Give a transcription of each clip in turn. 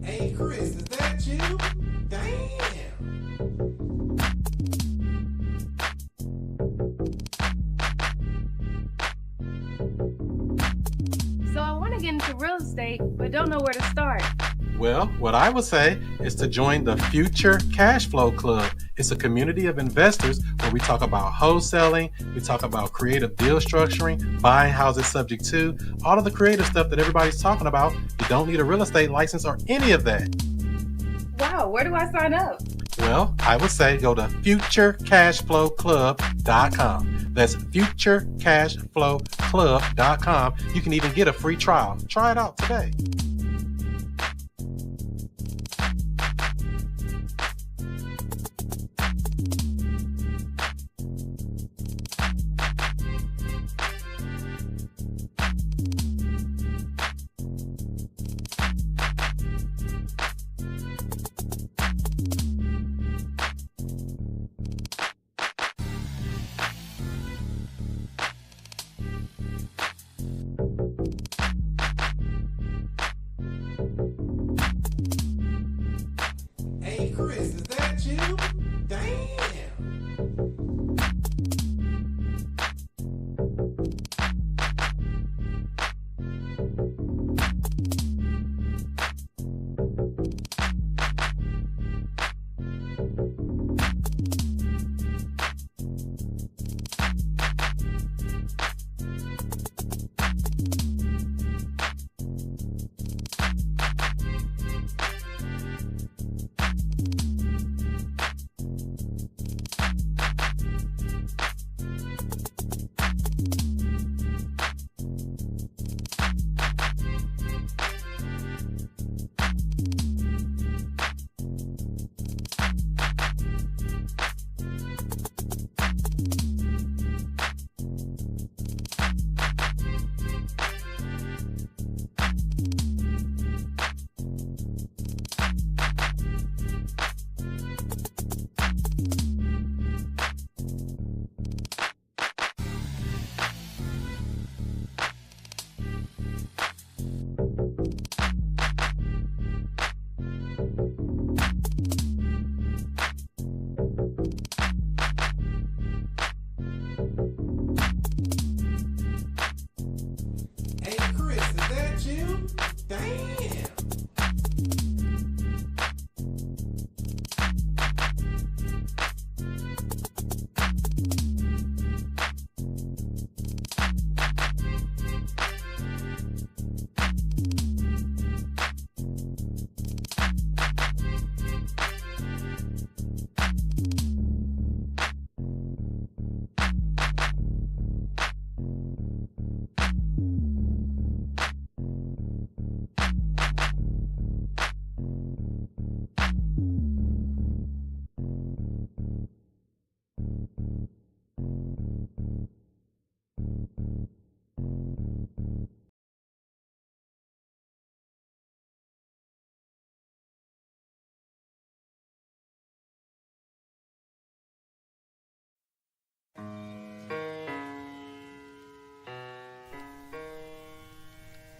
Hey Chris, is that you? Damn. So I want to get into real estate, but don't know where to start. Well, what I would say is to join the Future Cash Flow Club. It's a community of investors where we talk about wholesaling, we talk about creative deal structuring, buying houses subject to, all of the creative stuff that everybody's talking about. You don't need a real estate license or any of that. Wow, where do I sign up? Well, I would say go to futurecashflowclub.com. That's futurecashflowclub.com. You can even get a free trial. Try it out today. Hey Chris, is that you? Damn. Hey Chris, is that you? Damn.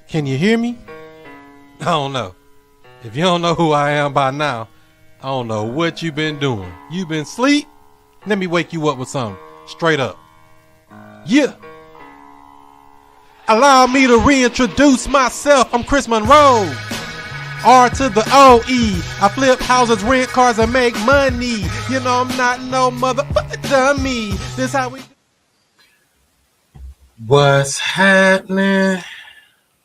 Can you hear me? I don't know. If you don't know who I am by now, I don't know what you've been doing. You been asleep? Let me wake you up with something. Straight up. Yeah. Allow me to reintroduce myself. I'm Chris Monroe. R to the O-E. I flip houses, rent cars, and make money. You know I'm not no motherfucker dummy. This how we... What's happening?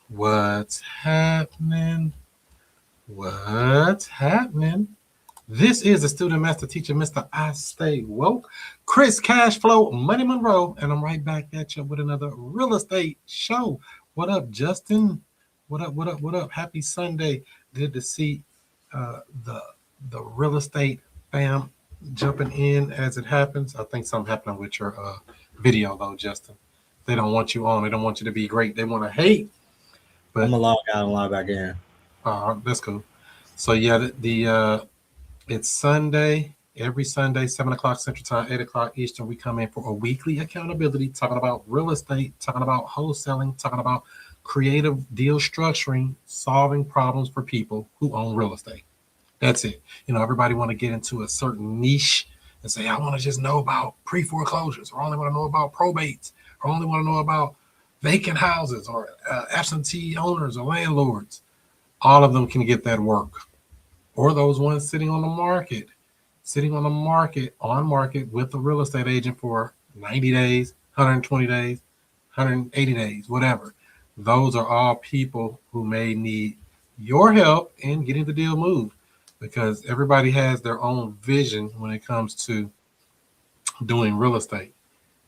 What's happening? What's happening? This is the student master teacher, Mr. I Stay Woke, Chris Cashflow Money Monroe, and I'm right back at you with another real estate show What up, Justin? What up? What up? What up? Happy Sunday. Good to see uh, the the real estate fam jumping in as it happens. I think something happened with your video though, Justin. They don't want you on. They don't want you to be great. They want to hate. I'm But gonna log out and log back in. that's cool. So yeah, the it's Sunday. Every Sunday, 7 o'clock Central Time, 8 o'clock Eastern, we come in for a weekly accountability, talking about real estate, talking about wholesaling, talking about creative deal structuring, solving problems for people who own real estate. That's it. Everybody want to get into a certain niche and say, I want to just know about pre-foreclosures, or I only want to know about probates, or I only want to know about vacant houses, or absentee owners or landlords. All of them can get that work, or those ones sitting on market with a real estate agent for 90 days, 120 days, 180 days, whatever. Those are all people who may need your help in getting the deal moved, because everybody has their own vision when it comes to doing real estate.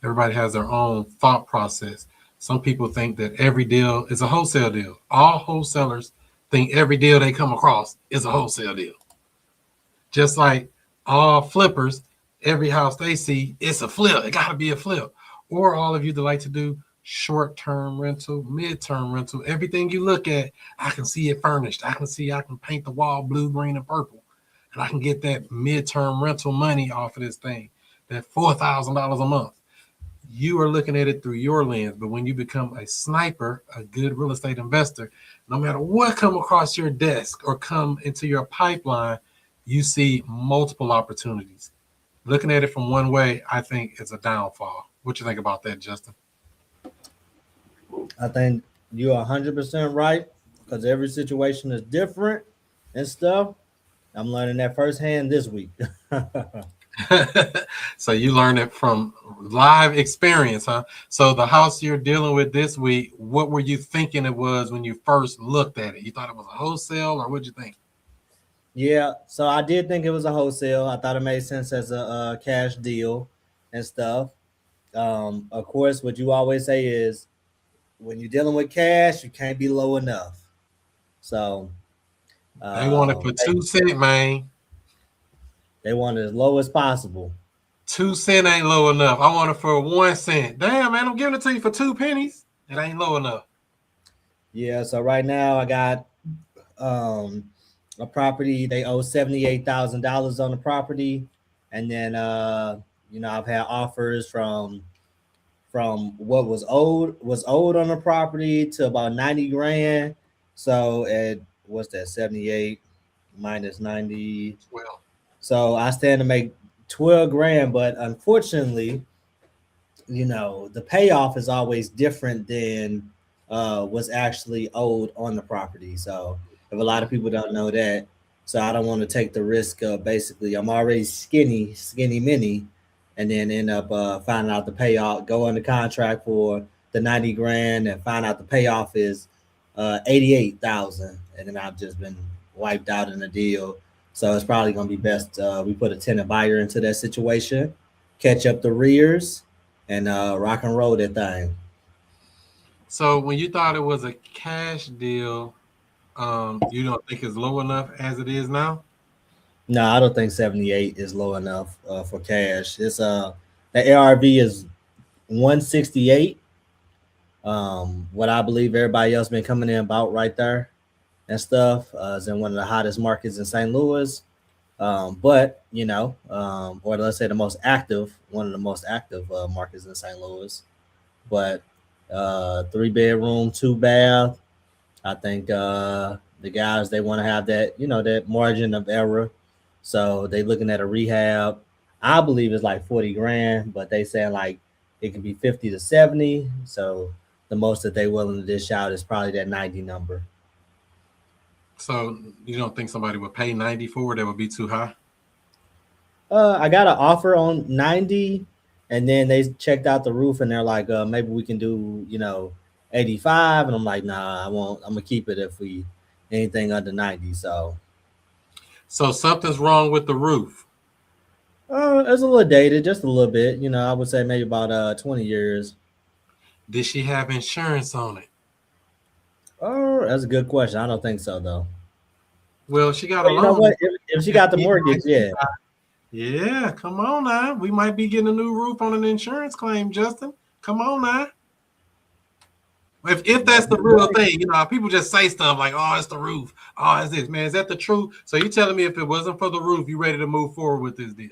Everybody has their own thought process. Some people think that every deal is a wholesale deal. All wholesalers think every deal they come across is a wholesale deal. Just like all flippers, every house they see, it's a flip. It got to be a flip. Or all of you that like to do short-term rental, mid-term rental, everything you look at, I can see it furnished. I can paint the wall blue, green, and purple. And I can get that mid-term rental money off of this thing, that $4,000 a month. You are looking at it through your lens. But when you become a sniper, a good real estate investor, no matter what come across your desk or come into your pipeline, you see multiple opportunities. Looking at it from one way, I think, is a downfall. What you think about that, Justin? I think you're 100% right because every situation is different and stuff. I'm learning that firsthand this week. So you learned it from live experience, huh? So the house you're dealing with this week, what were you thinking it was when you first looked at it? You thought it was a wholesale, or what'd you think? Yeah, so I did think it was a wholesale. I thought it made sense as a cash deal and stuff. Of course, what you always say is when you're dealing with cash, you can't be low enough. So They want it for they, 2 cents, man. they want it as low as possible. 2 cents ain't low enough. I want it for 1 cent. Damn, man, I'm giving it to you for 2 pennies. It ain't low enough. Yeah, so right now I got um a property. They owe $78,000 on the property, and then I've had offers from what was owed on the property to about 90 grand. So at what's that, 78 minus 90? Well, So I stand to make 12 grand, but unfortunately, the payoff is always different than what's actually owed on the property. So if a lot of people don't know that, so I don't want to take the risk of basically I'm already skinny mini, and then end up finding out the payoff, go under contract for the 90 grand and find out the payoff is 88,000, and then I've just been wiped out in the deal. So it's probably going to be best we put a tenant buyer into that situation, catch up the rears, and rock and roll that thing. so when you thought it was a cash deal, you don't think it's low enough as it is now? No, I don't think 78 is low enough for cash. It's the ARV is 168. What I believe everybody else been coming in about right there and stuff. Is in one of the hottest markets in St. Louis. But or let's say one of the most active markets in St. Louis. But 3 bedroom, 2 bath. I think the guys, they want to have that margin of error. So they looking at a rehab. I believe it's like 40 grand, but they saying like it can be 50 to 70. So the most that they willing to dish out is probably that 90 number. So you don't think somebody would pay 90 for it? That would be too high? I got an offer on 90, and then they checked out the roof and they're like, maybe we can do 85. And I'm like, nah, I won't. I'm gonna keep it if we anything under 90. So something's wrong with the roof. it's a little dated, just a little bit. I would say maybe about 20 years. Did she have insurance on it? Oh, that's a good question. I don't think so though. Well, she got a But you know loan. what? If she got the mortgage, yeah. Yeah, come on now. We might be getting a new roof on an insurance claim, Justin. Come on now. If that's the real thing, people just say stuff like, "Oh, it's the roof. Oh, it's this." Man, is that the truth? So you telling me if it wasn't for the roof, you ready to move forward with this deal?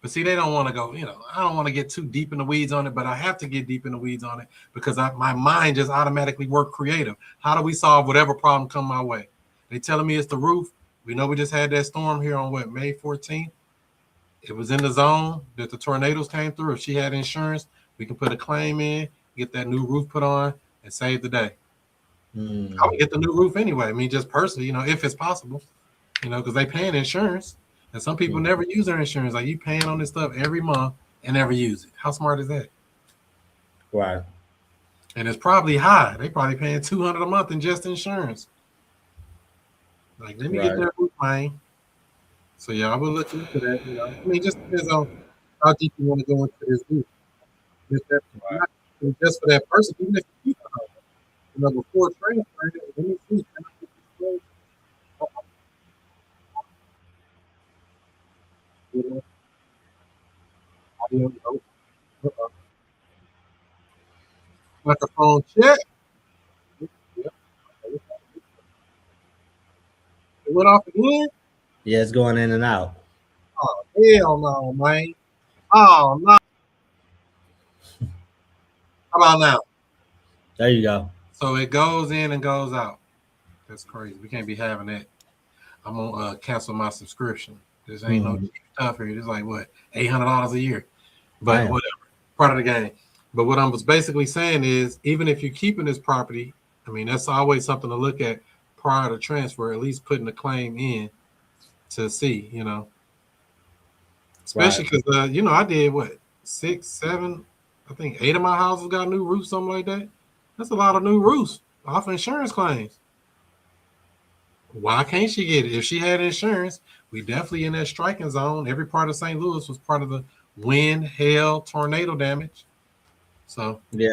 But see, they don't want to go. I don't want to get too deep in the weeds on it, but I have to get deep in the weeds on it because my mind just automatically work creative. How do we solve whatever problem come my way? They telling me it's the roof. We know we just had that storm here on May 14th. It was in the zone that the tornadoes came through. If she had insurance, we can put a claim in, get that new roof put on, and save the day. I would get the new roof anyway. I mean, just personally, if it's possible, because they paying insurance. And some people never use their insurance. Like, you paying on this stuff every month and never use it. How smart is that? Right. And it's probably high. They probably paying $200 a month in just insurance. Like, let me get that roof, man. So yeah, I will look into that. I mean, just depends on how deep you want to go into this roof. Just for that person, even if you keep it, before transferring it, let me see. Microphone check. It went off again. Yeah, it's going in and out. Oh, hell no, man. Oh no. How about now? There you go. So it goes in and goes out. That's crazy. We can't be having that. I'm gonna cancel my subscription. This ain't no cheap stuff here. It's like what, $800 a year. But whatever. Part of the game. But what I was basically saying is, even if you're keeping this property, I mean, that's always something to look at prior to transfer, at least putting a claim in to see, Especially because, I did what, 6, 7, I think 8 of my houses got new roofs, something like that. That's a lot of new roofs off insurance claims. Why can't she get it? If she had insurance, we definitely in that striking zone. Every part of St. Louis was part of the wind, hail, tornado damage. So yeah,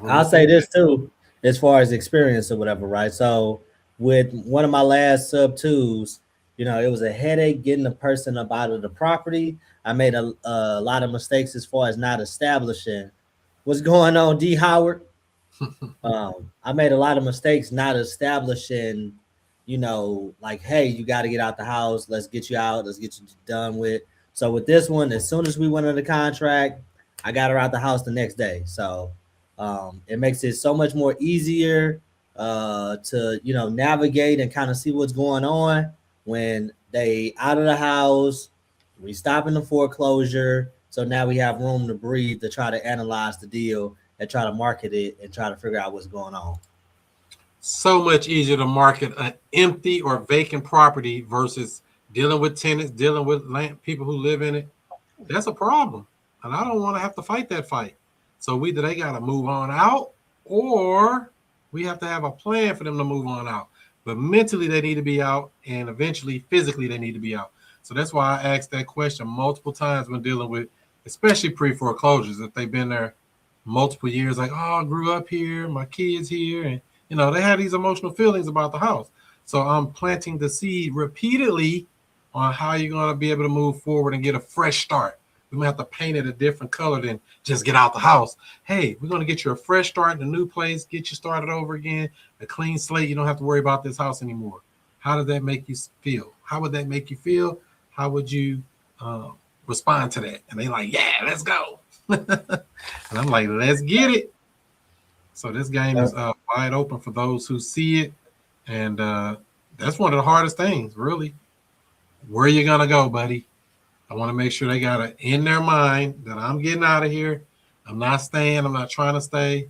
I'll say this too, as far as experience or whatever, right? So with one of my last sub twos, it was a headache getting the person up out of the property. I made a lot of mistakes as far as not establishing what's going on, D. Howard. I made a lot of mistakes not establishing, like, hey, you got to get out the house. Let's get you out. Let's get you done with. So with this one, as soon as we went under contract, I got her out the house the next day. So it makes it so much more easier to, navigate and kind of see what's going on when they out of the house. We stop in the foreclosure. So now we have room to breathe to try to analyze the deal and try to market it and try to figure out what's going on. So much easier to market an empty or vacant property versus dealing with tenants, dealing with people who live in it. That's a problem. And I don't want to have to fight that fight. So either they got to move on out or we have to have a plan for them to move on out. But mentally, they need to be out, and eventually, physically, they need to be out. So that's why I asked that question multiple times when dealing with, especially pre-foreclosures, if they've been there multiple years, like, oh, I grew up here, my kids here, and they had these emotional feelings about the house. So I'm planting the seed repeatedly on how you're going to be able to move forward and get a fresh start. We might have to paint it a different color than just get out the house. Hey, we're going to get you a fresh start in a new place, get you started over again, a clean slate. You don't have to worry about this house anymore. How does that make you feel? How would that make you feel? How would you respond to that? And they like, yeah, let's go. And I'm like, let's get it. So this game is wide open for those who see it. And that's one of the hardest things, really. Where are you going to go, buddy? I want to make sure they got it in their mind that I'm getting out of here. I'm not staying. I'm not trying to stay.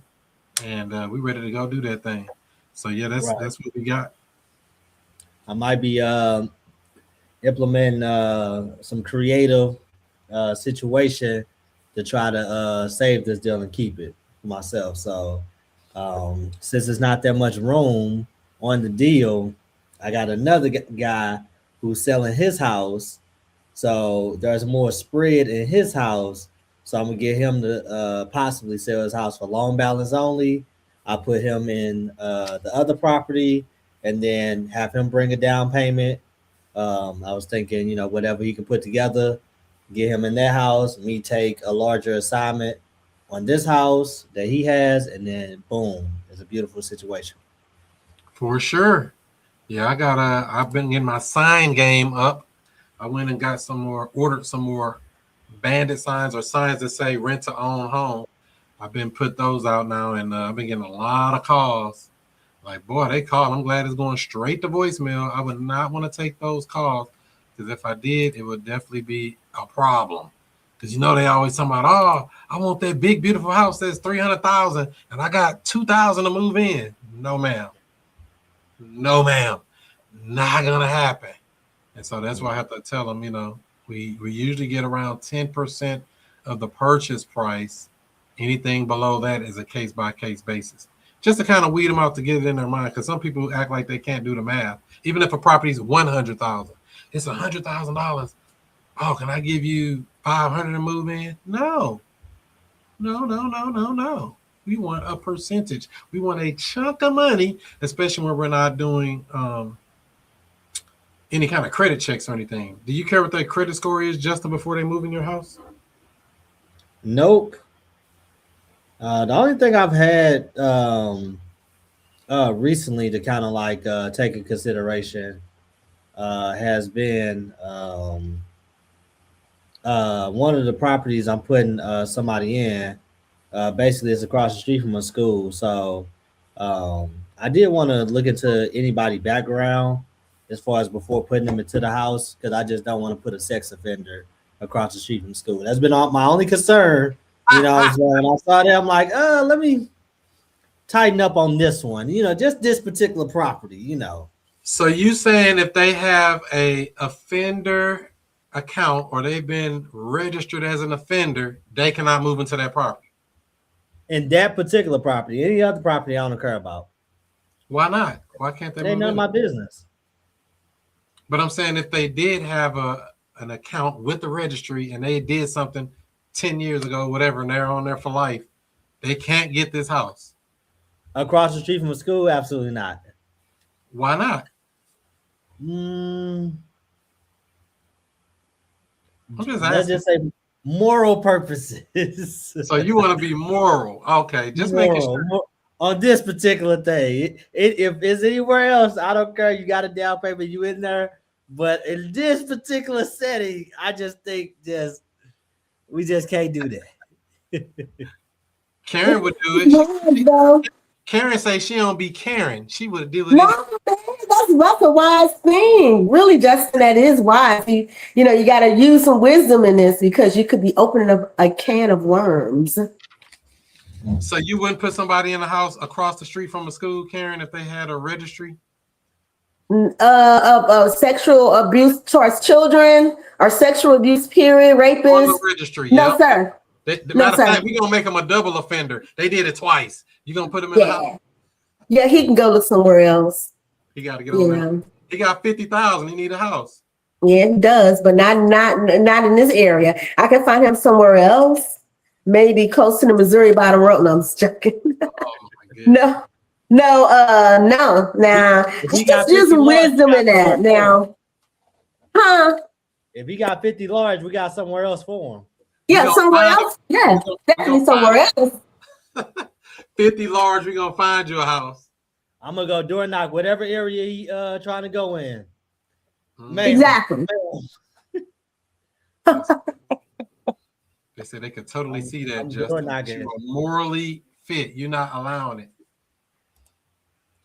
And we're ready to go do that thing. So, yeah, that's what we got. I might be implementing some creative situation to try to save this deal and keep it for myself. So since there's not that much room on the deal, I got another guy who's selling his house. So there's more spread in his house. So I'm gonna get him to possibly sell his house for loan balance only. I put him in the other property, and then have him bring a down payment. I was thinking, whatever he can put together, get him in that house. Me take a larger assignment on this house that he has, and then boom, it's a beautiful situation. For sure. Yeah, I've been getting my sign game up. I went and ordered some more bandit signs or signs that say rent to own home. I've been put those out now, and I've been getting a lot of calls. Like, boy, they call. I'm glad it's going straight to voicemail. I would not want to take those calls, because if I did, it would definitely be a problem. Because they always talking about, oh, I want that big beautiful house that's $300,000, and I got $2,000 to move in. No, ma'am. No, ma'am. Not gonna happen. And so that's why I have to tell them, we usually get around 10% of the purchase price. Anything below that is a case-by-case basis, just to kind of weed them out, to get it in their mind. Because some people act like they can't do the math. Even if a property is $100,000, it's $100,000. Oh, can I give you $500 to move in? No. We want a percentage. We want a chunk of money, especially when we're not doing any kind of credit checks or anything. Do you care what their credit score is, Justin, before they move in your house? Nope. The only thing I've had recently to kind of take in consideration has been one of the properties I'm putting somebody in. Basically, it's across the street from a school. So I did want to look into anybody's background as far as before putting them into the house, because I just don't want to put a sex offender across the street from school. That's been my only concern. When I saw that, I'm like, let me tighten up on this one. Just this particular property. So you saying if they have a offender account or they've been registered as an offender, they cannot move into that property? In that particular property, any other property I don't care about. Why not? Why can't they? It ain't none of my business. But I'm saying if they did have an account with the registry and they did something 10 years ago, whatever, and they're on there for life, they can't get this house. Across the street from a school? Absolutely not. Why not? I'm just asking. Let's just say moral purposes. So you want to be moral. Okay, just making sure. On this particular thing. If it's anywhere else, I don't care. You got a down payment, you in there. But in this particular setting, I just think we just can't do that. Karen would do it. Karen say she don't be Karen. She would deal with it. No, that's a wise thing. Really, Justin, that is wise. You got to use some wisdom in this, because you could be opening up a can of worms. So you wouldn't put somebody in a house across the street from a school, Karen, if they had a registry? Of sexual abuse towards children or sexual abuse, period, rapists. On the registry, no, sir. Matter of fact, we're going to make them a double offender. They did it twice. You're going to put them in the house? Yeah, he can go look somewhere else. He got to get over there. He got $50,000. He need a house. Yeah, he does, but not in this area. I can find him somewhere else. Maybe close to the Missouri bottom road. No, I'm just joking. No. Now, just use wisdom in that. Now, if he got 50 large, we got somewhere else for him. Yeah, somewhere else. Yeah, definitely somewhere else. 50 large, we're gonna find you a house. I'm gonna go door knock whatever area he trying to go in. Exactly. They said they could totally see that, Justin. You are morally fit. You're not allowing it.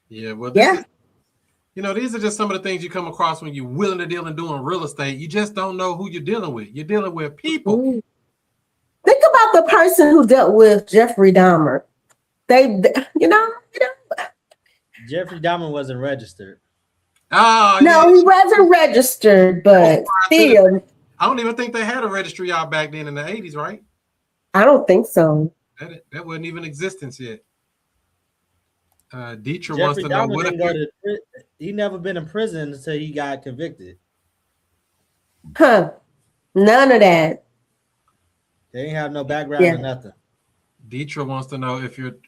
Yeah, well, these are just some of the things you come across when you're willing to deal and doing real estate. You just don't know who you're dealing with. You're dealing with people. Think about the person who dealt with Jeffrey Dahmer. Jeffrey Dahmer wasn't registered. Oh, no, he wasn't registered, but still. I don't even think they had a registry out back then in the 80s, right? I don't think so. That wasn't even in existence yet. Dietrich wants to know what he never been in prison until he got convicted. None of that. They ain't have no background or nothing. Deetra wants to know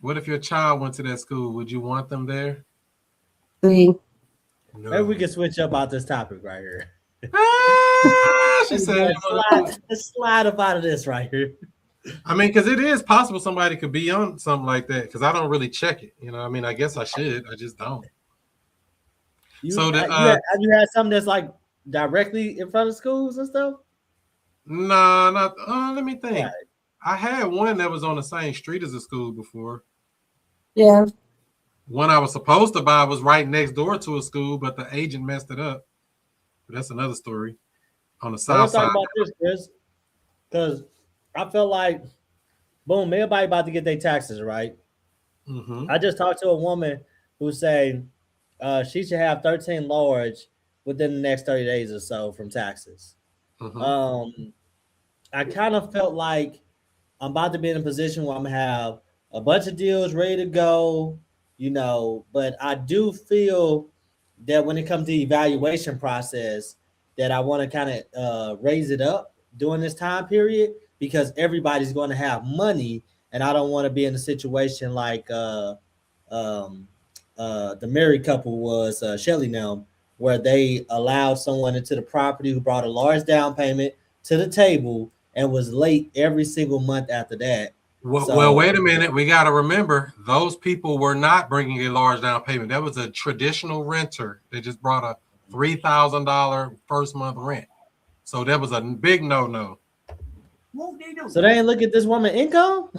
what if your child went to that school? Would you want them there? No. Maybe we can switch up out this topic right here. She said, let's slide up out of this right here. I mean, because it is possible somebody could be on something like that. Because I don't really check it. You know, I mean, I guess I should. I just don't. Have you had something that's like directly in front of schools and stuff? No, not. Let me think. Right. I had one that was on the same street as a school before. Yeah. One I was supposed to buy was right next door to a school, but the agent messed it up. But that's another story. On the south side. Talk about this, Chris, because I feel like, boom, everybody about to get their taxes right. Mm-hmm. I just talked to a woman who said she should have 13 large within the next 30 days or so from taxes. Mm-hmm. I kind of felt like I'm about to be in a position where I'm gonna have a bunch of deals ready to go, you know, but I do feel that when it comes to the evaluation process, that I want to kind of raise it up during this time period because everybody's going to have money, and I don't want to be in a situation like the married couple was Shelly now, where they allowed someone into the property who brought a large down payment to the table and was late every single month after that. Well, wait a minute. We got to remember, those people were not bringing a large down payment. That was a traditional renter. They just brought a $3,000 first month rent. So that was a big no-no. So they didn't look at this woman's income?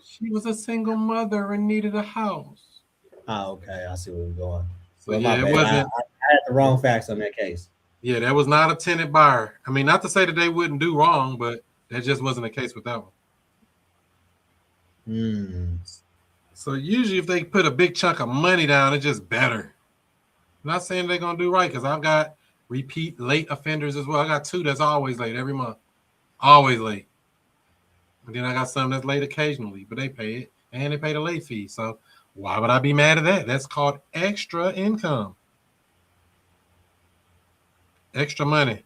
She was a single mother and needed a house. Oh, okay. I see where we're going. So well, yeah, it wasn't. I had the wrong facts on that case. Yeah, that was not a tenant buyer. I mean, not to say that they wouldn't do wrong, but that just wasn't the case with that one. So usually if they put a big chunk of money down, it's just better. I'm not saying they're going to do right because I've got repeat late offenders as well. I got 2 that's always late every month. Always late. And then I got some that's late occasionally, but they pay it and they pay the late fee. So why would I be mad at that? That's called extra income. Extra money.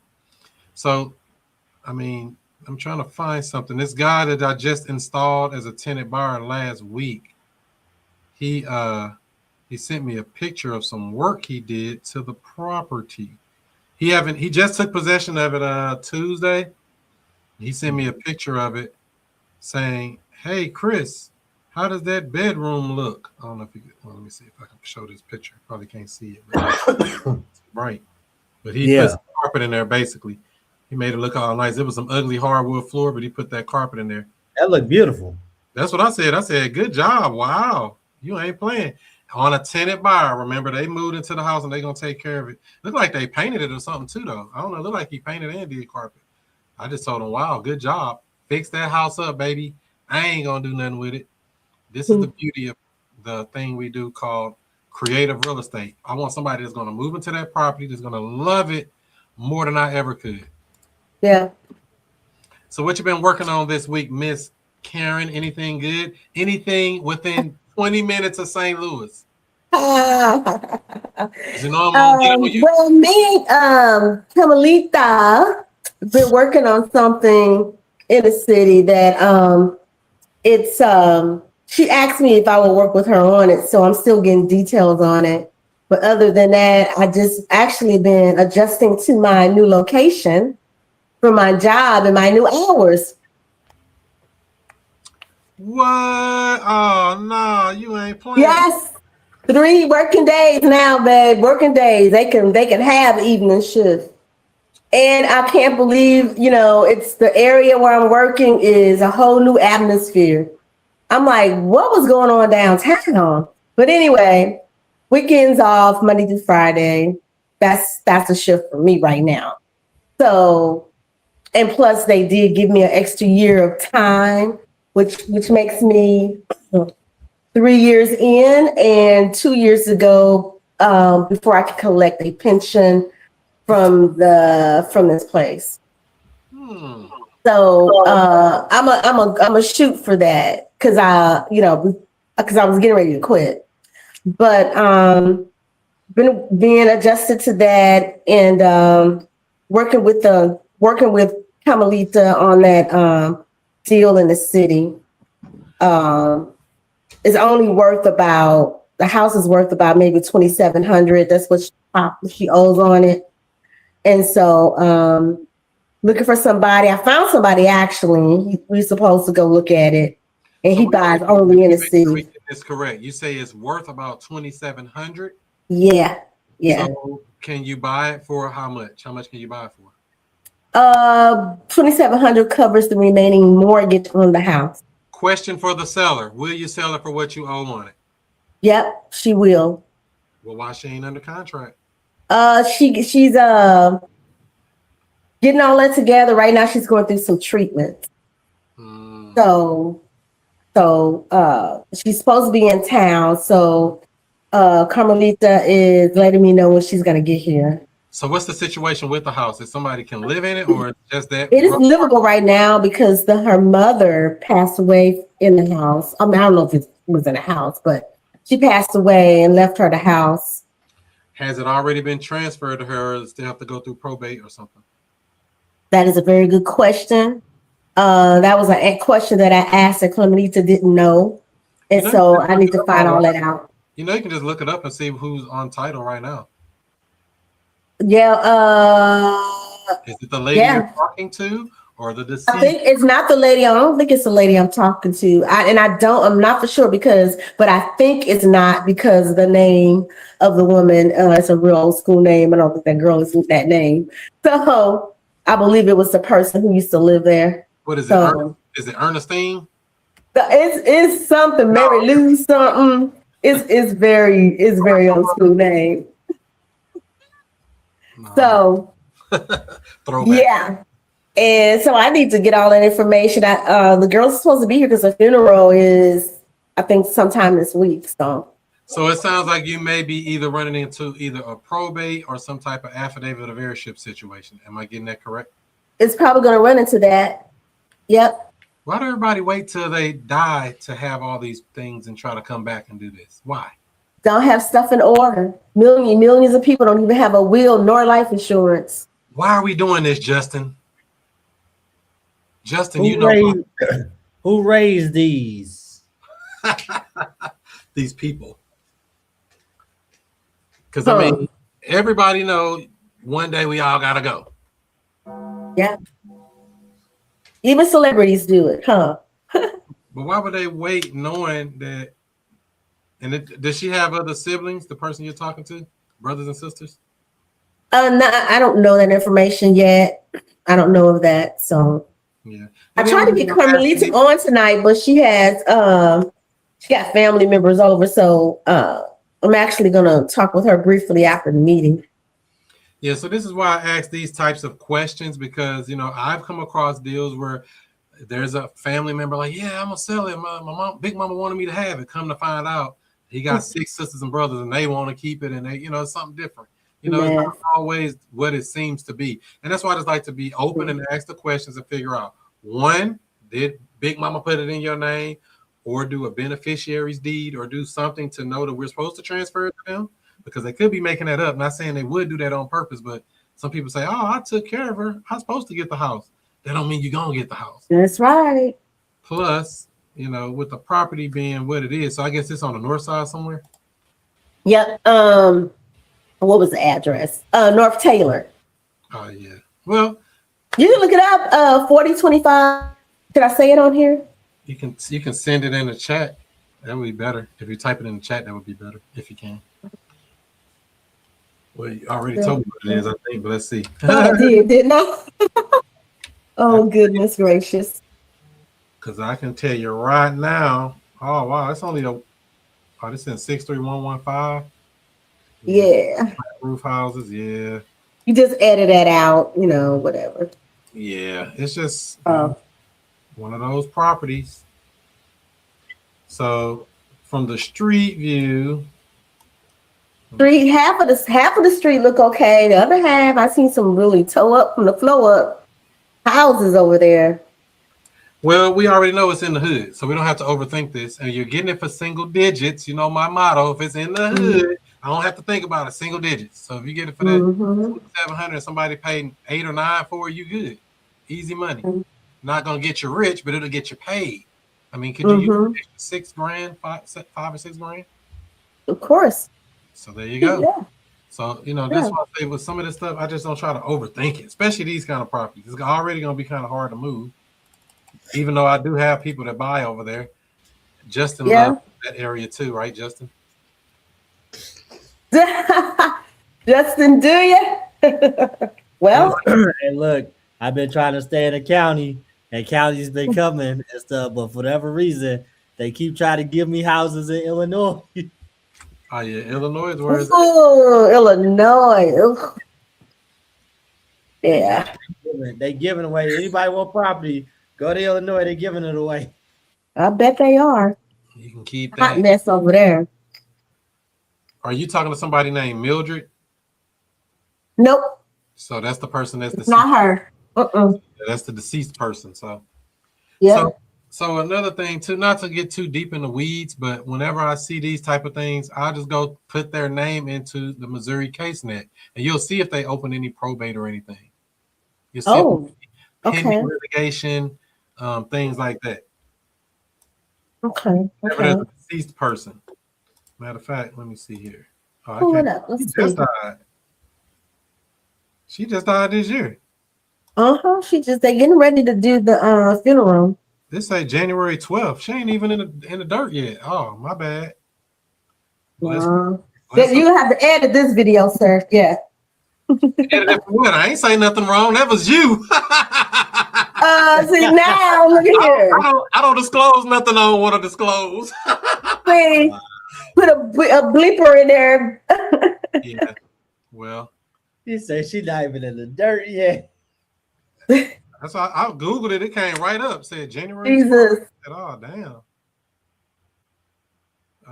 So, I mean, I'm trying to find something. This guy that I just installed as a tenant buyer last week, he sent me a picture of some work he did to the property. He just took possession of it Tuesday. He sent me a picture of it saying, "Hey Chris, how does that bedroom look?" I don't know if you let me see if I can show this picture. Probably can't see it, but it's bright. But he put some carpet in there basically. He made it look all nice. It was some ugly hardwood floor, but he put that carpet in there. That looked beautiful. That's what I said. I said, good job. Wow. You ain't playing. On a tenant buyer, remember, they moved into the house and they're going to take care of it. Look like they painted it or something too, though. I don't know. Look like he painted and did carpet. I just told him, wow, good job. Fix that house up, baby. I ain't going to do nothing with it. This is the beauty of the thing we do called creative real estate. I want somebody that's going to move into that property, that's going to love it more than I ever could. Yeah. So what you been working on this week, Miss Karen? Anything good? Anything within 20 minutes of St. Louis? Well, me, Camelita, been working on something in the city that she asked me if I would work with her on it, so I'm still getting details on it. But other than that, I just actually been adjusting to my new location for my job and my new hours. What? Oh no, you ain't playing. Yes, 3 working days now, babe. Working days. They can have evening shift. And I can't believe, it's the area where I'm working is a whole new atmosphere. I'm like, what was going on downtown? But anyway, weekends off, Monday through Friday. That's a shift for me right now. So, and plus they did give me an extra year of time, which makes me 3 years in, and 2 years ago, before I could collect a pension from this place. So I'm a shoot for that because I was getting ready to quit, but been being adjusted to that and working with Camelita on that still in the city. It's only worth about, the house is worth about maybe $2,700. That's what she owes on it. And so looking for somebody. I found somebody actually. We're supposed to go look at it. And So he buys only in the city. That's correct. You say it's worth about $2,700. Yeah. Yeah. So can you buy it for how much? How much can you buy it for? $2,700 covers the remaining mortgage on the house. Question for the seller: will you sell it for what you owe on it? Yep, she will. Well, why she ain't under contract? She's getting all that together right now. She's going through some treatment. So she's supposed to be in town. So Carmelita is letting me know when she's gonna get here. So what's the situation with the house? If somebody can live in it, or just that? It is livable right now because her mother passed away in the house. I mean, I don't know if it was in the house, but she passed away and left her the house. Has it already been transferred to her, or does it still have to go through probate or something? That is a very good question. That was a question that I asked that Clemenita didn't know. And so I need to find all that out. You know, you can just look it up and see who's on title right now. Yeah. Is it the lady you're talking to or the deceased? I think it's not the lady. I don't think it's the lady I'm talking to. I'm not for sure but I think it's not because the name of the woman, it's a real old school name. I don't think that girl is with that name. So I believe it was the person who used to live there. What is it? Is it Ernestine? It's something, Mary Lou something. It's very old school name. So yeah. And so I need to get all that information. The girl's supposed to be here because the funeral is, I think, sometime this week. So it sounds like you may be either running into either a probate or some type of affidavit of heirship situation. Am I getting that correct? It's probably going to run into that. Yep. Why do everybody wait till they die to have all these things and try to come back and do this? Why? Don't have stuff in order. Millions of people don't even have a will nor life insurance. Why are we doing this, Justin? Justin, who raised these? These people. Because I mean, everybody knows one day we all gotta go. Yeah. Even celebrities do it, huh? But why would they wait knowing that? And does she have other siblings, the person you're talking to? Brothers and sisters? No, I don't know that information yet. I don't know of that. So yeah. I tried to get Carmelita on tonight, but she got family members over. So I'm actually gonna talk with her briefly after the meeting. Yeah, so this is why I ask these types of questions, because I've come across deals where there's a family member like, yeah, I'm gonna sell it. My mom, big mama wanted me to have it. Come to find out, he got 6 sisters and brothers, and they want to keep it, and they, it's something different. It's not always what it seems to be, and that's why I just like to be open and ask the questions and figure out: one, did Big Mama put it in your name, or do a beneficiary's deed, or do something to know that we're supposed to transfer it to them? Because they could be making that up. Not saying they would do that on purpose, but some people say, "Oh, I took care of her. I'm supposed to get the house." That don't mean you're gonna get the house. That's right. Plus, with the property being what it is, so I guess it's on the north side somewhere. Yep. What was the address? North Taylor. Oh yeah. Well, you can look it up. 4025. Did I say it on here? You can send it in the chat. That would be better. If you type it in the chat, that would be better if you can. Well, you already told me what it is, I think, but let's see. I did, didn't I? Oh, goodness gracious. Because I can tell you right now. Oh, wow. It's only this is in 63115. Yeah. Roof houses, yeah. You just edit that out, whatever. Yeah. It's just one of those properties. So from the street view. Half of the street look okay. The other half, I seen some really toe up from the floor up houses over there. Well, we already know it's in the hood, so we don't have to overthink this. And you're getting it for single digits. My motto: if it's in the hood, I don't have to think about it. Single digits. So if you get it for that 700, somebody paid 8 or 9 for it, you good. Easy money. not gonna get you rich, but it'll get you paid. I mean, could you use an extra $6,000, five or 6 grand? Of course. So there you go. Yeah. So that's Yeah. why I say with some of this stuff, I just don't try to overthink it, especially these kind of properties. It's already gonna be kind of hard to move. Even though I do have people that buy over there. Justin loves that area too, right, Justin? Justin, do you? Well, Hey, look, I've been trying to stay in the county, and county's been coming and stuff, but for whatever reason, they keep trying to give me houses in Illinois. Oh yeah, Illinois is where it's ooh, Illinois. Ooh. Yeah. They giving away. Anybody want property, go to Illinois. They giving it away. I bet they are. you can keep Hot that. mess over there. Are you talking to somebody named Mildred? Nope, So that's the person that's it's not her. That's the deceased person. So Yeah. So another thing too, not to get too deep in the weeds, but whenever I see these type of things, I just go put their name into the Missouri CaseNet, and you'll see if they open any probate or anything. You'll see Oh, pending okay. litigation, things like that. Okay. Whenever there's a deceased person. Matter of fact, let me see here. Oh, Pull it up. Let's She see. just died. She just died this year. They getting ready to do the funeral. This say January 12th. She ain't even in the dirt yet. Oh, my bad. You have to edit this video, sir. Yeah. Edit it for what? I ain't say nothing wrong. That was you. See now, look at here. I don't disclose nothing I don't want to disclose. See, put a bleeper in there. Yeah. Well, He said she not even in the dirt yet. that's why I googled it. It came right up. Said January. Jesus. Oh damn.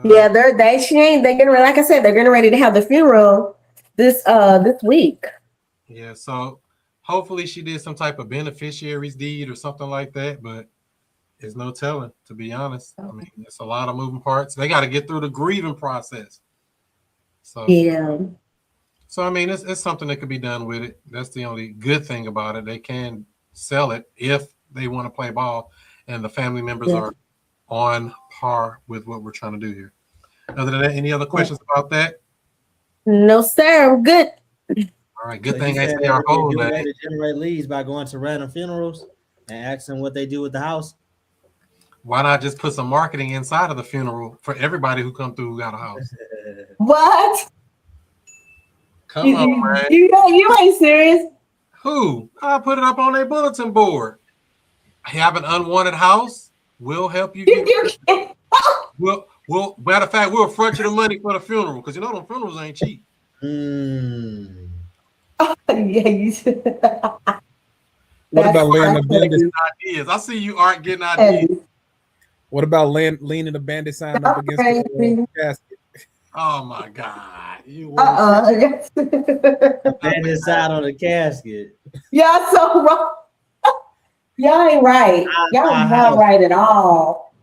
Yeah, they're getting ready. Like I said, they're getting ready to have the funeral this week. Yeah. So hopefully she did some type of beneficiary's deed or something like that, but there's no telling. To be honest, I mean, it's a lot of moving parts. They got to get through the grieving process. So yeah. So I mean, it's something that could be done with it. That's the only good thing about it. They can sell it if they want to play ball, and the family members are on par with what we're trying to do here. Other than that, any other questions about that? No, sir. I'm good. All right, good thing I say our whole way name. to generate leads by going to random funerals and asking what they do with the house. Why not just put some marketing inside of the funeral for everybody who come through who got a house? What? Come on, man. You ain't serious. Who? I put it up on their bulletin board. Have an unwanted house. We'll help you get. We'll matter of fact, we'll front you the money for the funeral because them funerals ain't cheap. Yeah, you should. What about laying a bandit? Ideas. I see you aren't getting ideas. What about leaning a bandit sign up against the casket? Oh my God! Bandit sign on the casket. Y'all so wrong. Y'all ain't right. Y'all not right at all.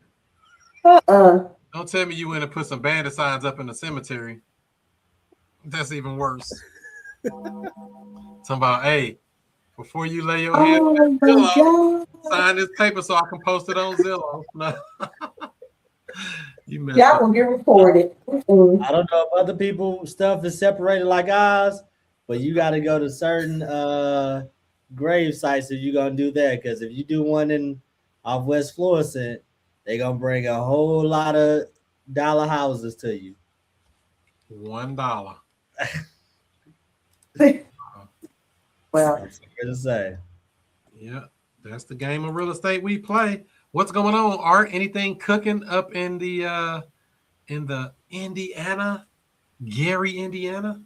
Don't tell me you went and put some bandit signs up in the cemetery. That's even worse. Talking about, hey, before you lay your head on Zillow, sign this paper so I can post it on Zillow. Y'all gonna get reported. I don't know if other people's stuff is separated like ours, but you got to go to certain grave sites if you're gonna do that. Because if you do one off West Florissant, they're gonna bring a whole lot of dollar houses to you. $1. Well, that's fair to say. Yeah, that's the game of real estate we play. What's going on, Art? Anything cooking up in the Indiana, Gary, Indiana?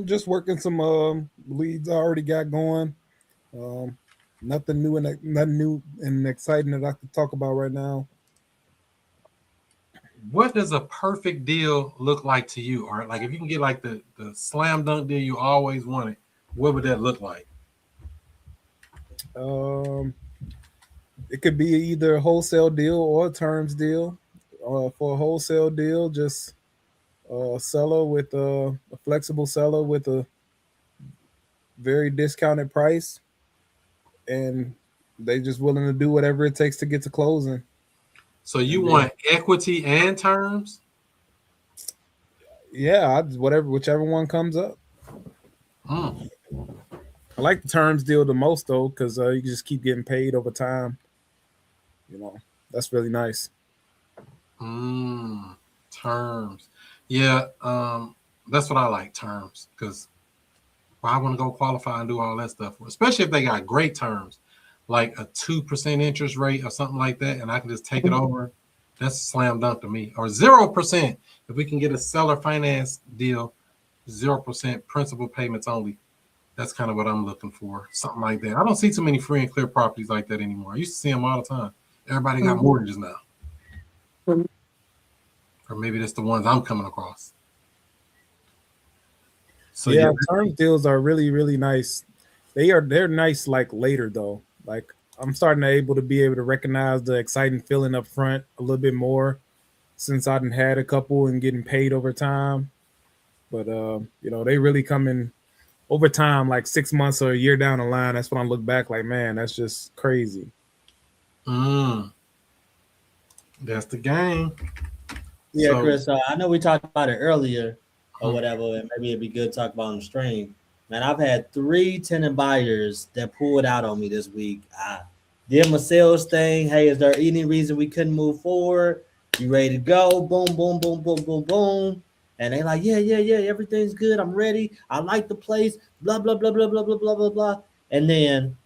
Just working some leads I already got going. Nothing new and exciting that I could talk about right now. What does a perfect deal look like to you, Art? Like if you can get like the slam dunk deal you always wanted, what would that look like? It could be either a wholesale deal or a terms deal. For a wholesale deal, just a seller with a flexible seller with a very discounted price. and they just willing to do whatever it takes to get to closing. So you want equity and terms? Yeah, whichever one comes up. Mm. I like the terms deal the most though, because you can just keep getting paid over time. That's really nice. Terms. Yeah, that's what I like, terms, because I want to go qualify and do all that stuff, especially if they got great terms, like a 2% interest rate or something like that, and I can just take it over. That's a slam dunk to me. Or 0%. If we can get a seller finance deal, 0% principal payments only. That's kind of what I'm looking for. Something like that. I don't see too many free and clear properties like that anymore. I used to see them all the time. Everybody got mortgages now. Or maybe that's the ones I'm coming across. So yeah, terms deals are really, really nice. They're nice like later though. Like I'm starting to be able to recognize the exciting feeling up front a little bit more since I done had a couple and getting paid over time. But they really come in over time, like 6 months or a year down the line. That's when I look back like, man, that's just crazy. That's the game. Yeah, so, Chris, I know we talked about it earlier or whatever, and maybe it'd be good to talk about on the stream. Man, I've had 3 tenant buyers that pulled out on me this week. I did my sales thing. Hey, is there any reason we couldn't move forward? You ready to go? Boom, boom, boom, boom, boom, boom. And they like, yeah, everything's good. I'm ready. I like the place. Blah, blah, blah, blah, blah, blah, blah, blah, blah. And then,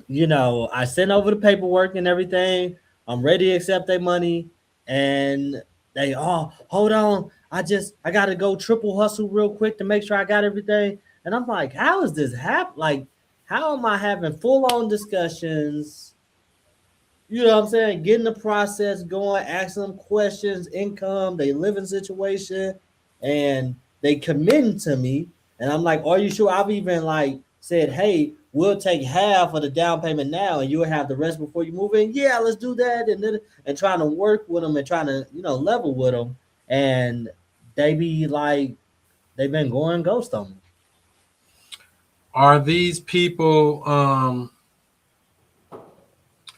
I sent over the paperwork and everything. I'm ready to accept their money. And they, hold on. I got to go triple hustle real quick to make sure I got everything. And I'm like, how is this happening? Like, how am I having full-on discussions? You know what I'm saying? Getting the process going, asking them questions, income, they living situation, and they committing to me. And I'm like, are you sure? I've even like said, hey, we'll take half of the down payment now and you'll have the rest before you move in. Yeah, let's do that. And trying to work with them and trying to, level with them. And they be like, they've been going ghost on me. Are these people,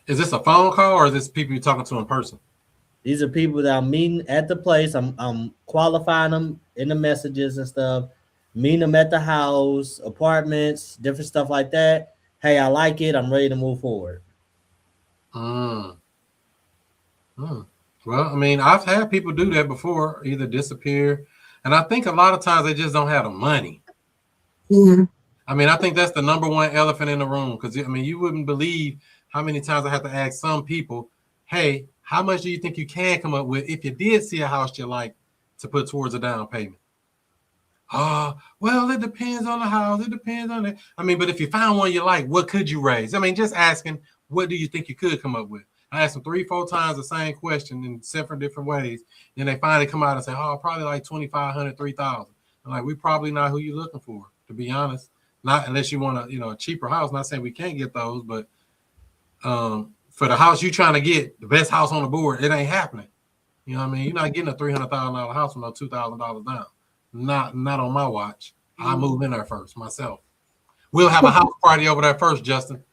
is this a phone call or is this people you're talking to in person? These are people that I'm meeting at the place. I'm qualifying them in the messages and stuff, meeting them at the house, apartments, different stuff like that. Hey, I like it. I'm ready to move forward. Well, I mean, I've had people do that before, either disappear. And I think a lot of times they just don't have the money. Yeah. I mean, I think that's the number one elephant in the room. Because, I mean, you wouldn't believe how many times I have to ask some people, hey, how much do you think you can come up with if you did see a house you like to put towards a down payment? Well, it depends on the house. It depends on it. I mean, but if you found one you like, what could you raise? I mean, just asking, what do you think you could come up with? I asked them 3-4 times the same question in several different ways. Then they finally come out and say, probably like 2,500, 3,000. I'm like, we probably not who you're looking for, to be honest. Not unless you want a cheaper house. Not saying we can't get those, but for the house you're trying to get, the best house on the board, it ain't happening. You know what I mean? You're not getting a $300,000 house with no $2,000 down. Not on my watch. I move in there first myself. We'll have a house party over there first, Justin.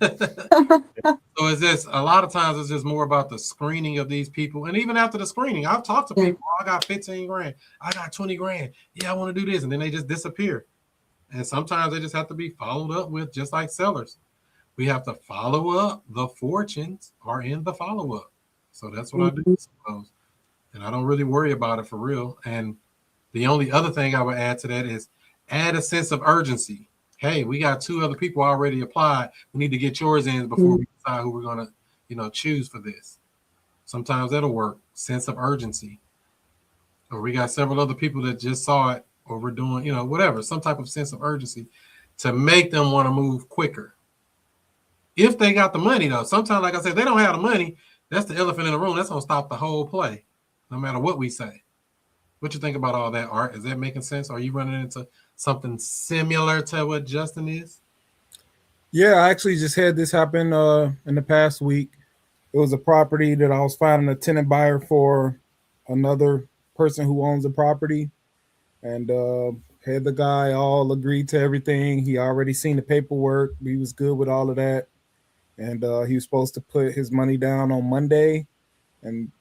So it's just a lot of times it's just more about the screening of these people. And even after the screening, I've talked to people. I got 15 grand. I got 20 grand. Yeah, I want to do this. And then they just disappear. And sometimes they just have to be followed up with, just like sellers. We have to follow up. The fortunes are in the follow-up. So that's what I do, I suppose. And I don't really worry about it for real. And the only other thing I would add to that is add a sense of urgency. Hey, we got 2 other people already applied. We need to get yours in before we decide who we're going to, choose for this. Sometimes that'll work. Sense of urgency. Or we got several other people that just saw it, or we're doing, whatever, some type of sense of urgency to make them want to move quicker. If they got the money, though, sometimes, like I said, they don't have the money. That's the elephant in the room. That's going to stop the whole play, no matter what we say. What you think about all that, Art? Is that making sense? Are you running into something similar to what Justin is? Yeah, I actually just had this happen in the past week. It was a property that I was finding a tenant buyer for another person who owns the property, and Had the guy all agreed to everything. He already seen the paperwork. He was good with all of that. And he was supposed to put his money down on Monday. And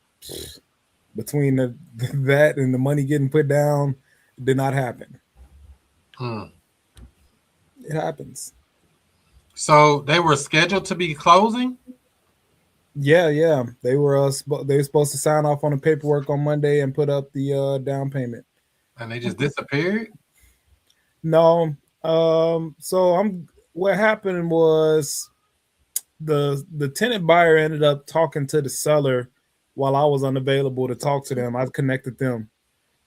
between that and the money getting put down, it did not happen. It happens. So they were scheduled to be closing? Yeah. They were supposed to sign off on the paperwork on Monday and put up the down payment. And they just disappeared? No. What happened was the tenant buyer ended up talking to the seller while I was unavailable to talk to them. I connected them.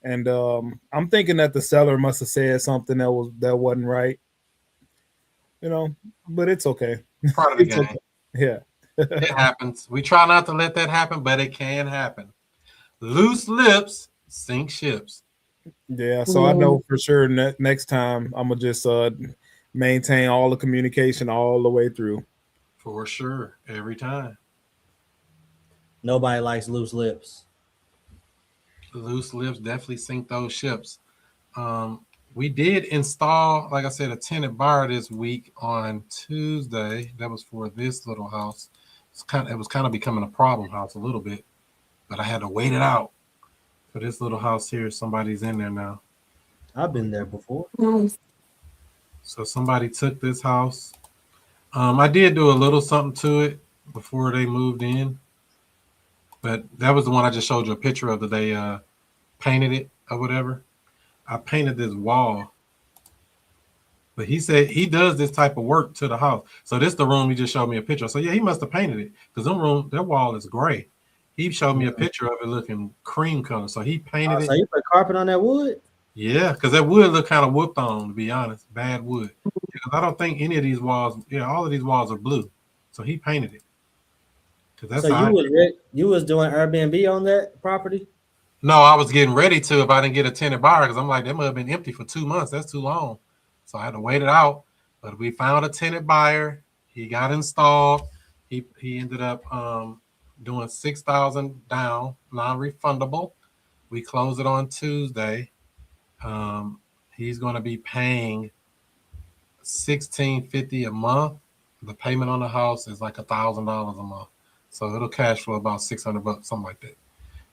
And I'm thinking that the seller must have said something that wasn't right. But it's okay. Part of the game. Okay. Yeah. It happens. We try not to let that happen, but it can happen. Loose lips sink ships. Yeah, so I know for sure next time I'm gonna just maintain all the communication all the way through. For sure, every time. Nobody likes loose lips. Loose lips definitely sink those ships. We did install, like I said, a tenant buyer this week on Tuesday. That was for this little house. It was kind of becoming a problem house a little bit, but I had to wait it out. For this little house here, somebody's in there now. I've been there before. Nice. So somebody took this house. I did do a little something to it before they moved in, but that was the one I just showed you a picture of that they painted it or whatever. I painted this wall, but he said he does this type of work to the house. So this is the room he just showed me a picture. So yeah, he must have painted it because their wall is gray. He showed me a picture of it looking cream color. So he painted it. So you put carpet on that wood? Yeah, because that wood looked kind of whooped on, to be honest. Bad wood. Because I don't think any of these walls, all of these walls are blue. So he painted it. That's so you was doing Airbnb on that property? No, I was getting ready to if I didn't get a tenant buyer because I'm like, that must have been empty for 2 months. That's too long. So I had to wait it out. But we found a tenant buyer. He got installed. He ended up doing $6,000 down, non-refundable. We closed it on Tuesday. He's going to be paying $1,650 a month. The payment on the house is like $1,000 a month, so it'll cash flow about $600, something like that,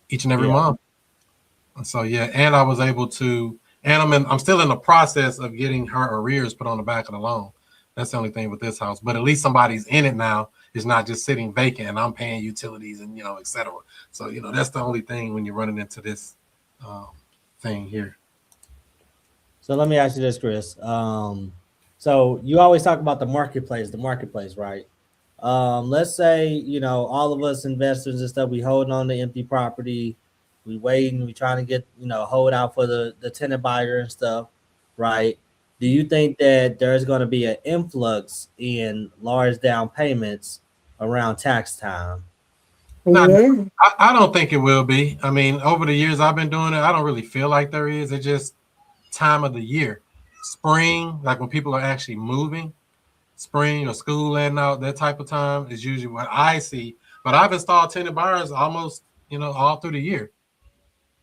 each and every month. And so and I was able to, and I'm still in the process of getting her arrears put on the back of the loan. That's the only thing with this house, but at least somebody's in it now. It's not just sitting vacant and I'm paying utilities and, et cetera. So, that's the only thing when you're running into this thing here. So let me ask you this, Chris. So you always talk about the marketplace, right? Let's say, all of us investors and stuff, we holding on to empty property. We waiting, we trying to get, hold out for the tenant buyer and stuff, right? Do you think that there's going to be an influx in large down payments around tax time? No, I don't think it will be. I mean, over the years I've been doing it, I don't really feel like there is. It's just time of the year. Spring, like when people are actually moving, spring or school letting out, that type of time is usually what I see. But I've installed tenant buyers almost, all through the year.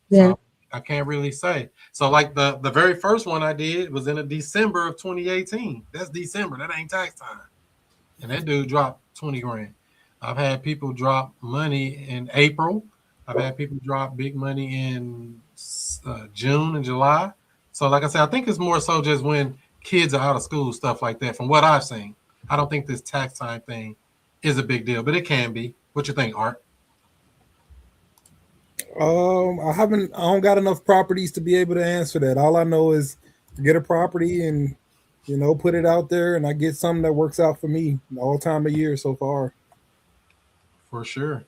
Yeah. So I can't really say. So like the very first one I did was in December of 2018. That's December. That ain't tax time. And that dude dropped 20 grand. I've had people drop money in April. I've had people drop big money in June and July. So like I said, I think it's more so just when kids are out of school, stuff like that. From what I've seen, I don't think this tax time thing is a big deal, but it can be. What you think, Art? I don't got enough properties to be able to answer that. All I know is get a property and, put it out there and I get something that works out for me all time of year so far. For sure.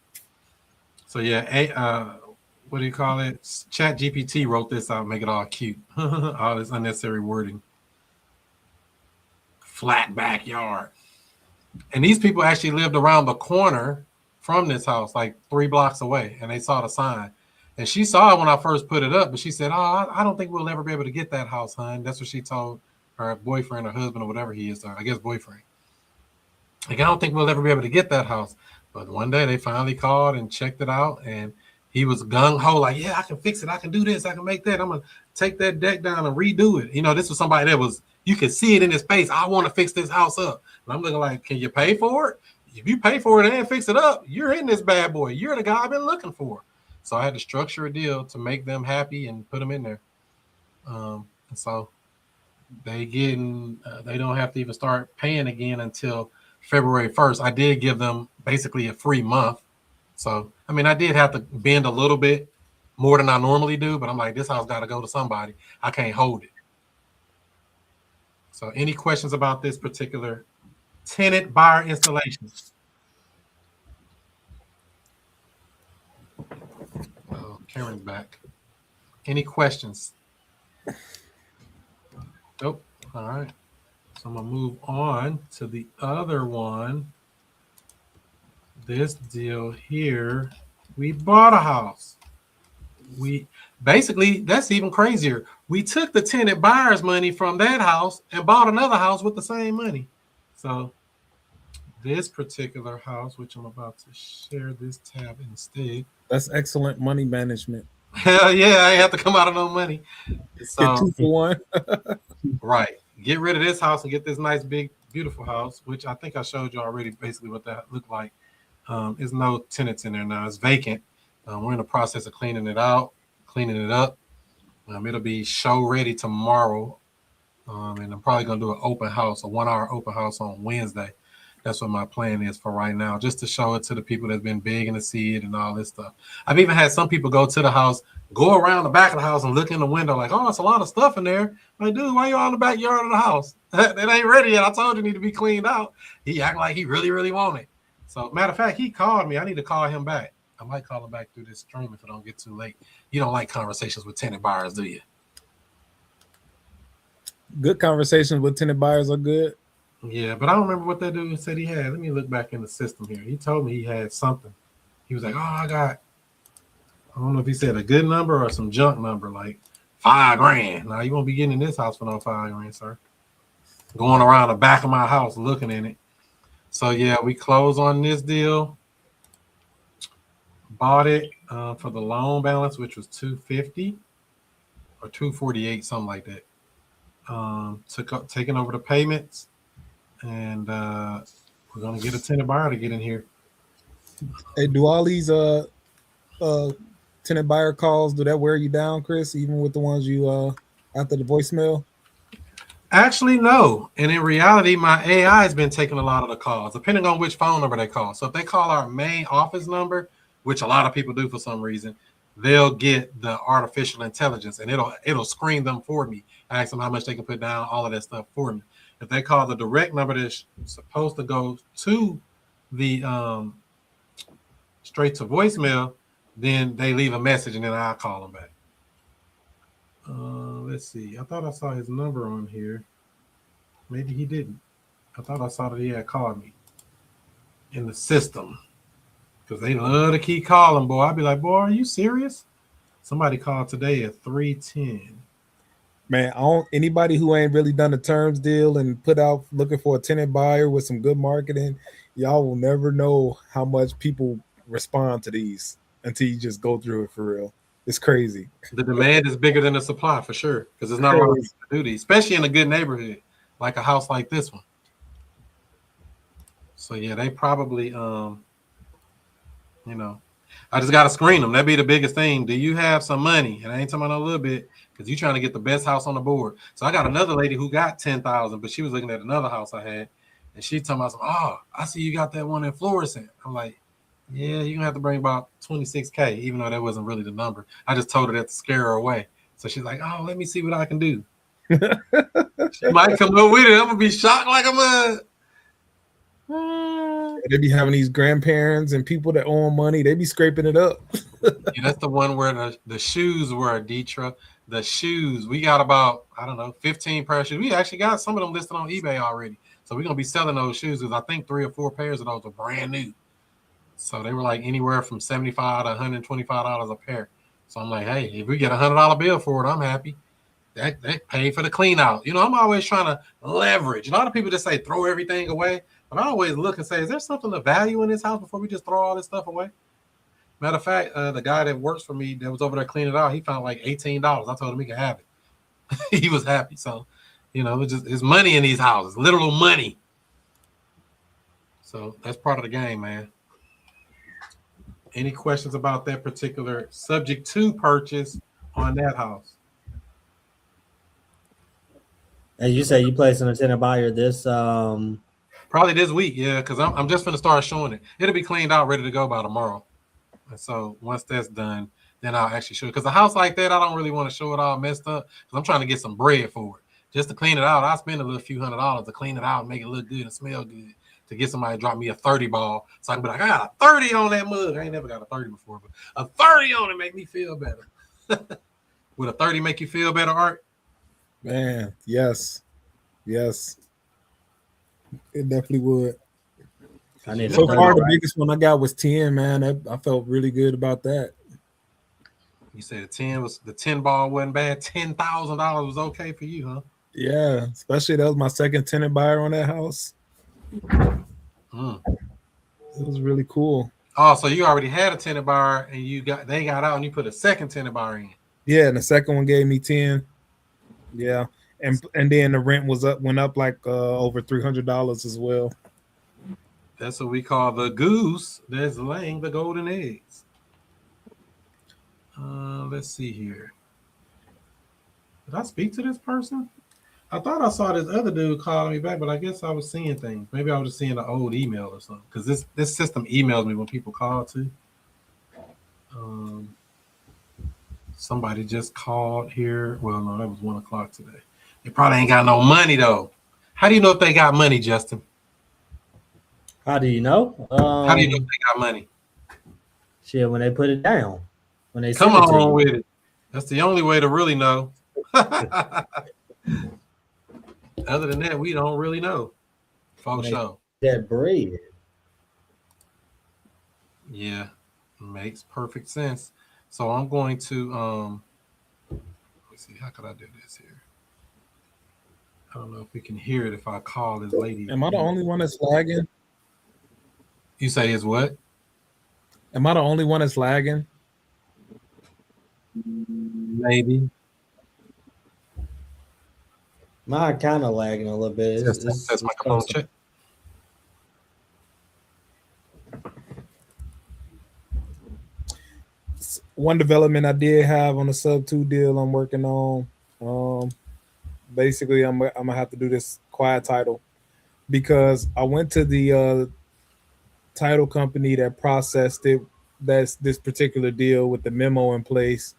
So what do you call it? ChatGPT wrote this out, make it all cute. All this unnecessary wording. Flat backyard. And these people actually lived around the corner from this house, like 3 blocks away, and they saw the sign. And she saw it when I first put it up, but she said, I don't think we'll ever be able to get that house, hon. That's what she told her boyfriend or husband or whatever he is, I guess boyfriend. Like, I don't think we'll ever be able to get that house. But one day they finally called and checked it out, and he was gung ho, like, yeah, I can fix it. I can do this. I can make that. I'm going to take that deck down and redo it. You know, this was somebody that was, you could see it in his face. I want to fix this house up. And I'm looking like, can you pay for it? If you pay for it and fix it up, you're in this bad boy. You're the guy I've been looking for. So I had to structure a deal to make them happy and put them in there. And so they don't have to even start paying again until February 1st. I did give them basically a free month. So, I mean, I did have to bend a little bit more than I normally do, but I'm like, this house got to go to somebody. I can't hold it. So any questions about this particular tenant buyer installation? Oh, Karen's back. Any questions? Nope. All right. So I'm going to move on to the other one. This deal here, we bought a house. We basically, that's even crazier. We took the tenant buyer's money from that house and bought another house with the same money. So this particular house, which I'm about to share this tab instead. That's excellent money management. Hell yeah, I ain't have to come out of no money. So, get 2 for 1. Right. Get rid of this house and get this nice, big, beautiful house, which I think I showed you already basically what that looked like. There's no tenants in there now. It's vacant. We're in the process of cleaning it out, cleaning it up. It'll be show ready tomorrow. And I'm probably going to do an open house, a 1-hour open house on Wednesday. That's what my plan is for right now, just to show it to the people that's been begging to see it and all this stuff. I've even had some people go to the house, go around the back of the house and look in the window like, oh, it's a lot of stuff in there. I'm like, dude, why you all in the backyard of the house? It ain't ready yet. I told you it need to be cleaned out. He act like he really, really want it. So matter of fact, he called me. I need to call him back. I might call him back through this stream if it don't get too late. You don't like conversations with tenant buyers, do you? Good conversations with tenant buyers are good. Yeah, but I don't remember what that dude said he had. Let me look back in the system here. He told me he had something. He was like, oh, I don't know if he said a good number or some junk number, like $5,000. Now, you won't be getting in this house for no $5,000, sir. Going around the back of my house looking in it. So, yeah, we closed on this deal. Bought it for the loan balance, which was $250 or $248, something like that. Taking over the payments. And we're gonna get a tenant buyer to get in here. Hey, do all these tenant buyer calls, do that wear you down, Chris? Even with the ones you after the voicemail? Actually, no. And in reality, my AI has been taking a lot of the calls, depending on which phone number they call. So if they call our main office number, which a lot of people do for some reason, they'll get the artificial intelligence and it'll screen them for me. I ask them how much they can put down, all of that stuff for me. If they call the direct number that's supposed to go to the straight to voicemail, then they leave a message and then I'll call them back. Let's see. I thought I saw his number on here. Maybe he didn't. I thought I saw that he had called me in the system because they love to keep calling, boy. I'd be like, boy, are you serious? Somebody called today at 310. Man, anybody who ain't really done a terms deal and put out looking for a tenant buyer with some good marketing, y'all will never know how much people respond to these until you just go through it for real. It's crazy. The demand is bigger than the supply for sure, because there's not a lot of people to do these, especially in a good neighborhood like a house like this one. So yeah, they probably I just gotta screen them. That'd be the biggest thing. Do you have some money? And I ain't talking about a little bit, because you're trying to get the best house on the board. So I got another lady who got 10,000, but she was looking at another house I had, and she talking about, oh, I see you got that one in Florissant. I'm like, yeah, you're gonna have to bring about 26K, even though that wasn't really the number. I just told her that to scare her away. So she's like, oh, let me see what I can do. She might come up with it. I'm gonna be shocked like I'm a. They be having these grandparents and people that own money. They be scraping it up. Yeah, that's the one where the shoes were, Deetra. The shoes, we got about, 15 pair of shoes. We actually got some of them listed on eBay already. So we're going to be selling those shoes because I think 3 or 4 pairs of those are brand new. So they were like anywhere from $75 to $125 a pair. So I'm like, hey, if we get $100 bill for it, I'm happy. That paid for the clean out. I'm always trying to leverage. A lot of people just say throw everything away. But I always look and say, is there something of value in this house before we just throw all this stuff away? Matter of fact, the guy that works for me that was over there cleaning it out, he found like $18. I told him he could have it. He was happy. So, it's just it's money in these houses, literal money. So that's part of the game, man. Any questions about that particular subject to purchase on that house? And you say you placing a tenant buyer this Probably this week, yeah, because I'm just gonna start showing it. It'll be cleaned out, ready to go by tomorrow. And so once that's done, then I'll actually show it. Because a house like that, I don't really want to show it all messed up because I'm trying to get some bread for it. Just to clean it out, I spend a little few $100s to clean it out and make it look good and smell good. To get somebody to drop me a 30 ball, so I can be like, I got a 30 on that mug. I ain't never got a 30 before, but a 30 on it make me feel better. Would a 30 make you feel better, Art? Man, yes. It definitely would. So far, the biggest one I got was 10, man. I felt really good about that. You said the 10 ball wasn't bad. $10,000 was okay for you, huh? Yeah, especially that was my second tenant buyer on that house. It was really cool. Oh, so you already had a tenant buyer and they got out and you put a second tenant buyer in. Yeah, and the second one gave me 10. Yeah. And then the rent went up like over $300 as well. That's what we call the goose that's laying the golden eggs. Let's see here. Did I speak to this person? I thought I saw this other dude calling me back, but I guess I was seeing things. Maybe I was just seeing an old email or something. Because this system emails me when people call too. Somebody just called here. Well, no, that was 1 o'clock today. They probably ain't got no money though. How do you know if they got money, Justin? How do you know? How do you know if they got money? Shit, when they put it down. When they come on with it. That's the only way to really know. Other than that, we don't really know. For sure. That bread. Yeah, makes perfect sense. So I'm going to let's see, how could I do this here? I don't know if we can hear it if I call this lady. Am I the only one that's lagging? You say is what? Am I the only one that's lagging? Maybe. Mine kind of lagging a little bit. That's microphone check. One development I did have on the sub 2 deal I'm working on. Basically, I'm gonna have to do this quiet title because I went to the title company that processed it. That's this particular deal with the memo in place.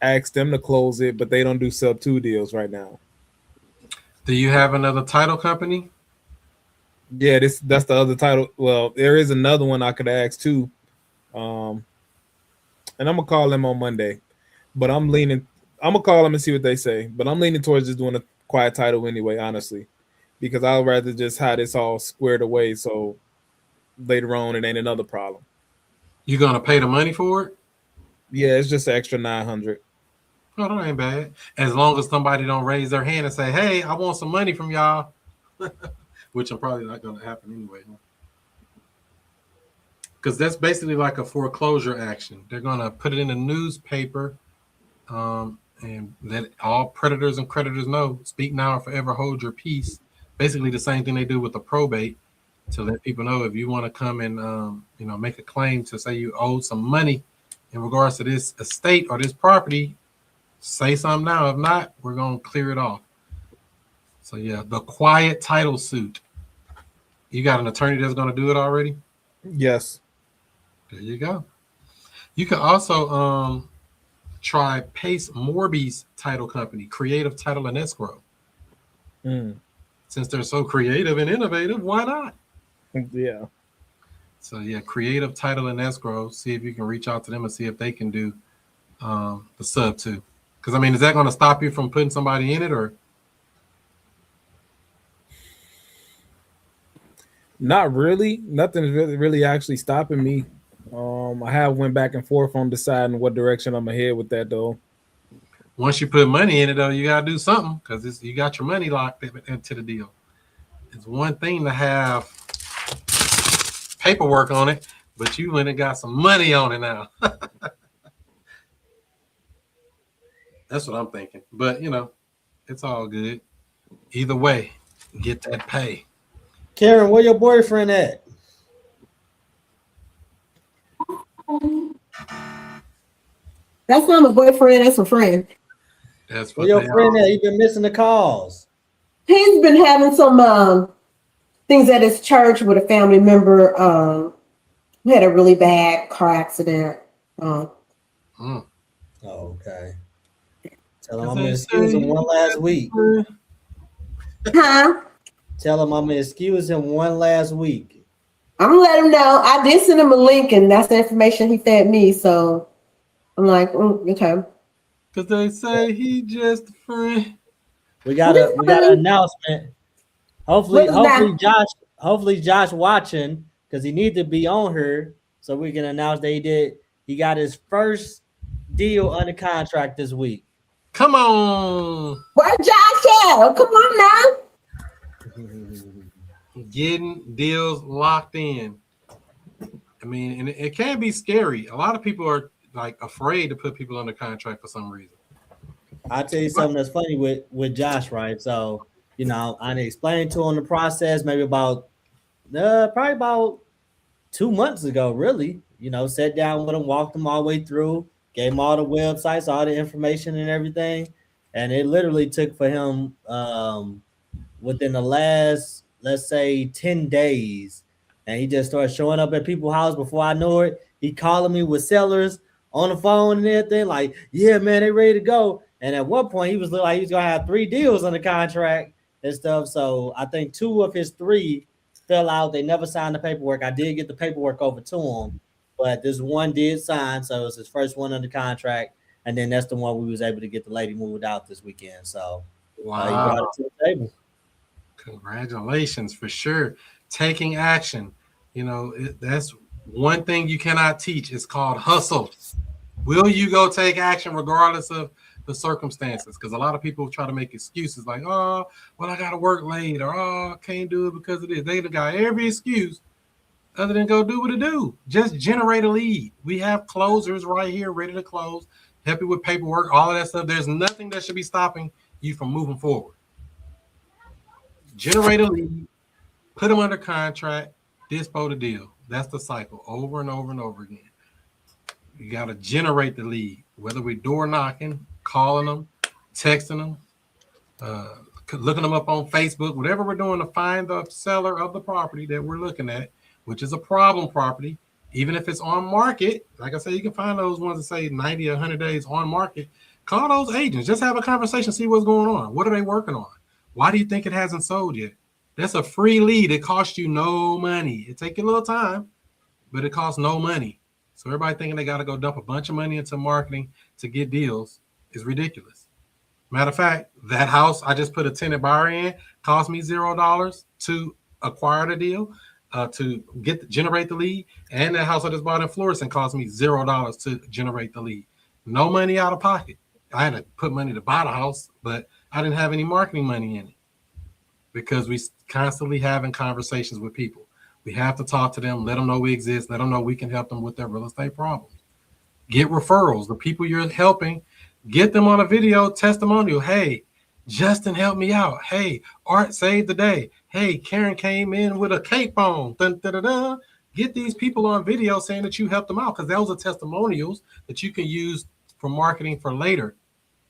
Asked them to close it, but they don't do sub 2 deals right now. Do you have another title company? Yeah, that's the other title. Well, there is another one I could ask too. And I'm gonna call them on Monday. But I'm gonna call them and see what they say. But I'm leaning towards just doing a quiet title anyway, honestly. Because I'd rather just have this all squared away so later on it ain't another problem. You gonna pay the money for it? Yeah, it's just an extra $900. Oh, that ain't bad. As long as somebody don't raise their hand and say, hey, I want some money from y'all. Which I'm probably not gonna happen anyway. Because that's basically like a foreclosure action. They're gonna put it in the newspaper, and let all predators and creditors know, speak now or forever hold your peace. Basically the same thing they do with the probate, to let people know if you want to come and make a claim to say you owe some money in regards to this estate or this property, say something now. If not, we're gonna clear it off. So yeah, the quiet title suit. You got an attorney that's gonna do it already? Yes. There you go. You can also try Pace Morby's title company, Creative Title and Escrow. Since they're so creative and innovative, why not? Yeah. So yeah, Creative Title and Escrow. See if you can reach out to them and see if they can do the sub 2. Because I mean, is that going to stop you from putting somebody in it, or? Not really. Nothing's really actually stopping me. I have went back and forth on deciding what direction I'm ahead with that though. Once you put money in it though, you gotta do something because you got your money locked into the deal. It's one thing to have paperwork on it, But you went and got some money on it now. That's what I'm thinking. But, you know, it's all good. Either way, get that pay. Karen, where your boyfriend at? That's not my boyfriend. That's my friend. That's Where what your they friend are. at? He been missing the calls. He's been having some things at his church with a family member who had a really bad car accident. Mm. Oh, okay. Tell him 'Cause I'm gonna they excuse say him one last week. Huh? Tell him I'm gonna excuse him one last week. I'm gonna let him know. I did send him a link, and that's the information he fed me. So I'm like, okay. Because they say he just a friend. We got an announcement. What is that? Hopefully Josh watching because he needs to be on here so we can announce that he got his first deal under contract this week. Come on. Where Josh at? Come on now. Getting deals locked in. I mean, and it can be scary. A lot of people are like afraid to put people under contract for some reason. I'll tell you something that's funny with Josh, right? So, you know, I explained to him the process maybe probably about 2 months ago, really. You know, sat down with him, walked him all the way through, gave him all the websites, all the information and everything. And it literally took for him within the last, let's say, 10 days. And he just started showing up at people's house before I knew it. He calling me with sellers on the phone and everything, like, yeah, man, they ready to go. And at one point, he was like he was gonna have 3 deals under contract and stuff. So I think 2 of his 3 fell out. They never signed the paperwork. I did get the paperwork over to him, but this one did sign, so it was his first one under contract. And then that's the one we was able to get the lady moved out this weekend. So wow, he brought it to the table. Congratulations for sure. Taking action. You know, that's one thing you cannot teach. It's called hustle. Will you go take action regardless of the circumstances? Because a lot of people try to make excuses like, oh, well, I got to work late, or oh, I can't do it because of this. They got every excuse other than go do what it do. Just generate a lead. We have closers right here ready to close, help you with paperwork, all of that stuff. There's nothing that should be stopping you from moving forward. Generate a lead, put them under contract, dispo the deal. That's the cycle over and over and over again. You got to generate the lead, whether we're door knocking, calling them, texting them, looking them up on Facebook, whatever we're doing to find the seller of the property that we're looking at, which is a problem property. Even if it's on market, like I said, you can find those ones that say 90 or 100 days on market. Call those agents. Just have a conversation, see what's going on. What are they working on? Why do you think it hasn't sold yet? That's a free lead. It costs you no money. It takes you a little time, but it costs no money. So everybody thinking they got to go dump a bunch of money into marketing to get deals is ridiculous. Matter of fact, that house I just put a tenant buyer in cost me $0 to acquire the deal, to generate the lead. And that house I just bought in Florissant cost me $0 to generate the lead. No money out of pocket. I had to put money to buy the house, but I didn't have any marketing money in it because we constantly having conversations with people. We have to talk to them, let them know we exist, let them know we can help them with their real estate problems. Get referrals. The people you're helping, get them on a video testimonial. Hey, Justin helped me out. Hey, Art saved the day. Hey, Karen came in with a cape on. Dun, dun, dun, dun. Get these people on video saying that you helped them out, because those are testimonials that you can use for marketing for later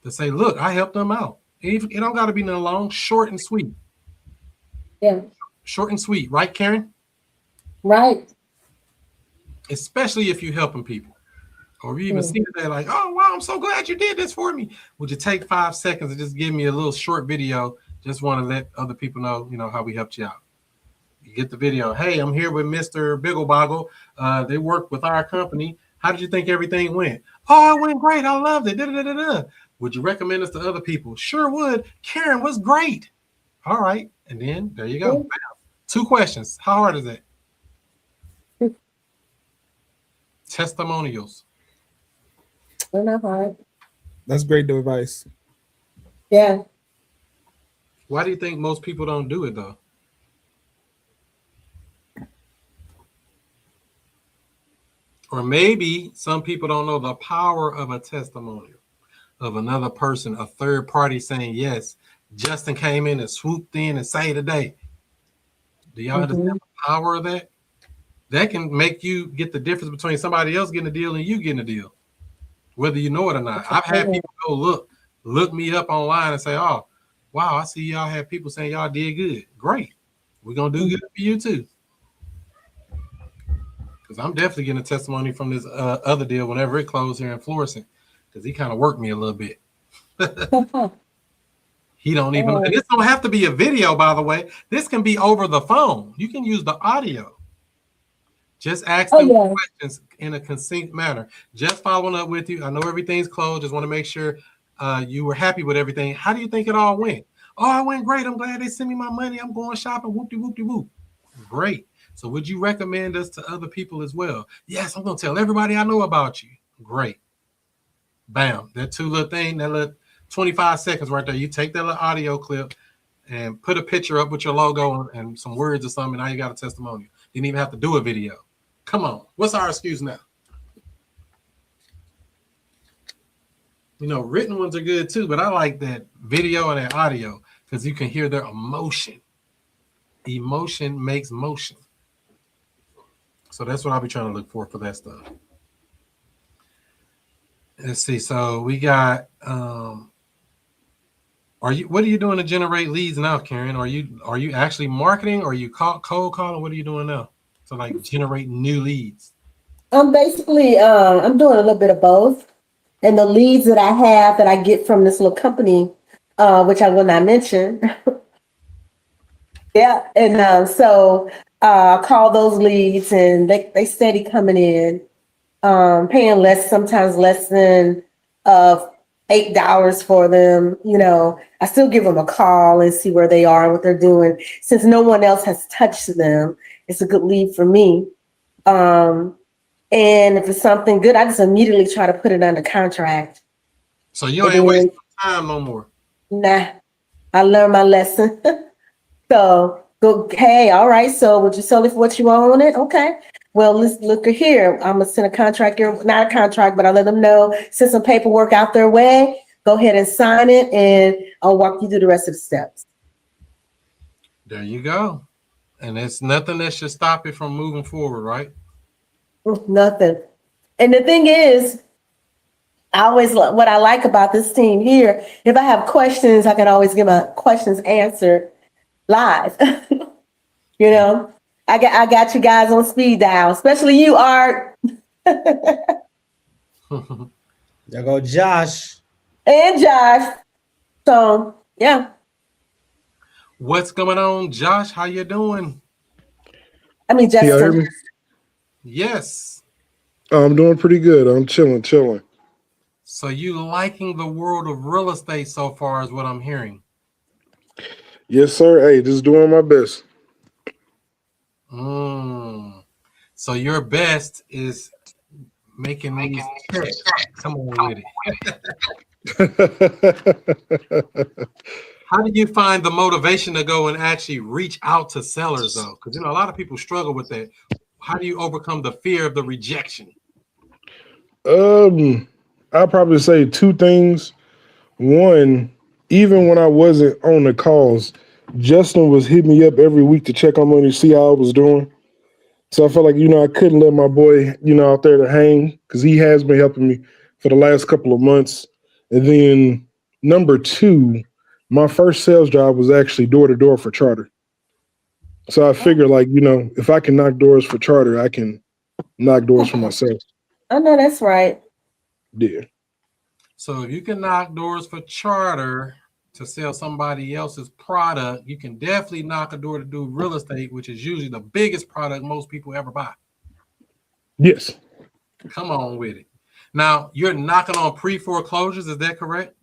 to say, look, I helped them out. It don't got to be no long, short and sweet. Yeah. Short and sweet. Right, Karen? Right. Especially if you're helping people. Or you even see it there like, oh, wow, I'm so glad you did this for me. Would you take 5 seconds and just give me a little short video? Just want to let other people know, you know, how we helped you out. You get the video. Hey, I'm here with Mr. Biggleboggle. They work with our company. How did you think everything went? Oh, it went great. I loved it. Da-da-da-da-da. Would you recommend us to other people? Sure would. Karen was great. All right. And then there you go. 2 questions. How hard is that? Testimonials. They're not hard. That's great advice. Yeah. Why do you think most people don't do it, though? Or maybe some people don't know the power of a testimonial of another person, a third party saying, yes, Justin came in and swooped in and saved the day. Do y'all understand the power of that? That can make you get the difference between somebody else getting a deal and you getting a deal, whether you know it or not. I've had people go look me up online and say, oh, wow, I see y'all have people saying y'all did good. Great. We're going to do good for you too. Because I'm definitely getting a testimony from this other deal whenever it closed here in Florissant, because he kind of worked me a little bit. He don't even, and this don't have to be a video, by the way. This can be over the phone. You can use the audio. Just ask them questions in a succinct manner. Just following up with you. I know everything's closed. Just want to make sure you were happy with everything. How do you think it all went? Oh, it went great. I'm glad they sent me my money. I'm going shopping. Whoop-de-whoop-de-whoop. Great. So would you recommend us to other people as well? Yes, I'm going to tell everybody I know about you. Great. Bam. That two little thing, that little 25 seconds right there. You take that little audio clip and put a picture up with your logo and some words or something. Now you got a testimonial. You didn't even have to do a video. Come on. What's our excuse now? You know, written ones are good too, but I like that video and that audio because you can hear their emotion. Emotion makes motion. So that's what I'll be trying to look for that stuff. Let's see. So we got what are you doing to generate leads now, Karen? Are you actually marketing, or are you cold calling? What are you doing now to like generate new leads? I'm basically I'm doing a little bit of both. And the leads that I have that I get from this little company, which I will not mention. Yeah. And so I call those leads and they steady coming in, paying less, sometimes less than $8 for them. You know, I still give them a call and see where they are and what they're doing. Since no one else has touched them, it's a good lead for me. And if it's something good, I just immediately try to put it under contract. So you ain't wasting time no more. Nah, I learned my lesson. So go, hey, all right. So would you sell it for what you want it? Okay. Well, let's look at here. I'm gonna send a contract here, not a contract, but I let them know, send some paperwork out their way. Go ahead and sign it, and I'll walk you through the rest of the steps. There you go. And it's nothing that should stop it from moving forward, right? Nothing. And the thing is, what I like about this team here, if I have questions, I can always get my questions answered live. You know, I got you guys on speed dial, especially you, Art. There go Josh. And Josh. So, yeah. What's going on, Josh? How you doing? I mean, Justin. Yes. I'm doing pretty good. I'm chilling. So you liking the world of real estate so far is what I'm hearing. Yes, sir. Hey, just doing my best. So your best is making these checks. Come on with it. How do you find the motivation to go and actually reach out to sellers, though? Because, you know, a lot of people struggle with that. How do you overcome the fear of the rejection? I'll probably say two things. One, even when I wasn't on the calls, Justin was hitting me up every week to check on me to see how I was doing. So I felt like, you know, I couldn't let my boy, you know, out there to hang because he has been helping me for the last couple of months. And then number two, my first sales job was actually door-to-door for Charter. So I figured, like, you know, if I can knock doors for Charter, I can knock doors for myself. I know that's right. Yeah. So if you can knock doors for Charter to sell somebody else's product, you can definitely knock a door to do real estate, which is usually the biggest product most people ever buy. Yes. Come on with it. Now, you're knocking on pre-foreclosures, is that correct?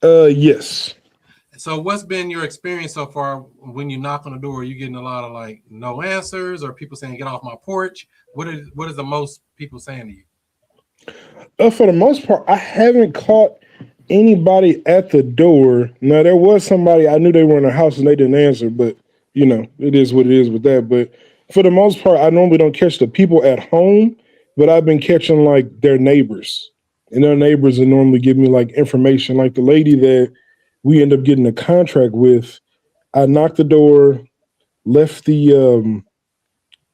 Yes. So what's been your experience so far when you knock on the door? Are you getting a lot of like no answers, or people saying get off my porch? What is the most people saying to you? For the most part, I haven't caught anybody at the door. Now, there was somebody, I knew they were in the house and they didn't answer, but, you know, it is what it is with that. But for the most part, I normally don't catch the people at home. but I've been catching like their neighbors, and their neighbors will normally give me like information. Like the lady that we end up getting a contract with, I knocked the door, left the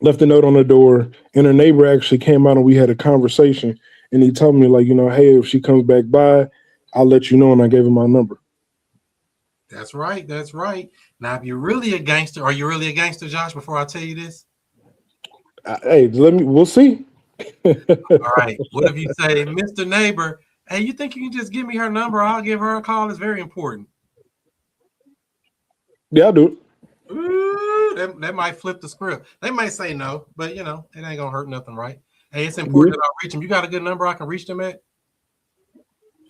left a note on the door, and her neighbor actually came out and we had a conversation. And he told me like, hey, if she comes back by, I'll let you know. And I gave him my number. That's right. That's right. Now, if you're really a gangster, are you really a gangster, Josh? Before I tell you this, Hey, we'll see. all right. What if you say, Mr. Neighbor, hey, you think you can just give me her number? I'll give her a call. It's very important. Yeah, I'll do it. Ooh, that might flip the script. They might say no, but it ain't gonna hurt nothing, right? Hey, it's important that I reach them. You got a good number I can reach them at?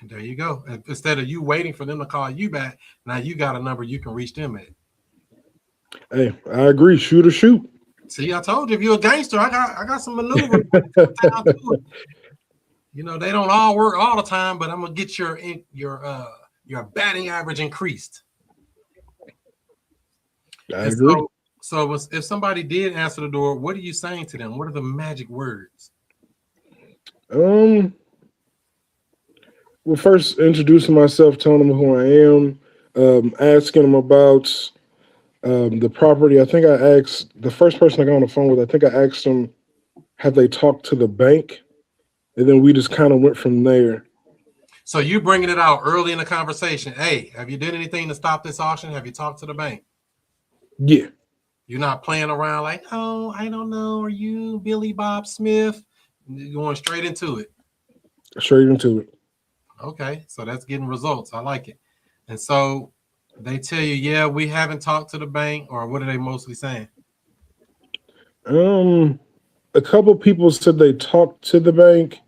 And there you go. And instead of you waiting for them to call you back, now you got a number you can reach them at. Hey, I agree. Shoot or shoot. See, I told you, if you're a gangster, I got some maneuvers. Down to it. They don't all work all the time, but I'm gonna get your batting average increased. I agree. So if somebody did answer the door, what are you saying to them? What are the magic words? Well, first introducing myself, telling them who I am, asking them about the property. I think I asked the first person I got on the phone with. I think I asked them, have they talked to the bank? And then we just kind of went from there. So you bringing it out early in the conversation. Hey, have you done anything to stop this auction? Have you talked to the bank? Yeah. You're not playing around like, oh, I don't know. Are you Billy Bob Smith? You're going straight into it. Straight into it. Okay, so that's getting results. I like it. And so they tell you, yeah, we haven't talked to the bank, or what are they mostly saying? A couple people said they talked to the bank.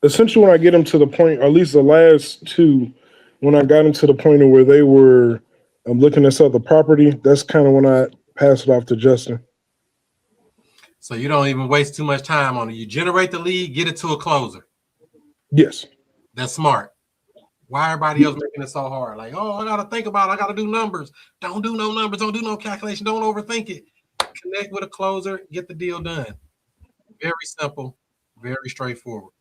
Essentially, when I get them to the point, or at least the last two, when I got them to the point of where they were looking to sell the property, that's kind of when I passed it off to Justin. So you don't even waste too much time on it. You generate the lead, get it to a closer. Yes. That's smart. Why everybody else making it so hard? Like, oh, I got to think about it. I got to do numbers. Don't do no numbers. Don't do no calculation. Don't overthink it. Connect with a closer. Get the deal done. Very simple. Very straightforward.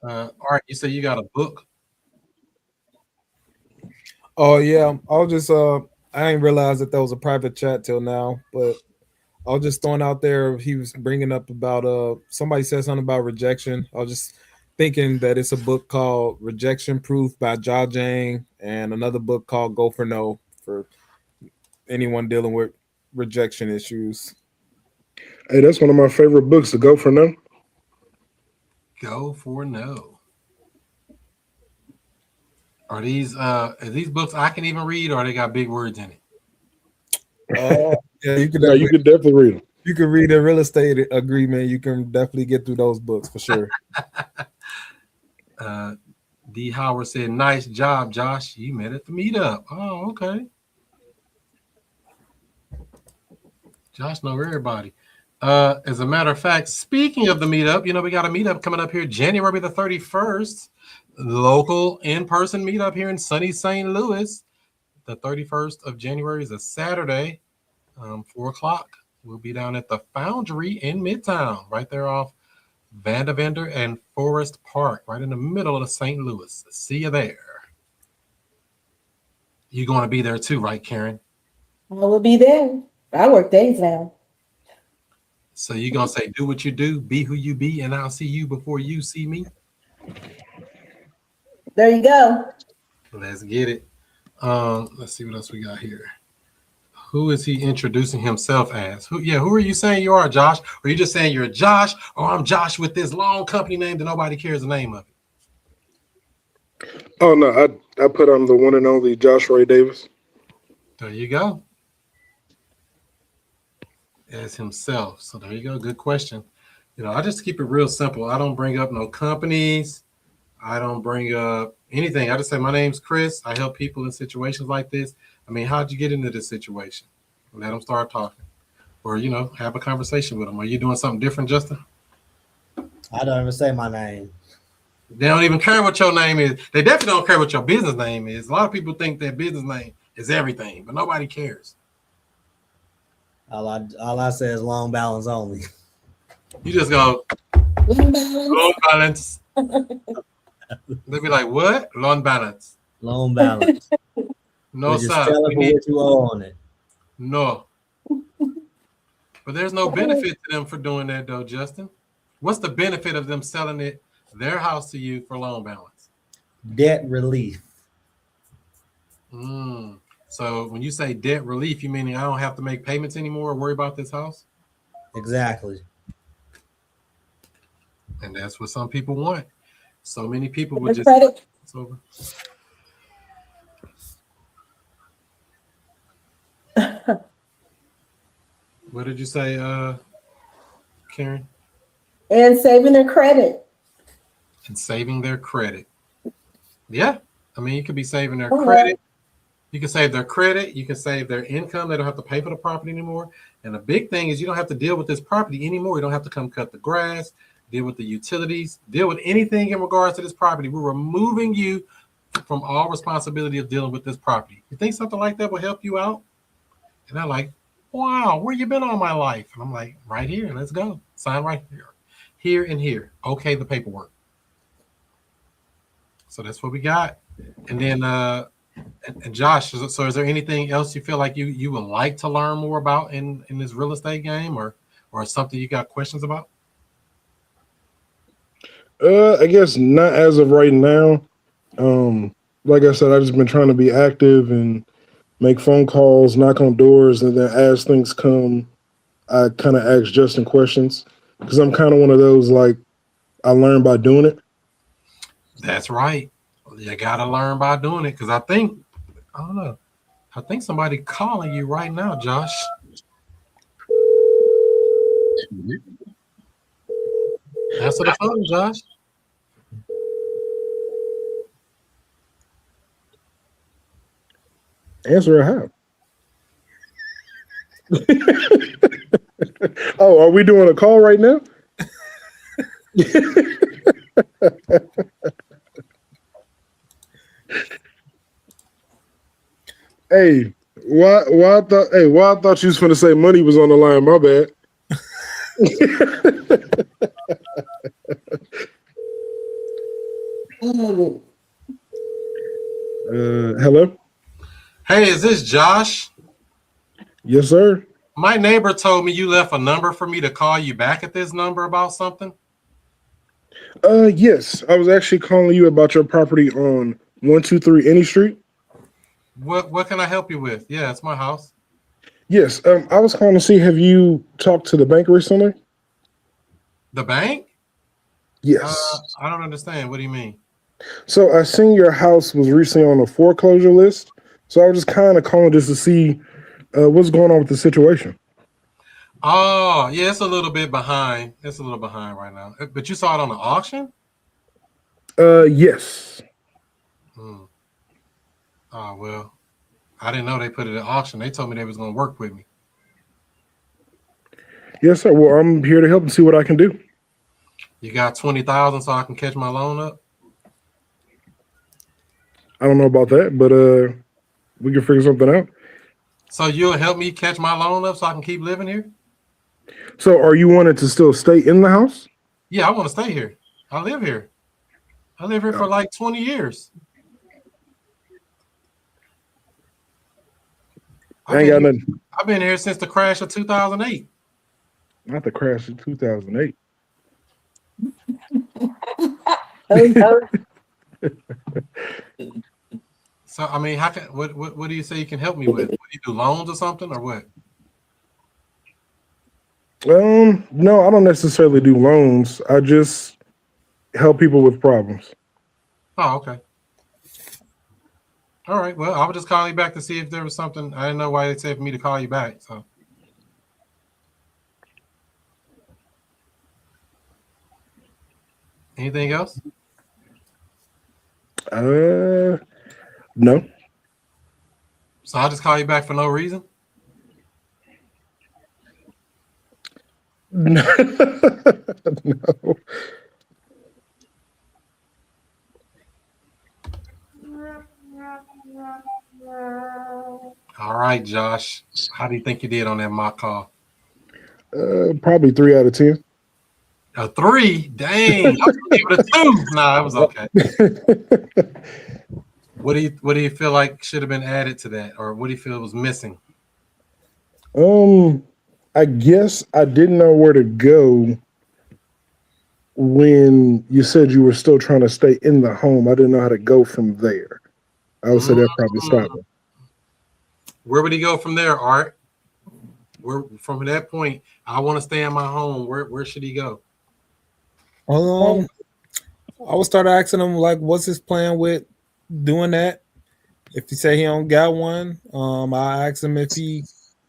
All right. You say you got a book. Oh yeah, I was just I didn't realize that was a private chat till now, but I was just throwing out there. He was bringing up about somebody said something about rejection. I was just thinking that it's a book called Rejection Proof by Ja Jang, and another book called Go for No for anyone dealing with rejection issues. Hey, that's one of my favorite books, to Go for No. Go for No. Are these books I can even read, or they got big words in it? Yeah, you could definitely read them. You can read a real estate agreement. You can definitely get through those books for sure. D. Howard said, nice job, Josh. You met at the meetup. Oh, okay. Josh know everybody. As a matter of fact, speaking of the meetup, we got a meetup coming up here January the 31st. Local in-person meetup here in sunny St. Louis. The 31st of January is a Saturday, 4:00. We'll be down at the Foundry in Midtown, right there off Vandevender and Forest Park, right in the middle of St. Louis. See you there. You're going to be there too, right, Karen? I will be there. I work days now. So you're going to say, do what you do, be who you be, and I'll see you before you see me? There you go. Let's get it. Let's see what else we got here. Who is he introducing himself as? Who are you saying you are, Josh? Or are you just saying you're Josh, or I'm Josh with this long company name that nobody cares the name of it? Oh, no, I put on the one and only Josh Ray Davis. There you go. As himself. So there you go. Good question. I just keep it real simple. I don't bring up no companies. I don't bring up anything. I just say, my name's Chris. I help people in situations like this. I mean, how'd you get into this situation? Let them start talking. Or, have a conversation with them. Are you doing something different, Justin? I don't even say my name. They don't even care what your name is. They definitely don't care what your business name is. A lot of people think their business name is everything, but nobody cares. All I say is long balance only. You just go loan balance. They be like, what? Loan balance. Loan balance. No, We're just sir. telling We for need what you owe on it. no. But there's no benefit to them for doing that, though, Justin. What's the benefit of them selling their house to you for loan balance? Debt relief. So when you say debt relief, you meaning I don't have to make payments anymore or worry about this house? Exactly. And that's what some people want. So many people would The just credit, it's over. What did you say, Karen? and saving their credit. And saving their credit. Yeah. I mean, you could be saving their Oh, credit. You can save their credit. You can save their income. They don't have to pay for the property anymore. And the big thing is you don't have to deal with this property anymore. You don't have to come cut the grass, deal with the utilities, deal with anything in regards to this property. We're removing you from all responsibility of dealing with this property. You think something like that will help you out? And they're like, wow, where you been all my life? And I'm like, right here. Let's go. Sign right here. Here and here. Okay, the paperwork. So that's what we got. And then and Josh, so is there anything else you feel like you would like to learn more about in this real estate game or something you got questions about? I guess not as of right now. Like I said, I've just been trying to be active and make phone calls, knock on doors, and then as things come, I kind of ask Justin questions because I'm kind of one of those like I learn by doing it. That's right. You got to learn by doing it because I don't know. I think somebody calling you right now, Josh. Answer the phone, Josh. Answer how? Oh, are we doing a call right now? Hey, why I thought you was gonna say money was on the line. My bad. Hello? Hey, is this Josh? Yes, sir. My neighbor told me you left a number for me to call you back at this number about something. Yes. I was actually calling you about your property on 123 Any Street. What can I help you with? Yeah, it's my house. Yes. I was calling to see, have you talked to the bank recently? The bank? Yes. I don't understand. What do you mean? So I seen your house was recently on a foreclosure list. So I was just kind of calling just to see what's going on with the situation. Oh, yeah, it's a little bit behind. It's a little behind right now. But you saw it on the auction? Yes. Oh, well, I didn't know they put it at auction. They told me they was going to work with me. Yes, sir. Well, I'm here to help and see what I can do. You got 20,000 so I can catch my loan up? I don't know about that, but we can figure something out. So you'll help me catch my loan up so I can keep living here? So are you wanting to still stay in the house? Yeah, I want to stay here. I live here. I live here for like 20 years. I've been here since the crash of 2008. Not the crash of 2008. So I mean, what do you say you can help me with? What, do you do loans or something or what? No, I don't necessarily do loans. I just help people with problems. Oh, okay. All right. Well, I was just calling you back to see if there was something. I didn't know why they said for me to call you back. So. Anything else? No. So I'll just call you back for no reason? No. No. All right, Josh. How do you think you did on that mock call? Probably 3 out of 10. A 3? Dang. I was gonna give it a 2. Nah, it was okay. What do you feel like should have been added to that, or what do you feel was missing? I guess I didn't know where to go when you said you were still trying to stay in the home. I didn't know how to go from there. I would say that probably stopped me. Where would he go from there, Art? Where from that point, I want to stay in my home. Where should he go? I would start asking him like, what's his plan with doing that? If he say he don't got one, I ask him if he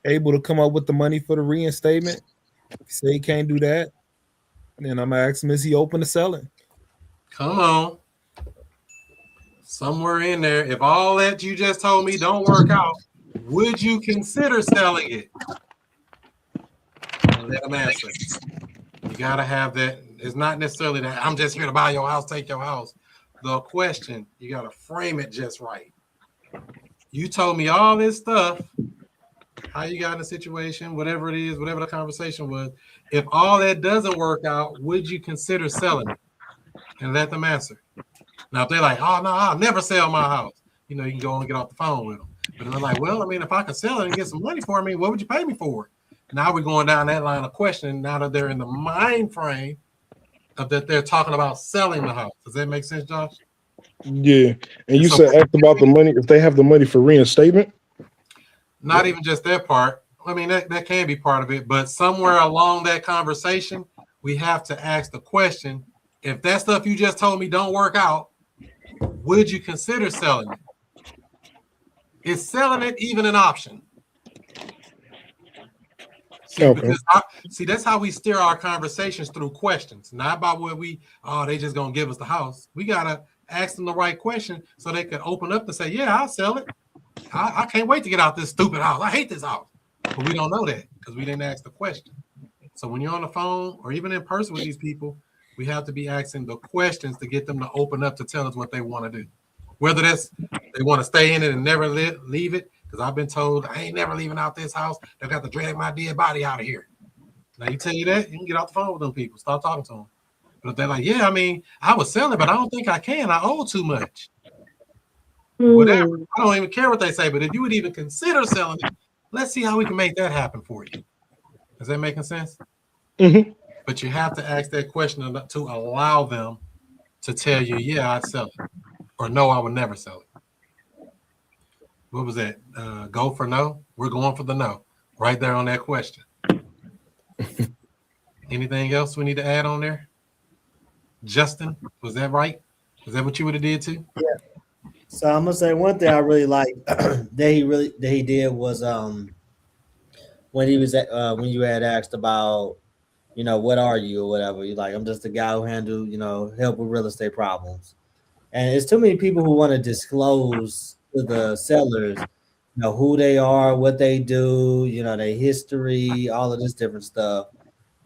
able to come up with the money for the reinstatement. If he say he can't do that, then I'm gonna ask him, is he open to selling? Come on. Somewhere in there, if all that you just told me don't work out, would you consider selling it? And let him answer. You gotta have that. It's not necessarily that I'm just here to buy your house, take your house. The question, you gotta frame it just right. You told me all this stuff, how you got in a situation, whatever it is, whatever the conversation was. If all that doesn't work out, would you consider selling it? And let them answer. Now, if they're like, oh, no, I'll never sell my house, you can go and get off the phone with them. But they're like, well, I mean, if I could sell it and get some money for me, what would you pay me for it? Now we're going down that line of questioning now that they're in the mind frame of that they're talking about selling the house. Does that make sense, Josh? Yeah. And you said ask about the money, if they have the money for reinstatement? Not even just that part. I mean, that can be part of it. But somewhere along that conversation, we have to ask the question, if that stuff you just told me don't work out, would you consider selling it? Is selling it even an option? See, because that's how we steer our conversations through questions, not about where they just gonna give us the house. We gotta ask them the right question so they can open up and say, yeah, I'll sell it. I can't wait to get out this stupid house. I hate this house. But we don't know that because we didn't ask the question. So when you're on the phone or even in person with these people, we have to be asking the questions to get them to open up to tell us what they want to do. Whether that's they want to stay in it and never leave it, because I've been told I ain't never leaving out this house. They've got to drag my dead body out of here. Now you tell you that, you can get off the phone with them people. Stop talking to them. But if they're like, yeah, I mean, I was selling, but I don't think I can. I owe too much. Whatever. I don't even care what they say. But if you would even consider selling it, let's see how we can make that happen for you. Is that making sense? Mm-hmm. But you have to ask that question to allow them to tell you, yeah, I'd sell it. Or no, I would never sell it. What was that? Go for no? We're going for the no. Right there on that question. Anything else we need to add on there? Justin, was that right? Is that what you would have did too? Yeah. So I'm gonna say one thing I really like that he did was when he was when you had asked about what are you or whatever, you're like, I'm just a guy who handle help with real estate problems. And it's too many people who want to disclose to the sellers, who they are, what they do, their history, all of this different stuff.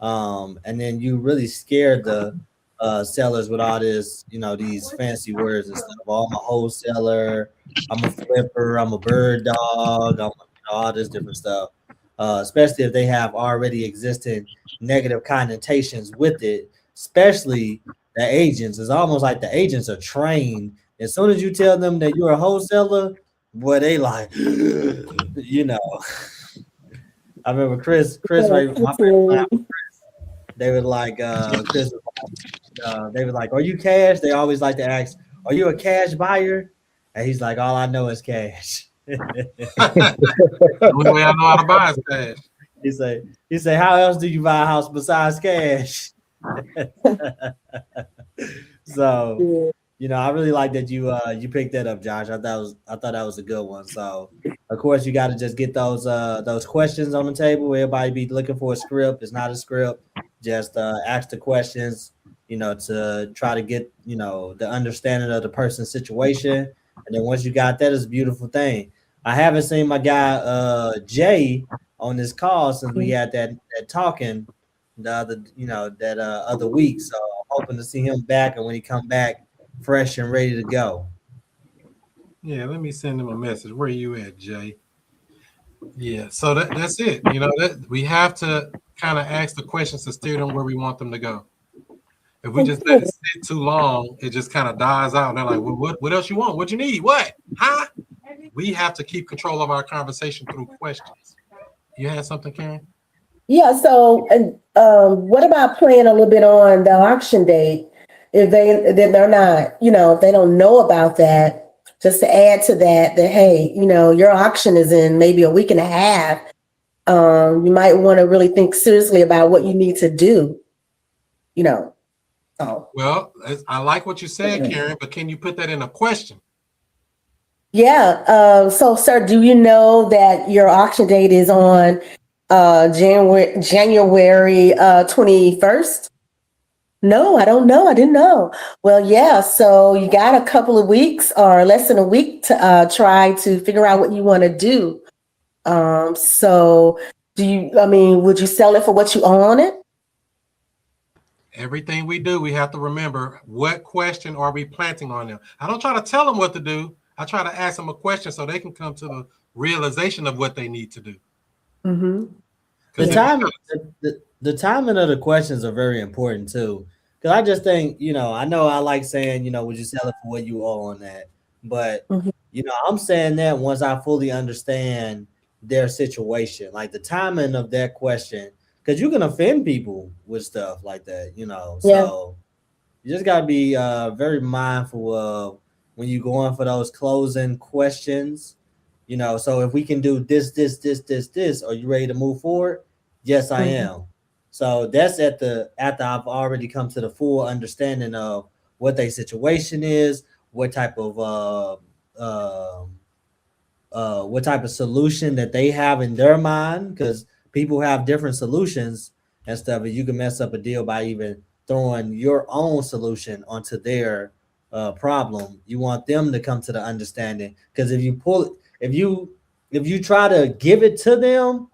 And then you really scared the sellers with all this, these fancy words and stuff. Oh, I'm a wholesaler, I'm a flipper, I'm a bird dog, I'm all this different stuff. Especially if they have already existing negative connotations with it, especially the agents. It's almost like the agents are trained. As soon as you tell them that you're a wholesaler, boy, they like, I remember Chris, right, my friend, they were like, Chris, they were like, are you cash? They always like to ask, are you a cash buyer? And he's like, all I know is cash. The only way I know how to buy is cash. He say, how else do you buy a house besides cash? So, I really like that you picked that up, Josh. I thought that was a good one. So, of course, you got to just get those questions on the table. Everybody be looking for a script. It's not a script. Just ask the questions, to try to get the understanding of the person's situation. And then once you got that, it's a beautiful thing. I haven't seen my guy Jay on this call since we had that talking the other week. So I'm hoping to see him back, and when he come back, fresh and ready to go. Yeah, let me send him a message. Where are you at, Jay? Yeah, so that's it. That we have to kind of ask the questions to steer them where we want them to go. If we just let it sit too long, it just kind of dies out. And they're like, well, what else you want? What you need? What? Huh? We have to keep control of our conversation through questions. You had something, Karen? Yeah. So, what about playing a little bit on the auction date? If they're not, if they don't know about that, just to add to that, hey, your auction is in maybe a week and a half. You might want to really think seriously about what you need to do. Oh. Well, I like what you said, Karen, but can you put that in a question? Yeah. So, sir, do you know that your auction date is on January 21st? No, I don't know. I didn't know. Well, yeah. So you got a couple of weeks or less than a week to try to figure out what you want to do. So would you sell it for what you own on it? Everything we do, we have to remember what question are we planting on them. I don't try to tell them what to do. I try to ask them a question so they can come to the realization of what they need to do. Mm-hmm. The timing of the questions are very important too. Because I just think, I know I like saying, would you sell it for what you owe on that? But, I'm saying that once I fully understand their situation, like the timing of that question, because you can offend people with stuff like that, So you just got to be very mindful of when you go in for those closing questions, So if we can do this, are you ready to move forward? Yes, I am. So that's after I've already come to the full understanding of what their situation is, what type of solution that they have in their mind, because people have different solutions and stuff, and you can mess up a deal by even throwing your own solution onto their problem. You want them to come to the understanding, because if you try to give it to them,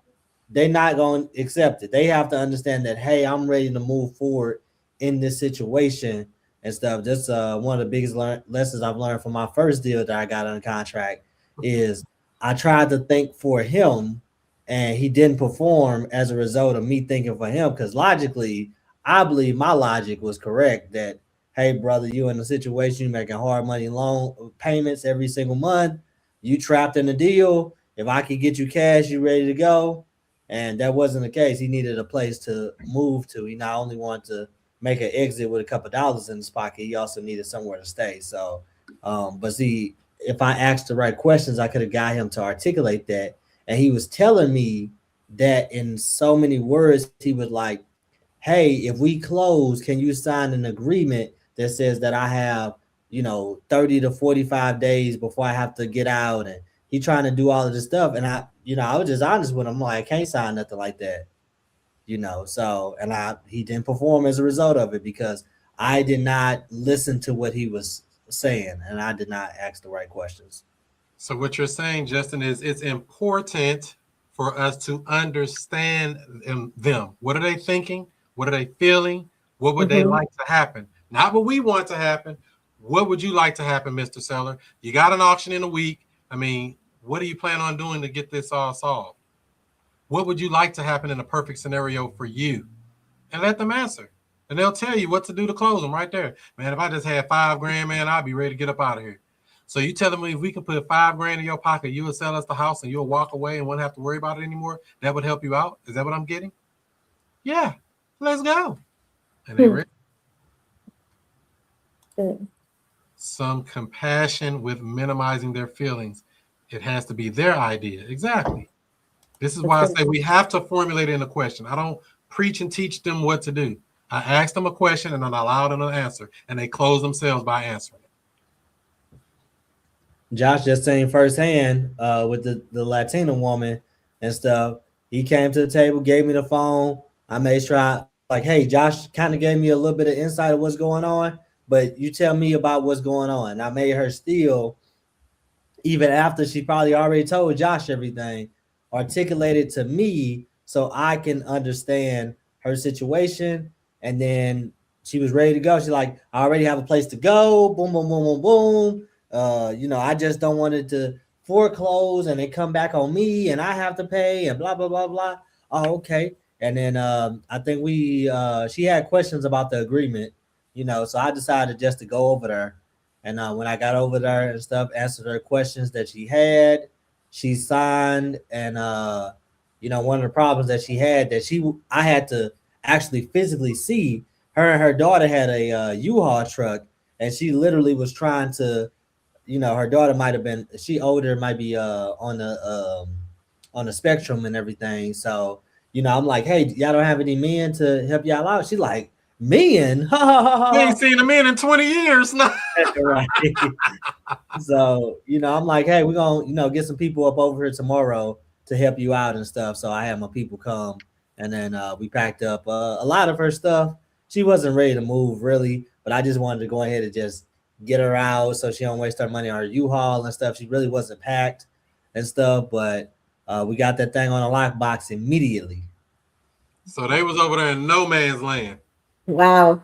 they're not going to accept it. They have to understand that, hey, I'm ready to move forward in this situation and stuff. That's one of the biggest lessons I've learned from my first deal that I got on contract is I tried to think for him and he didn't perform as a result of me thinking for him, because logically, I believe my logic was correct that, hey, brother, you in a situation, you're making hard money loan payments every single month. You trapped in a deal. If I could get you cash, you ready to go. And that wasn't the case. He needed a place to move to. He not only wanted to make an exit with a couple of dollars in his pocket, he also needed somewhere to stay. So, but see, if I asked the right questions, I could have got him to articulate that. And he was telling me that in so many words, he was like, hey, if we close, can you sign an agreement that says that I have, 30 to 45 days before I have to get out? And he trying to do all of this stuff. And I was just honest with him. I'm like, I can't sign nothing like that, So, and he didn't perform as a result of it because I did not listen to what he was saying and I did not ask the right questions. So what you're saying, Justin, is it's important for us to understand them. What are they thinking? What are they feeling? What would they like to happen? Not what we want to happen. What would you like to happen, Mr. Seller? You got an auction in a week. I mean, what do you plan on doing to get this all solved? What would you like to happen in a perfect scenario for you? And let them answer. And they'll tell you what to do to close them right there. Man, if I just had $5,000, man, I'd be ready to get up out of here. So you telling me if we can put $5,000 in your pocket, you will sell us the house and you'll walk away and won't have to worry about it anymore? That would help you out? Is that what I'm getting? Yeah, let's go. And they ready. Some compassion with minimizing their feelings. It has to be their idea. Exactly. This is why I say we have to formulate in a question. I don't preach and teach them what to do. I ask them a question and then I allow them to answer, and they close themselves by answering it. Josh just saying firsthand with the Latina woman and stuff. He came to the table, gave me the phone. I made sure hey, Josh kind of gave me a little bit of insight of what's going on, but you tell me about what's going on. And I made her still, even after she probably already told Josh everything, articulated to me so I can understand her situation. And then she was ready to go. She's like, I already have a place to go. Boom, boom, boom, boom, boom. I just don't want it to foreclose and they come back on me and I have to pay and blah, blah, blah, blah. Oh, okay. And then I think she had questions about the agreement So I decided just to go over there. And when I got over there and stuff, answered her questions that she had, she signed. And one of the problems that she had I had to actually physically see her and her daughter had a U-Haul truck, and she literally was trying to, her daughter might have been, she older, might be on the spectrum and everything. So I'm like, hey, y'all don't have any men to help y'all out? She's like, men? You ain't seen a man in 20 years now. Right. So, I'm like, hey, we're gonna, get some people up over here tomorrow to help you out and stuff. So I had my people come, and then we packed up a lot of her stuff. She wasn't ready to move really, but I just wanted to go ahead and just get her out so she don't waste her money on her U-Haul and stuff. She really wasn't packed and stuff, but we got that thing on a lockbox immediately. So they was over there in no man's land. Wow.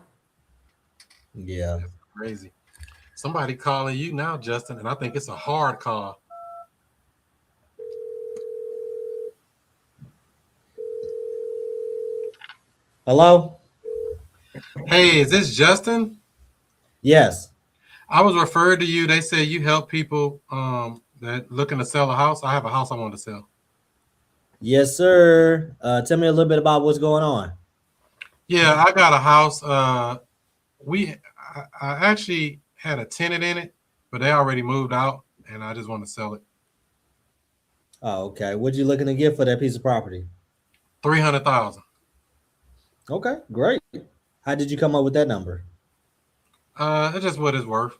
Yeah. That's crazy. Somebody calling you now, Justin, and I think it's a hard call. Hello? Hey, is this Justin? Yes. I was referred to you. They said you help people that looking to sell a house. I have a house I want to sell. Yes, sir. Tell me a little bit about what's going on. Yeah, I got a house. I actually had a tenant in it, but they already moved out, and I just want to sell it. Oh, okay. What you looking to get for that piece of property? $300,000. Okay, great. How did you come up with that number? It's just what it's worth.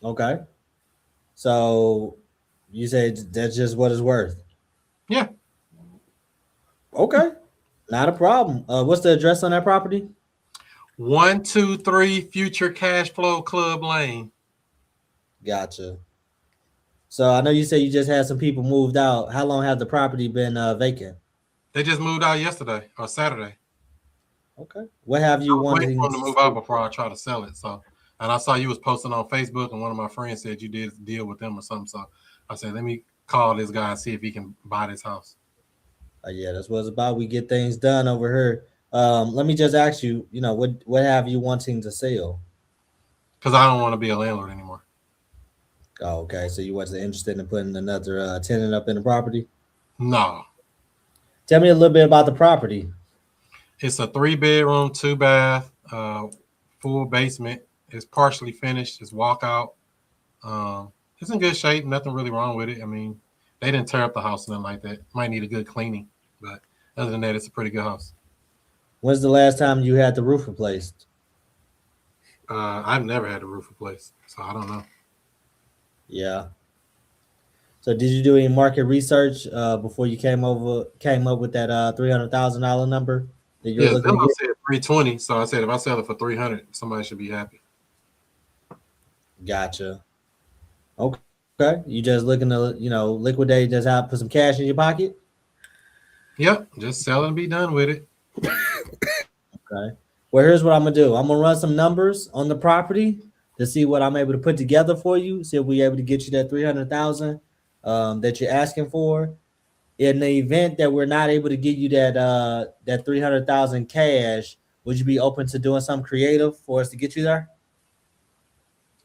Okay. So you say that's just what it's worth? Yeah. Okay. Not a problem. What's the address on that property? 123 Future Cash Flow Club Lane. Gotcha. So I know you said you just had some people moved out. How long have the property been vacant? They just moved out yesterday or Saturday. Okay. What have you wanted for them to move out before I try to sell it? So, and I saw you was posting on Facebook, and one of my friends said you did a deal with them or something. So I said, let me call this guy and see if he can buy this house. Yeah, that's what it's about. We get things done over here. Let me just ask you, what have you wanting to sell? Because I don't want to be a landlord anymore. Oh, okay. So you wasn't interested in putting another tenant up in the property? No. Tell me a little bit about the property. It's a 3-bedroom, 2-bath, full basement. It's partially finished. It's walkout. It's in good shape. Nothing really wrong with it. I mean, they didn't tear up the house, nothing like that. Might need a good cleaning, but other than that, it's a pretty good house. When's the last time you had the roof replaced? I've never had the roof replaced, so I don't know. Yeah. So did you do any market research before you came up with that $300,000 number that you're looking to get? Said 320, so I said if I sell it for 300, somebody should be happy. Gotcha. Okay. You just looking to liquidate, just have put some cash in your pocket? Yep, just sell and be done with it. Okay. Well, here's what I'm gonna do. I'm gonna run some numbers on the property to see what I'm able to put together for you. See if we're able to get you that 300,000 that you're asking for. In the event that we're not able to get you that 300,000 cash, would you be open to doing something creative for us to get you there?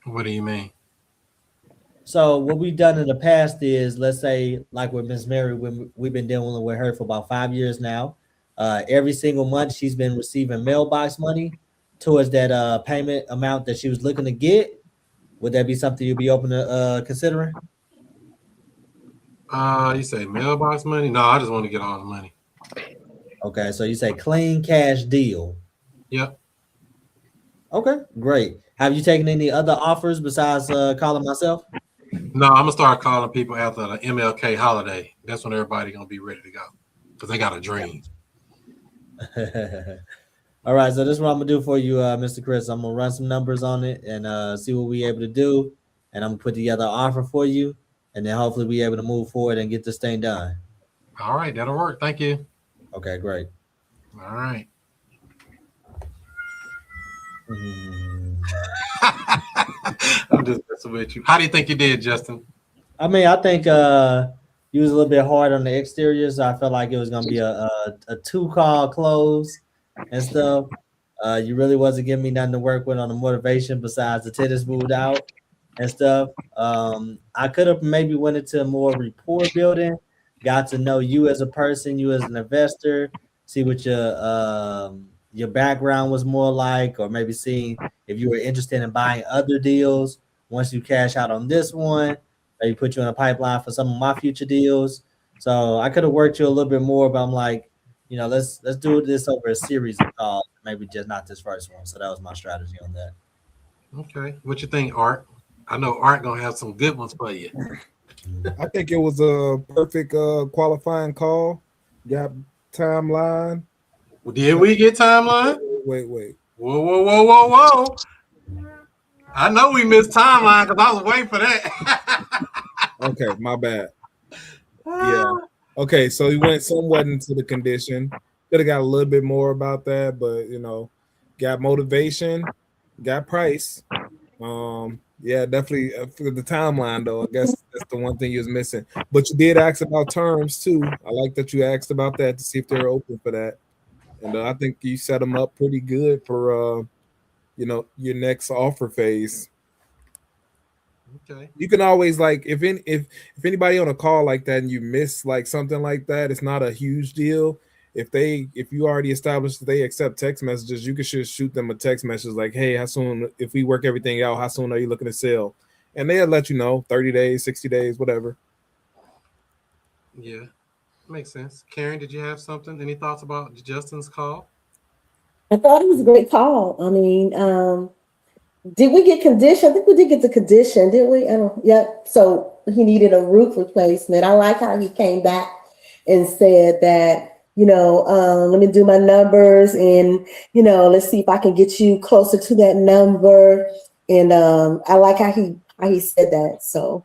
What do you mean? So what we've done in the past is, let's say, like with Miss Mary, we've been dealing with her for about 5 years now. Every single month, she's been receiving mailbox money towards that payment amount that she was looking to get. Would that be something you'd be open to considering? You say mailbox money? No, I just want to get all the money. Okay, so you say clean cash deal. Yep. Okay, great. Have you taken any other offers besides calling myself? No, I'm gonna start calling people after the MLK holiday. That's when everybody gonna be ready to go because they got a dream. All right, so this is what I'm gonna do for you, Mr. Chris. I'm gonna run some numbers on it and see what we're able to do, and I'm gonna put together an offer for you, and then hopefully we're able to move forward and get this thing done. All right, that'll work. Thank you. Okay, great. All right. I'm just messing with you. How do you think you did, Justin? I mean, I think you was a little bit hard on the exterior, so I felt like it was gonna be a 2-call close and stuff. You really wasn't giving me nothing to work with on the motivation besides the tennis moved out and stuff. I could have maybe went into more rapport building, got to know you as a person, you as an investor, see what your background was more like, or maybe seeing if you were interested in buying other deals. Once you cash out on this one, maybe put you in a pipeline for some of my future deals. So I could have worked you a little bit more, but I'm like, let's do this over a series of calls, maybe just not this first one. So that was my strategy on that. Okay. What you think, Art? I know Art gonna have some good ones for you. I think it was a perfect qualifying call. Got timeline. Well, did we get timeline? Wait. Whoa. I know we missed timeline because I was waiting for that. Okay, my bad. Yeah. Okay, so he went somewhat into the condition. Could have got a little bit more about that, but got motivation, got price. Yeah, definitely for the timeline though. I guess that's the one thing you was missing. But you did ask about terms too. I like that you asked about that to see if they're open for that. And I think you set them up pretty good for your next offer phase. Okay. You can always if anybody on a call like that and you miss like something like that, it's not a huge deal. If you already established that they accept text messages, you can just shoot them a text message like, hey, how soon, if we work everything out, how soon are you looking to sell? And they'll let you know, 30 days, 60 days, whatever. Yeah, makes sense. Karen, did you have something? Any thoughts about Justin's call? I thought it was a great call. I mean, did we get condition? I think we did get the condition, didn't we? Yep. So he needed a roof replacement. I like how he came back and said that, let me do my numbers and, let's see if I can get you closer to that number. And I like how he said that. So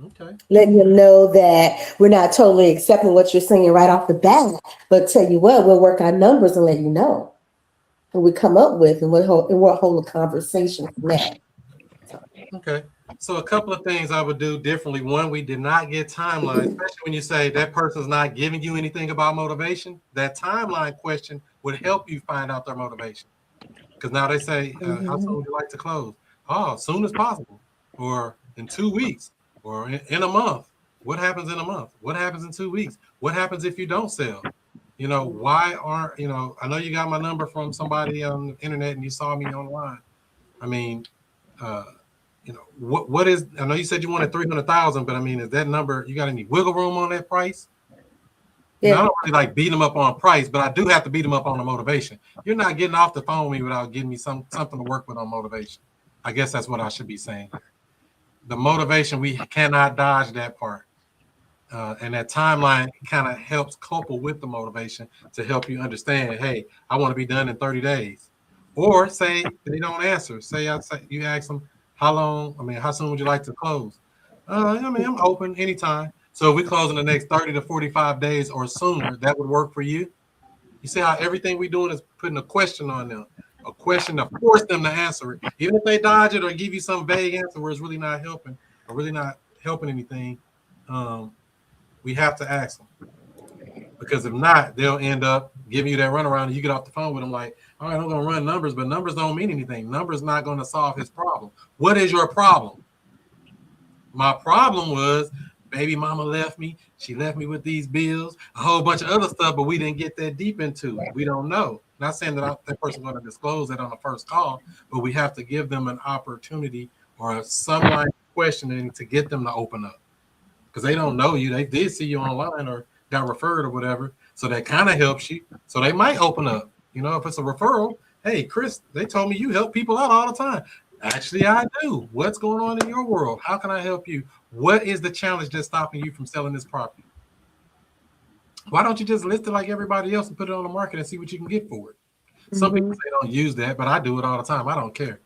okay, letting him know that we're not totally accepting what you're saying right off the bat, but tell you what, we'll work our numbers and let you know what we come up with, and we'll hold a conversation from that. Okay. So a couple of things I would do differently. One, we did not get timeline, especially when you say that person's not giving you anything about motivation. That timeline question would help you find out their motivation. Because now they say, how soon would you like to close? Oh, as soon as possible, or in 2 weeks, or in a month. What happens in a month? What happens in 2 weeks? What happens if you don't sell? Why aren't, I know you got my number from somebody on the internet and you saw me online. I mean, what is, I know you said you wanted 300,000, but I mean, is that number, you got any wiggle room on that price? Yeah. I don't really like beat them up on price, but I do have to beat them up on the motivation. You're not getting off the phone with me without giving me something to work with on motivation. I guess that's what I should be saying. The motivation, we cannot dodge that part. And that timeline kind of helps couple with the motivation to help you understand, hey, I want to be done in 30 days. Or say they don't answer. Say you ask them, how soon would you like to close? I'm open anytime. So if we close in the next 30 to 45 days or sooner, that would work for you. You see how everything we're doing is putting a question on them, a question to force them to answer it. Even if they dodge it or give you some vague answer where it's really not helping or really not helping anything, we have to ask them. Because if not, they'll end up giving you that runaround and you get off the phone with them like, all right, I'm going to run numbers, but numbers don't mean anything. Numbers not going to solve his problem. What is your problem? My problem was baby mama left me. She left me with these bills, a whole bunch of other stuff, but we didn't get that deep into it. We don't know. Not saying that that person's going to disclose that on the first call, but we have to give them an opportunity or some line of questioning to get them to open up. Because they don't know you. They did see you online or got referred or whatever. So that kind of helps you. So they might open up. If it's a referral, hey, Chris, they told me you help people out all the time. Actually, I do. What's going on in your world? How can I help you? What is the challenge that's stopping you from selling this property? Why don't you just list it like everybody else and put it on the market and see what you can get for it? Some people say don't use that, but I do it all the time. I don't care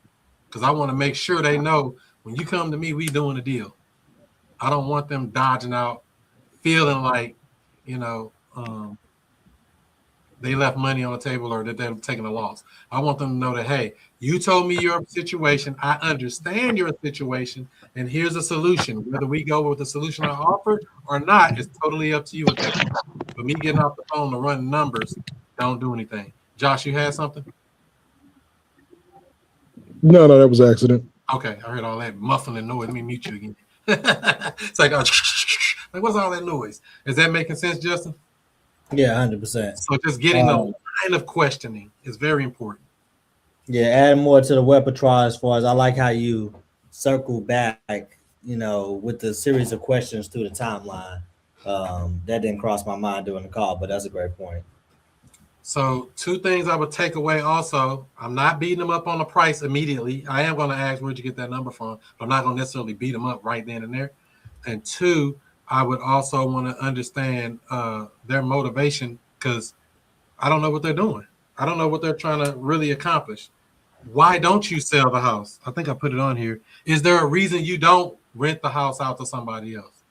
because I want to make sure they know when you come to me, we doing a deal. I don't want them dodging out, feeling like, they left money on the table or that they're taking a loss. I want them to know that, hey, you told me your situation. I understand your situation, and here's a solution. Whether we go with the solution I offered or not, it's totally up to you. But me getting off the phone to run numbers, don't do anything. Josh, you had something? No, that was an accident. Okay, I heard all that muffling noise. Let me mute you again. It's like, like, what's all that noise? Is that making sense, Justin? Yeah, 100%. So just getting the line of questioning is very important. Yeah, add more to the repertoire as far as I like how you circle back, with the series of questions through the timeline. That didn't cross my mind during the call, but that's a great point. So 2 things I would take away also. I'm not beating them up on the price immediately. I am going to ask where'd you get that number from, but I'm not going to necessarily beat them up right then and there. And 2, I would also want to understand their motivation, because I don't know what they're doing. I don't know what they're trying to really accomplish. Why don't you sell the house? I think I put it on here. Is there a reason you don't rent the house out to somebody else?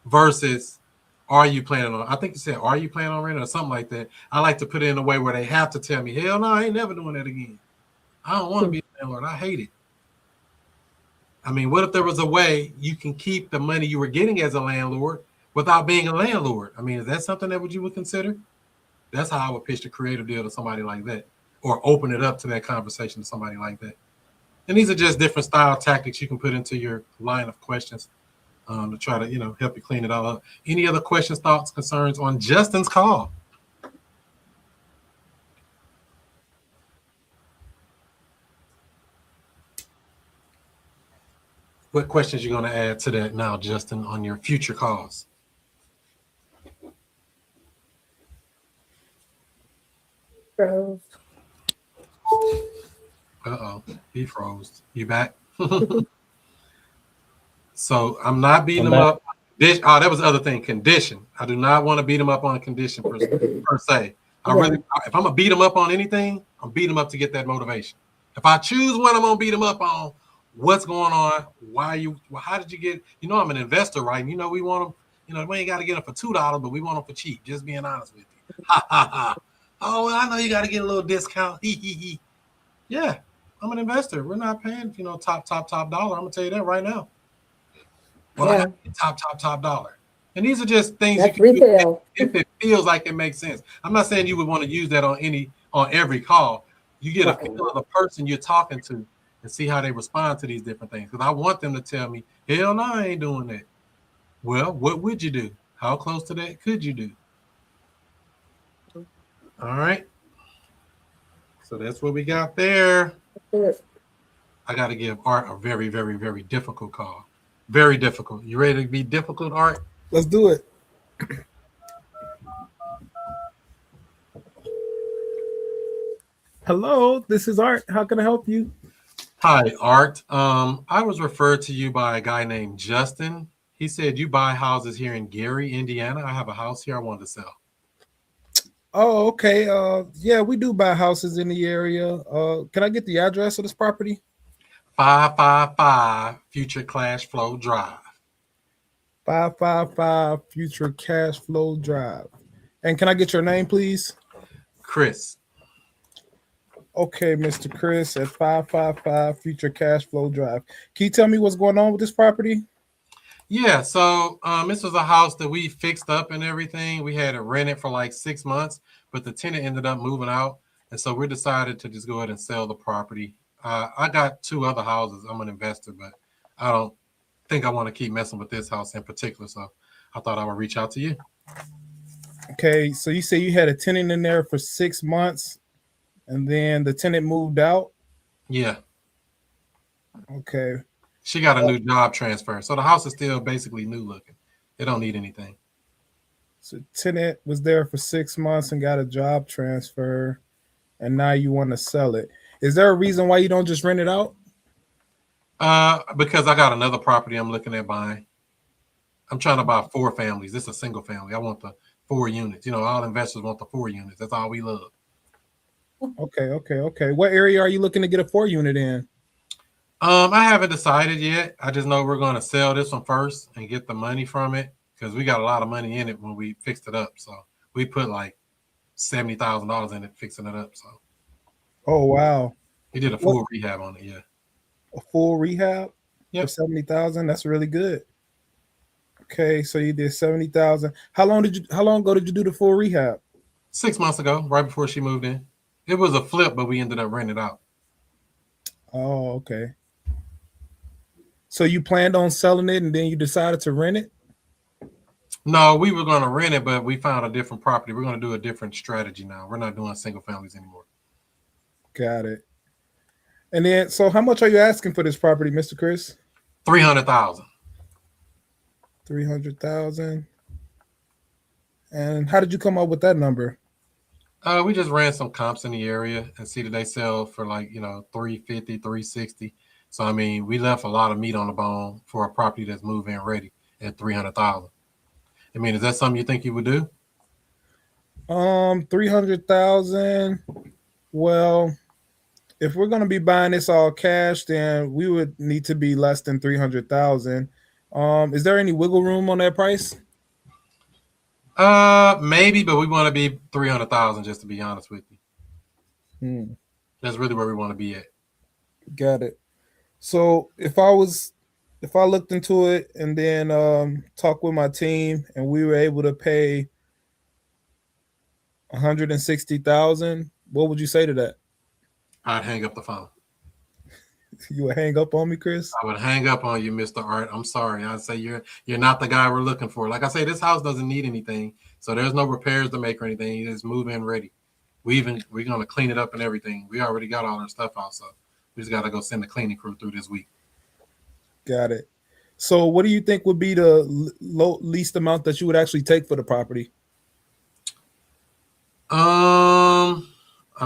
Versus, are you planning on? I think you said, are you planning on renting or something like that? I like to put it in a way where they have to tell me, hell no, I ain't never doing that again. I don't want to be a landlord. I hate it. I mean, what if there was a way you can keep the money you were getting as a landlord without being a landlord? I mean, is that something that you would consider? That's how I would pitch the creative deal to somebody like that, or open it up to that conversation to somebody like that. And these are just different style tactics you can put into your line of questions to try to, help you clean it all up. Any other questions, thoughts, concerns on Justin's call? What questions you going to add to that now, Justin, on your future calls? Froze. Uh-oh, he froze. You back? So I'm not beating him up. Oh, that was the other thing. Condition. I do not want to beat him up on a condition per se. If I'm gonna beat him up on anything, I'm beating him up to get that motivation. If I choose one, I'm gonna beat him up on what's going on. How did you get? I'm an investor, right? And we want them. We ain't got to get them for $2, but we want them for cheap. Just being honest with you. Ha ha ha. Oh, well, I know you got to get a little discount. Yeah, I'm an investor. We're not paying, top dollar. I'm gonna tell you that right now. Well, I got top dollar. And these are just things you can do if it feels like it makes sense. I'm not saying you would want to use that on every call. You get a feel of the person you're talking to and see how they respond to these different things. Because I want them to tell me, hell no, I ain't doing that. Well, what would you do? How close to that could you do? All right. So that's what we got there. I got to give Art a very, very, very difficult call. Very difficult. You ready to be difficult, Art? Let's do it. Hello, this is Art. How can I help you? Hi, Art. I was referred to you by a guy named Justin. He said you buy houses here in Gary, Indiana. I have a house here I wanted to sell. Oh, okay. Yeah, we do buy houses in the area. Can I get the address of this property? 555 Future Cash Flow Drive. 555 Future Cash Flow Drive. And can I get your name, please? Chris. Okay, Mr. Chris at 555 Future Cash Flow Drive. Can you tell me what's going on with this property? Yeah, so this was a house that we fixed up and everything. We had it rented for like 6 months, but the tenant ended up moving out. And so we decided to just go ahead and sell the property. I got 2 other houses. I'm an investor, but I don't think I want to keep messing with this house in particular. So I thought I would reach out to you. Okay, so you say you had a tenant in there for 6 months and then the tenant moved out? Yeah. Okay. She got a new job transfer. So the house is still basically new looking. It don't need anything. So tenant was there for 6 months and got a job transfer, and now you want to sell it. Is there a reason why you don't just rent it out? Because I got another property I'm looking at buying. I'm trying to buy 4 families. This is a single family. I want the 4 units. All investors want the 4 units. That's all we love. Okay. What area are you looking to get a 4-unit in? I haven't decided yet. I just know we're going to sell this one first and get the money from it because we got a lot of money in it when we fixed it up. So we put like $70,000 in it fixing it up. So. Oh, wow. He did a full rehab on it, yeah. A full rehab? Yep. For $70,000? That's really good. Okay, so you did $70,000. How long ago did you do the full rehab? 6 months ago, right before she moved in. It was a flip, but we ended up renting it out. Oh, okay. So you planned on selling it and then you decided to rent it? No, we were going to rent it, but we found a different property. We're going to do a different strategy now. We're not doing single families anymore. Got it. And then, so how much are you asking for this property, Mr. Chris? 300,000. 300,000. And how did you come up with that number? We just ran some comps in the area and see that they sell for like, 350, 360. So, I mean, we left a lot of meat on the bone for a property that's move-in ready at 300,000. I mean, is that something you think you would do? 300,000. Well, if we're going to be buying this all cash, then we would need to be less than 300,000. Is there any wiggle room on that price? Maybe, but we want to be 300,000, just to be honest with you. That's really where we want to be at. Got it. So if I looked into it and then talked with my team and we were able to pay 160,000, what would you say to that? I'd hang up the phone. You would hang up on me, Chris? I would hang up on you, Mr. Art. I'm sorry. I'd say you're not the guy we're looking for. Like I say, this house doesn't need anything, so there's no repairs to make or anything. It's move-in ready. We're gonna clean it up and everything. We already got all our stuff out, so we just gotta go send the cleaning crew through this week. Got it. So what do you think would be the least amount that you would actually take for the property? I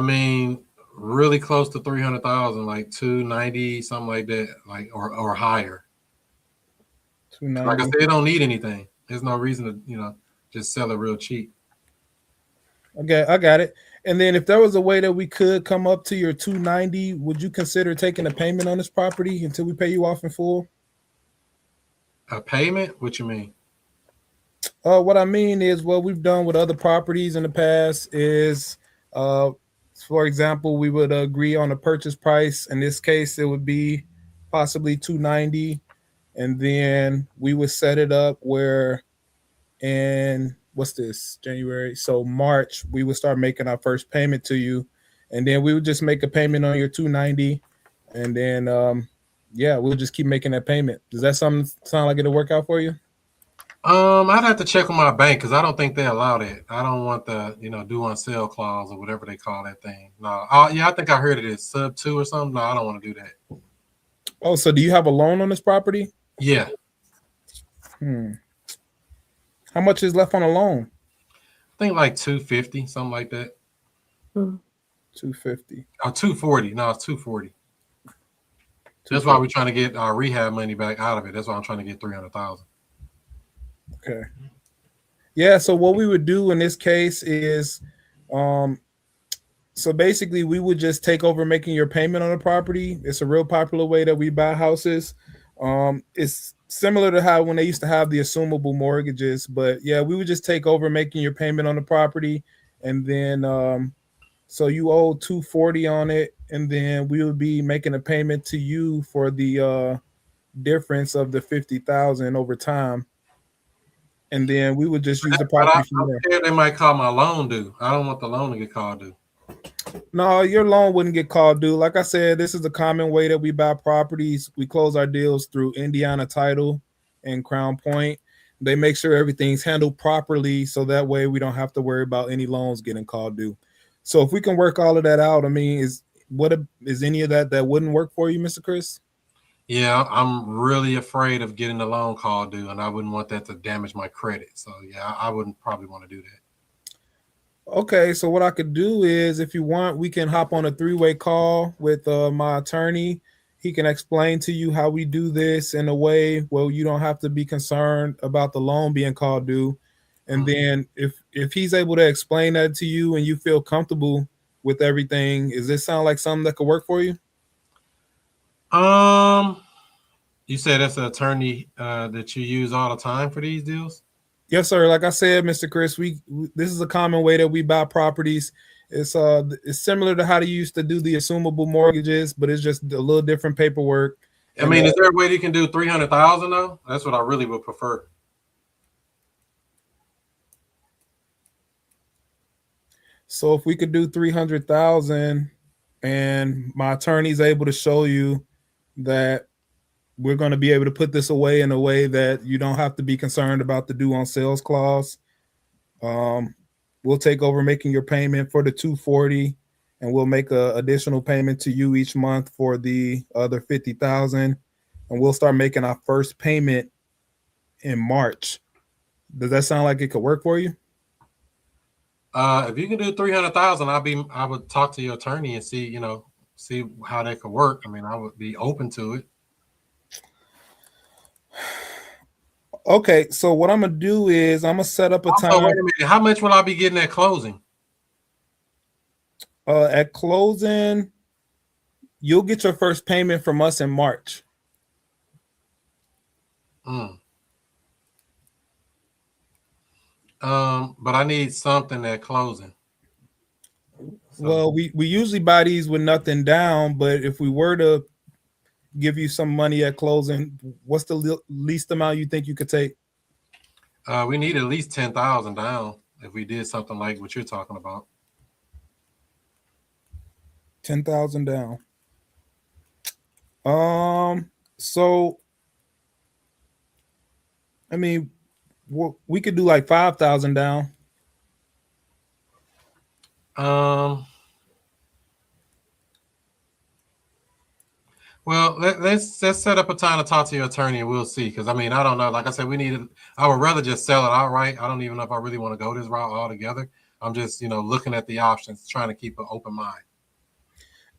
mean, really close to 300,000, like 290, something like that, like or higher. 290. Like I said, they don't need anything. There's no reason to, just sell it real cheap. Okay, I got it. And then if there was a way that we could come up to your 290, would you consider taking a payment on this property until we pay you off in full? A payment? What you mean? What I mean is what we've done with other properties in the past is, for example, we would agree on a purchase price. In this case, it would be possibly 290, and then we would set it up where in what's this, January? So March, we would start making our first payment to you, and then we would just make a payment on your 290, and then we'll just keep making that payment. Does that sound like it'll work out for you? I'd have to check with my bank because I don't think they allow that. I don't want the due on sale clause or whatever they call that thing. No, I think I heard it is sub 2 or something. No, I don't want to do that. Oh, so do you have a loan on this property? Yeah. How much is left on a loan? I think like 250, something like that. 250. Oh, 240. No, it's 240. That's why we're trying to get our rehab money back out of it. That's why I'm trying to get 300,000. Okay. Yeah, so what we would do in this case is so basically we would just take over making your payment on the property. It's a real popular way that we buy houses. It's similar to how when they used to have the assumable mortgages, but yeah, we would just take over making your payment on the property, and then so you owe 240 on it, and then we would be making a payment to you for the difference of the 50,000 over time. And then we would just use the property from there. I'm scared they might call my loan due. I don't want the loan to get called due. No, your loan wouldn't get called due. Like I said, this is a common way that we buy properties. We close our deals through Indiana Title and Crown Point. They make sure everything's handled properly, so that way we don't have to worry about any loans getting called due. So if we can work all of that out, I mean, is any of that wouldn't work for you, Mr. Chris? Yeah, I'm really afraid of getting the loan call due, and I wouldn't want that to damage my credit. So yeah, I wouldn't probably want to do that. Okay, so what I could do is, if you want, we can hop on a 3-way call with my attorney. He can explain to you how we do this in a way where you don't have to be concerned about the loan being called due. And then if he's able to explain that to you and you feel comfortable with everything, does this sound like something that could work for you? You said that's an attorney that you use all the time for these deals? Yes, sir. Like I said, Mr. Chris, this is a common way that we buy properties. It's similar to how they used to do the assumable mortgages, but it's just a little different paperwork. I mean, is there a way you can do 300,000 though? That's what I really would prefer. So if we could do 300,000 and my attorney's able to show you that we're going to be able to put this away in a way that you don't have to be concerned about the due on sales clause. We'll take over making your payment for the 240, and we'll make an additional payment to you each month for the other 50,000, and we'll start making our first payment in March. Does that sound like it could work for you? If you can do 300,000, I would talk to your attorney and see how that could work. I mean, I would be open to it. Okay, so what I'm gonna do is I'm gonna set up a time. Also, wait a minute. How much will I be getting at closing? At closing, you'll get your first payment from us in March. But I need something at closing. So, well, we usually buy these with nothing down, but if we were to give you some money at closing, what's the least amount you think you could take? We need at least 10,000 down if we did something like what you're talking about. 10,000 down. So I mean, we could do like 5,000 down. Well, let's set up a time to talk to your attorney and we'll see. Because I mean, I don't know. Like I said, I would rather just sell it outright. I don't even know if I really want to go this route altogether. I'm just, looking at the options, trying to keep an open mind.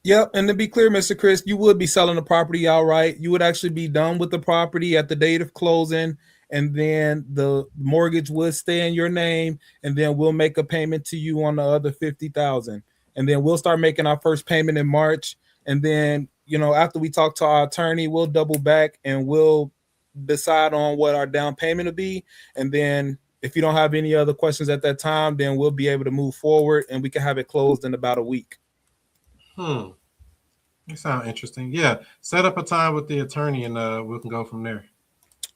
Yep, and to be clear, Mr. Chris, you would be selling the property outright. You would actually be done with the property at the date of closing, and then the mortgage would stay in your name, and then we'll make a payment to you on the other 50,000, and then we'll start making our first payment in March, and then after we talk to our attorney, we'll double back and we'll decide on what our down payment will be, and then if you don't have any other questions at that time, then we'll be able to move forward, and we can have it closed in about a week. That sounds interesting. Yeah, set up a time with the attorney and we can go from there.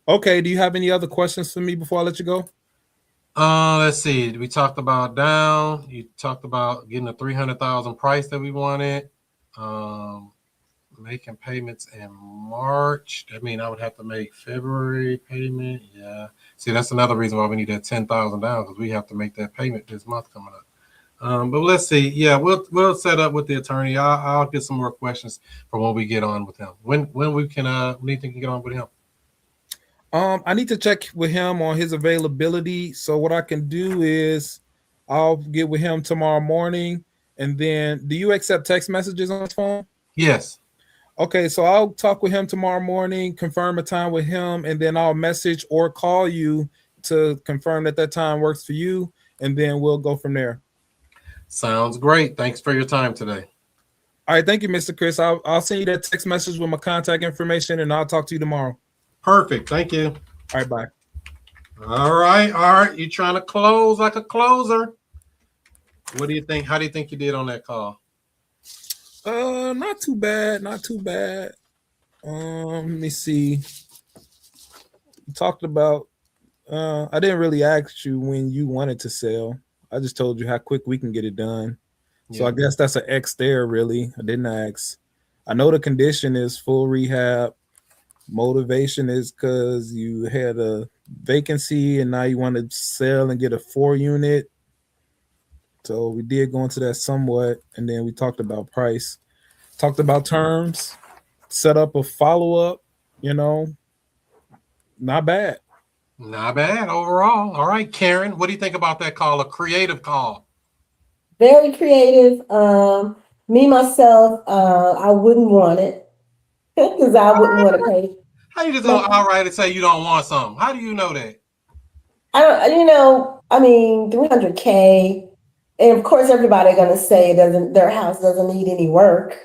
Okay, do you have any other questions for me before I let you go? Let's see. We talked about down. You talked about getting a 300,000 price that we wanted. Making payments in March. That means I would have to make February payment. Yeah. See, that's another reason why we need that 10,000 down, because we have to make that payment this month coming up. But let's see. Yeah, we'll set up with the attorney. I'll get some more questions for when we get on with him. When do you think you can get on with him? I need to check with him on his availability. So what I can do is I'll get with him tomorrow morning. And then, do you accept text messages on his phone? Yes. Okay, so I'll talk with him tomorrow morning, confirm a time with him, and then I'll message or call you to confirm that time works for you, and then we'll go from there. Sounds great. Thanks for your time today. All right, thank you, Mr. Chris. I'll send you that text message with my contact information, and I'll talk to you tomorrow. Perfect. Thank you. All right, bye. All right. You trying to close like a closer? What do you think? How do you think you did on that call? Not too bad. Let me see. We talked about. I didn't really ask you when you wanted to sell. I just told you how quick we can get it done. Yeah. So I guess that's an X there, really. I didn't ask. I know the condition is full rehab. Motivation is because you had a vacancy and now you want to sell and get a 4-unit. So we did go into that somewhat, and then we talked about price, talked about terms, set up a follow-up, not bad. Not bad overall. All right, Karen, what do you think about that call? A creative call. Very creative. Me, myself, I wouldn't want it because I wouldn't want to pay. How you just go outright and say you don't want something? How do you know that? I don't, 300K. And of course, everybody going to say their house doesn't need any work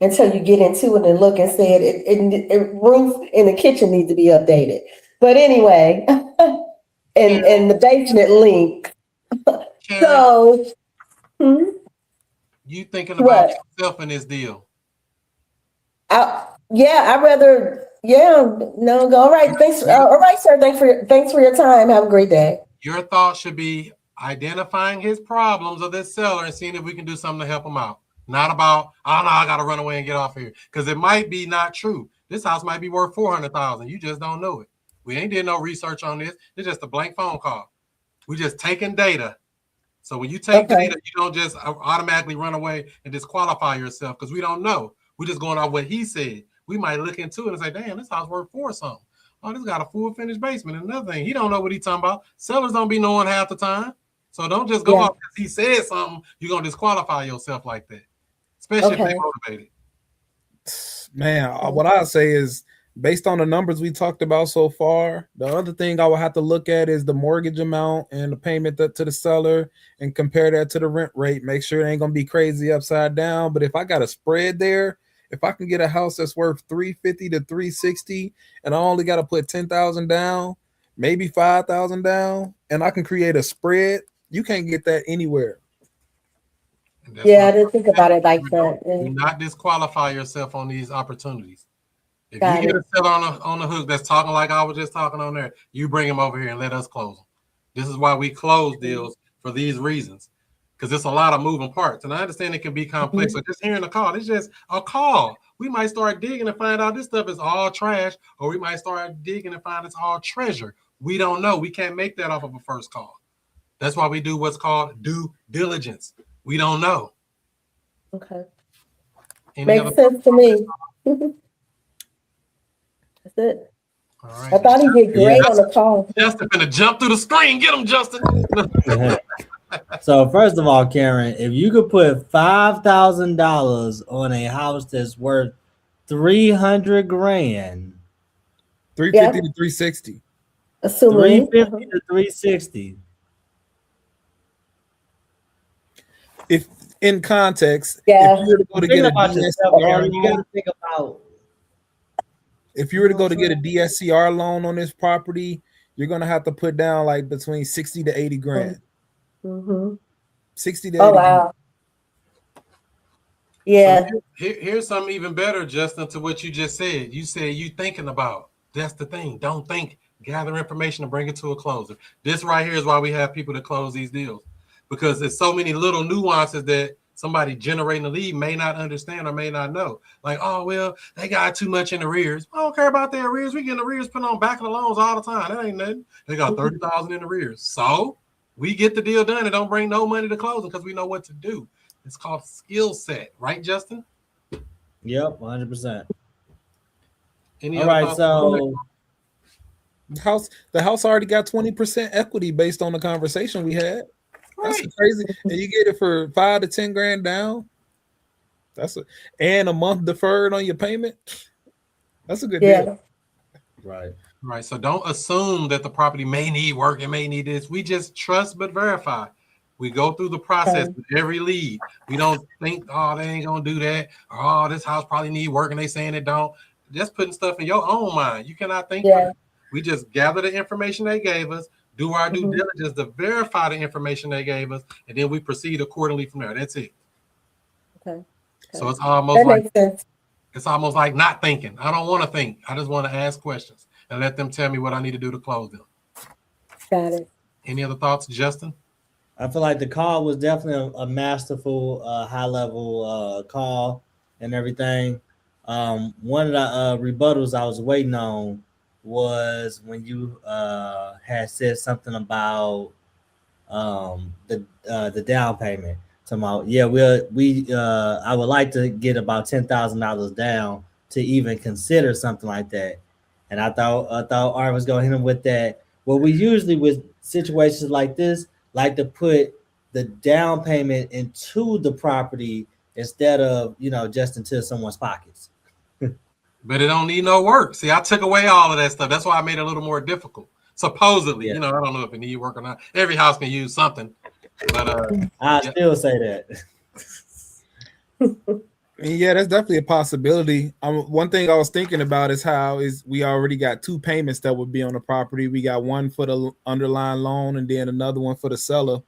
until you get into it and look and say it roof in the kitchen needs to be updated. But anyway, and the basement link. So, you thinking about yourself in this deal? I'd rather. Go. All right. Thanks. All right, sir. Thanks for your time. Have a great day. Your thought should be, identifying his problems of this seller and seeing if we can do something to help him out. Not about, oh no, I gotta run away and get off here. Because it might be not true. This house might be worth $400,000. You just don't know it. We ain't did no research on this. It's just a blank phone call. We just taking data. So when you take data, you don't just automatically run away and disqualify yourself because we don't know. We're just going off what he said. We might look into it and say, damn, this house worth $4 something. Oh, this got a full finished basement. And another thing, he don't know what he's talking about. Sellers don't be knowing half the time. So don't just go off because he said something. You're going to disqualify yourself like that, especially if they're motivated. Man, what I say is, based on the numbers we talked about so far, the other thing I would have to look at is the mortgage amount and the payment to the seller and compare that to the rent rate. Make sure it ain't going to be crazy upside down. But if I got a spread there, if I can get a house that's worth $350 to $360 and I only got to put $10,000 down, maybe $5,000 down, and I can create a spread, you can't get that anywhere. Yeah, I didn't think about it like that. Do not disqualify yourself on these opportunities. If you get a seller on the hook that's talking like I was just talking on there, you bring them over here and let us close them. This is why we close deals for these reasons, because it's a lot of moving parts. And I understand it can be complex. So just hearing a call, it's just a call. We might start digging and find out this stuff is all trash, or we might start digging and find it's all treasure. We don't know. We can't make that off of a first call. That's why we do what's called due diligence. We don't know. Okay. Makes sense to me. That's it. All right. I thought he did great on the call. Justin gonna jump through the screen. Get him, Justin. So first of all, Karen, if you could put $5,000 on a house that's worth $300,000, $350 to $360. Assuming $350 to $360. If in context, if you were to go to get a DSCR, you gotta think about. If you were to go to get a DSCR loan on this property, you're gonna have to put down like between 60 to 80 grand. 60 to 80 wow. Grand. Yeah. So here's something even better, Justin, to what you just said. You said you thinking about. That's the thing. Don't think. Gather information and bring it to a closer. This right here is why we have people to close these deals, because there's so many little nuances that somebody generating the lead may not understand or may not know. Like, oh, well, they got too much in arrears. I don't care about their arrears. We get arrears put on back of the loans all the time. That ain't nothing. They got 30,000 in arrears. So we get the deal done and don't bring no money to closing because we know what to do. It's called skill set. Right, Justin? Yep, 100%. All right, so the house already got 20% equity based on the conversation we had. That's crazy. And you get it for $5 to $10 grand down. And a month deferred on your payment. That's a good deal. Right. So don't assume that the property may need work. It may need this. We just trust but verify. We go through the process with every lead. We don't think, oh, they ain't gonna do that, or oh, this house probably need work and they saying it don't. Just putting stuff in your own mind. You cannot think. We just gather the information they gave us, do our due diligence to verify the information they gave us, and then we proceed accordingly from there. That's it. Okay. So it's almost like not thinking. I don't want to think. I just want to ask questions and let them tell me what I need to do to close them. Got it. Any other thoughts, Justin? I feel like the call was definitely a masterful, high-level call and everything. One of the rebuttals I was waiting on was when you had said something about the down payment. About I would like to get about $10,000 down to even consider something like that. And I thought Art was going to hit him with that. Well, we usually with situations like this like to put the down payment into the property instead of just into someone's pockets. But it don't need no work. See, I took away all of that stuff. That's why I made it a little more difficult. Supposedly, I don't know if it need work or not. Every house can use something. But I still say that. Yeah, that's definitely a possibility. One thing I was thinking about is we already got 2 payments that would be on the property. We got one for the underlying loan and then another one for the seller.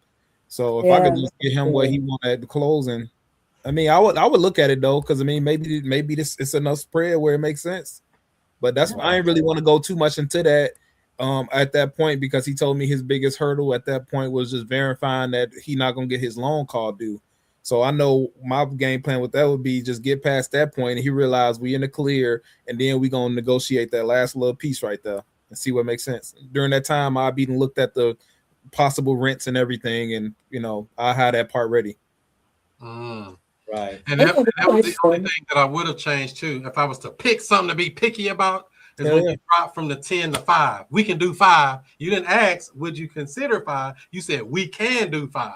So if I could just get him what he wanted at the closing, I mean, I would look at it though, because I mean, maybe this it's enough spread where it makes sense. But I ain't really want to go too much into that. at that point, because he told me his biggest hurdle at that point was just verifying that he not gonna get his loan call due. So I know my game plan with that would be just get past that point, and he realized we in the clear, and then we gonna negotiate that last little piece right there and see what makes sense. During that time, I've even looked at the possible rents and everything, and I had that part ready. Right. And that was the only thing that I would have changed too. If I was to pick something to be picky about, is when you drop from the 10 to 5. We can do 5. You didn't ask, would you consider 5? You said we can do 5.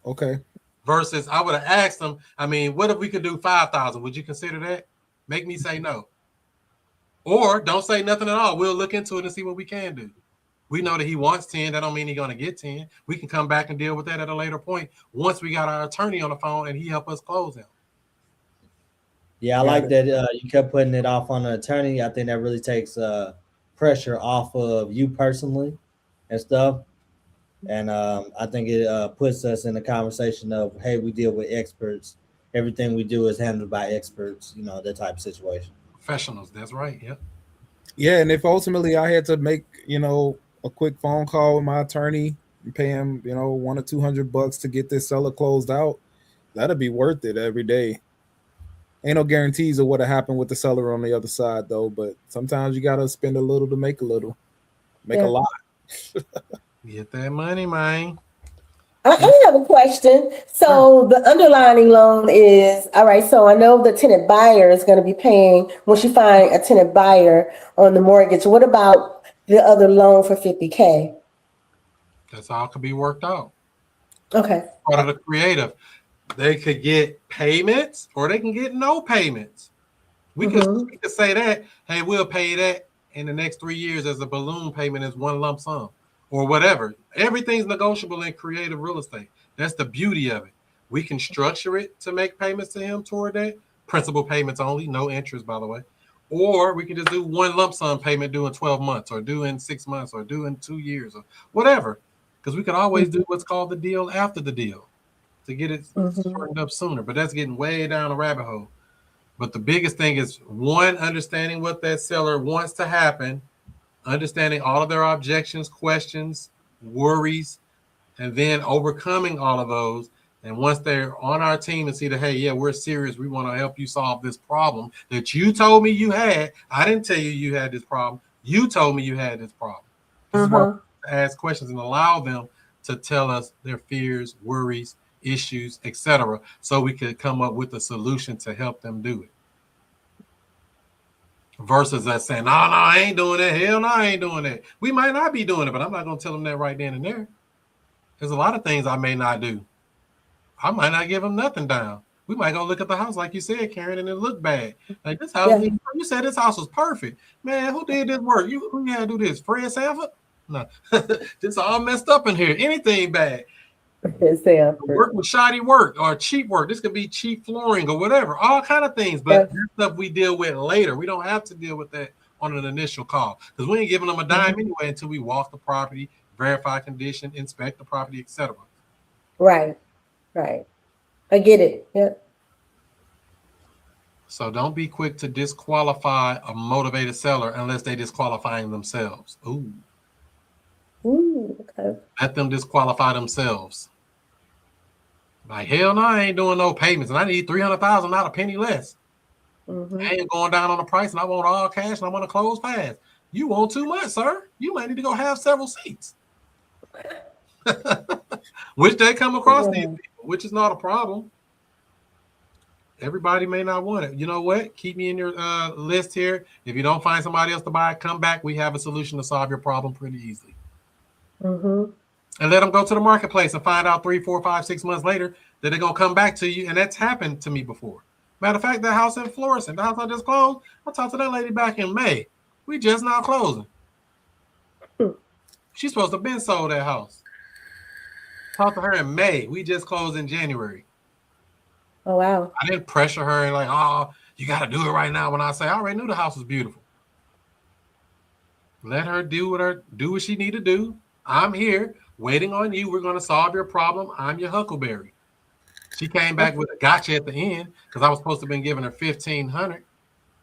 Okay. Versus I would have asked them, I mean, what if we could do 5,000? Would you consider that? Make me say no. Or don't say nothing at all. We'll look into it and see what we can do. We know that he wants 10. That don't mean he's going to get 10. We can come back and deal with that at a later point once we got our attorney on the phone and he help us close him. Yeah, I like that you kept putting it off on the attorney. I think that really takes pressure off of you personally and stuff. And I think it puts us in a conversation of, hey, we deal with experts. Everything we do is handled by experts, that type of situation. Professionals, that's right. Yep. Yeah, and if ultimately I had to make, a quick phone call with my attorney and pay him, $100 or $200 to get this seller closed out, that'd be worth it every day. Ain't no guarantees of what'll happen with the seller on the other side, though. But sometimes you gotta spend a little to make a little, a lot. Get that money, man. I have a question. So the underlining loan is, all right, so I know the tenant buyer is going to be paying when she find a tenant buyer on the mortgage. What about the other loan for $50K? That's all could be worked out. Okay. Part of the creative. They could get payments or they can get no payments. We could say that, hey, we'll pay that in the next 3 years as a balloon payment as one lump sum or whatever. Everything's negotiable in creative real estate. That's the beauty of it. We can structure it to make payments to him toward that. Principal payments only, no interest, by the way. Or we can just do one lump sum payment due in 12 months or due in 6 months or due in 2 years or whatever. Because we could always do what's called the deal after the deal to get it shortened up sooner. But that's getting way down a rabbit hole. But the biggest thing is, one, understanding what that seller wants to happen, understanding all of their objections, questions, worries, and then overcoming all of those. And once they're on our team and see that, hey, yeah, we're serious. We want to help you solve this problem that you told me you had. I didn't tell you you had this problem. You told me you had this problem. This is why we ask questions and allow them to tell us their fears, worries, issues, etc., so we could come up with a solution to help them do it. Versus us saying, no, I ain't doing that. Hell no, I ain't doing that. We might not be doing it, but I'm not going to tell them that right then and there. There's a lot of things I may not do. I might not give them nothing down. We might go look at the house, like you said, Karen, and it looked bad. Like this house, you said this house was perfect. Man, who did this work? Who had to do this? Fred Sanford? No, this all messed up in here. Anything bad. Work with shoddy work or cheap work. This could be cheap flooring or whatever. All kind of things. But that stuff we deal with later. We don't have to deal with that on an initial call because we ain't giving them a dime anyway until we walk the property, verify condition, inspect the property, etc. Right. I get it. Yep. So don't be quick to disqualify a motivated seller unless they disqualifying themselves. Ooh, okay. Let them disqualify themselves. Like, hell no, I ain't doing no payments, and I need $300,000, not a penny less. I ain't going down on the price, and I want all cash, and I want to close fast. You want too much, sir. You might need to go have several seats. Which they come across these people, which is not a problem. Everybody may not want it. You know what? Keep me in your list here. If you don't find somebody else to buy it, come back. We have a solution to solve your problem pretty easily. And let them go to the marketplace and find out 3, 4, 5, 6 months later that they're going to come back to you. And that's happened to me before. Matter of fact, that house in Florissant, the house I just closed, I talked to that lady back in May. We just now closing. She's supposed to have been sold that house. Talked to her in May. We just closed in January. Oh, wow. I didn't pressure her and like, oh, you got to do it right now. When I say, I already knew the house was beautiful. Let her do what she need to do. I'm here waiting on you. We're going to solve your problem. I'm your huckleberry. She came back with a gotcha at the end because I was supposed to have been giving her $1,500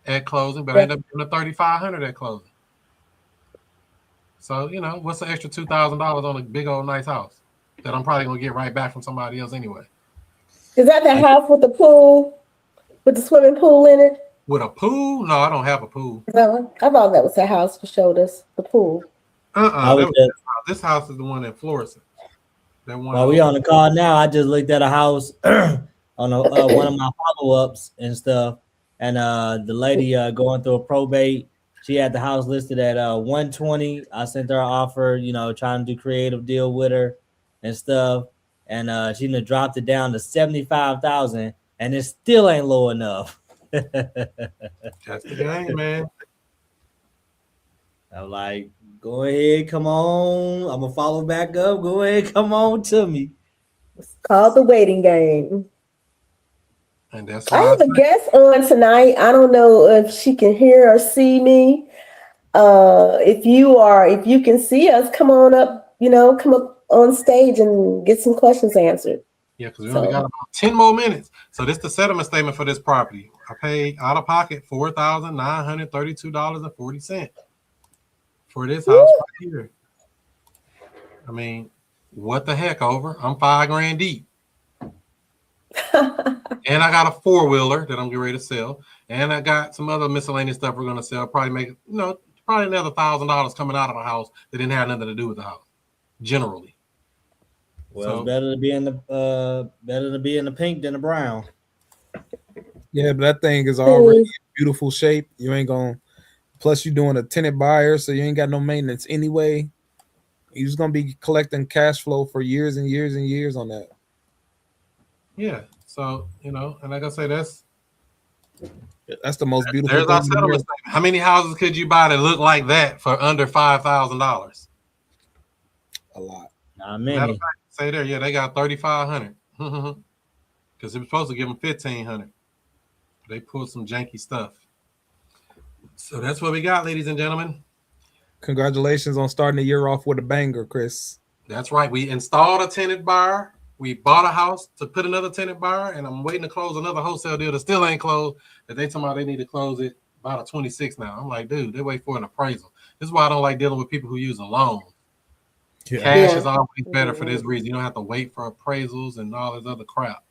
at closing, but I ended up giving her $3,500 at closing. So, you know, what's the extra $2,000 on a big old nice house that I'm probably going to get right back from somebody else anyway? Is that the house with the pool, with the swimming pool in it? With a pool? No, I don't have a pool. No, I thought that was the house you showed us, the pool. This house is the one in Florida. That one. While we on the call now, I just looked at a house on one of my follow-ups and stuff, and the lady going through a probate. She had the house listed at 120. I sent her an offer, you know, trying to do creative deal with her and stuff, and she dropped it down to 75,000, and it still ain't low enough. That's the game, man. I'm like, go ahead, come on. I'm gonna follow back up. Go ahead, come on to me. It's called the waiting game. And that's I have a guest on tonight. I don't know if she can hear or see me. If you can see us, come on up, come up on stage and get some questions answered. Yeah, because we only got about 10 more minutes. So this is the settlement statement for this property. I paid out of pocket $4,932.40 for this house right here. I mean, what the heck, over? I'm $5,000 deep. And I got a 4-wheeler that I'm getting ready to sell. And I got some other miscellaneous stuff we're going to sell. Probably make, probably another $1,000 coming out of the house that didn't have nothing to do with the house, generally. Well, it's better to be in the pink than the brown. Yeah, but that thing is already in beautiful shape. You ain't gonna. Plus, you're doing a tenant buyer, so you ain't got no maintenance anyway. You're just gonna be collecting cash flow for years and years and years on that. Yeah. So and like I say, that's the most beautiful. There's our settlement statement. How many houses could you buy that look like that for under $5,000? A lot. Not many. Say there, yeah, they got 3,500 because it was supposed to give them 1,500. They pulled some janky stuff. So that's what we got, ladies and gentlemen. Congratulations on starting the year off with a banger, Chris. That's right. We installed a tenant buyer. We bought a house to put another tenant buyer, and I'm waiting to close another wholesale deal that still ain't closed. That they told me they need to close it about a 26 now. I'm like, dude, they wait for an appraisal. This is why I don't like dealing with people who use a loan. Yeah. Cash is always better for this reason. You don't have to wait for appraisals and all this other crap.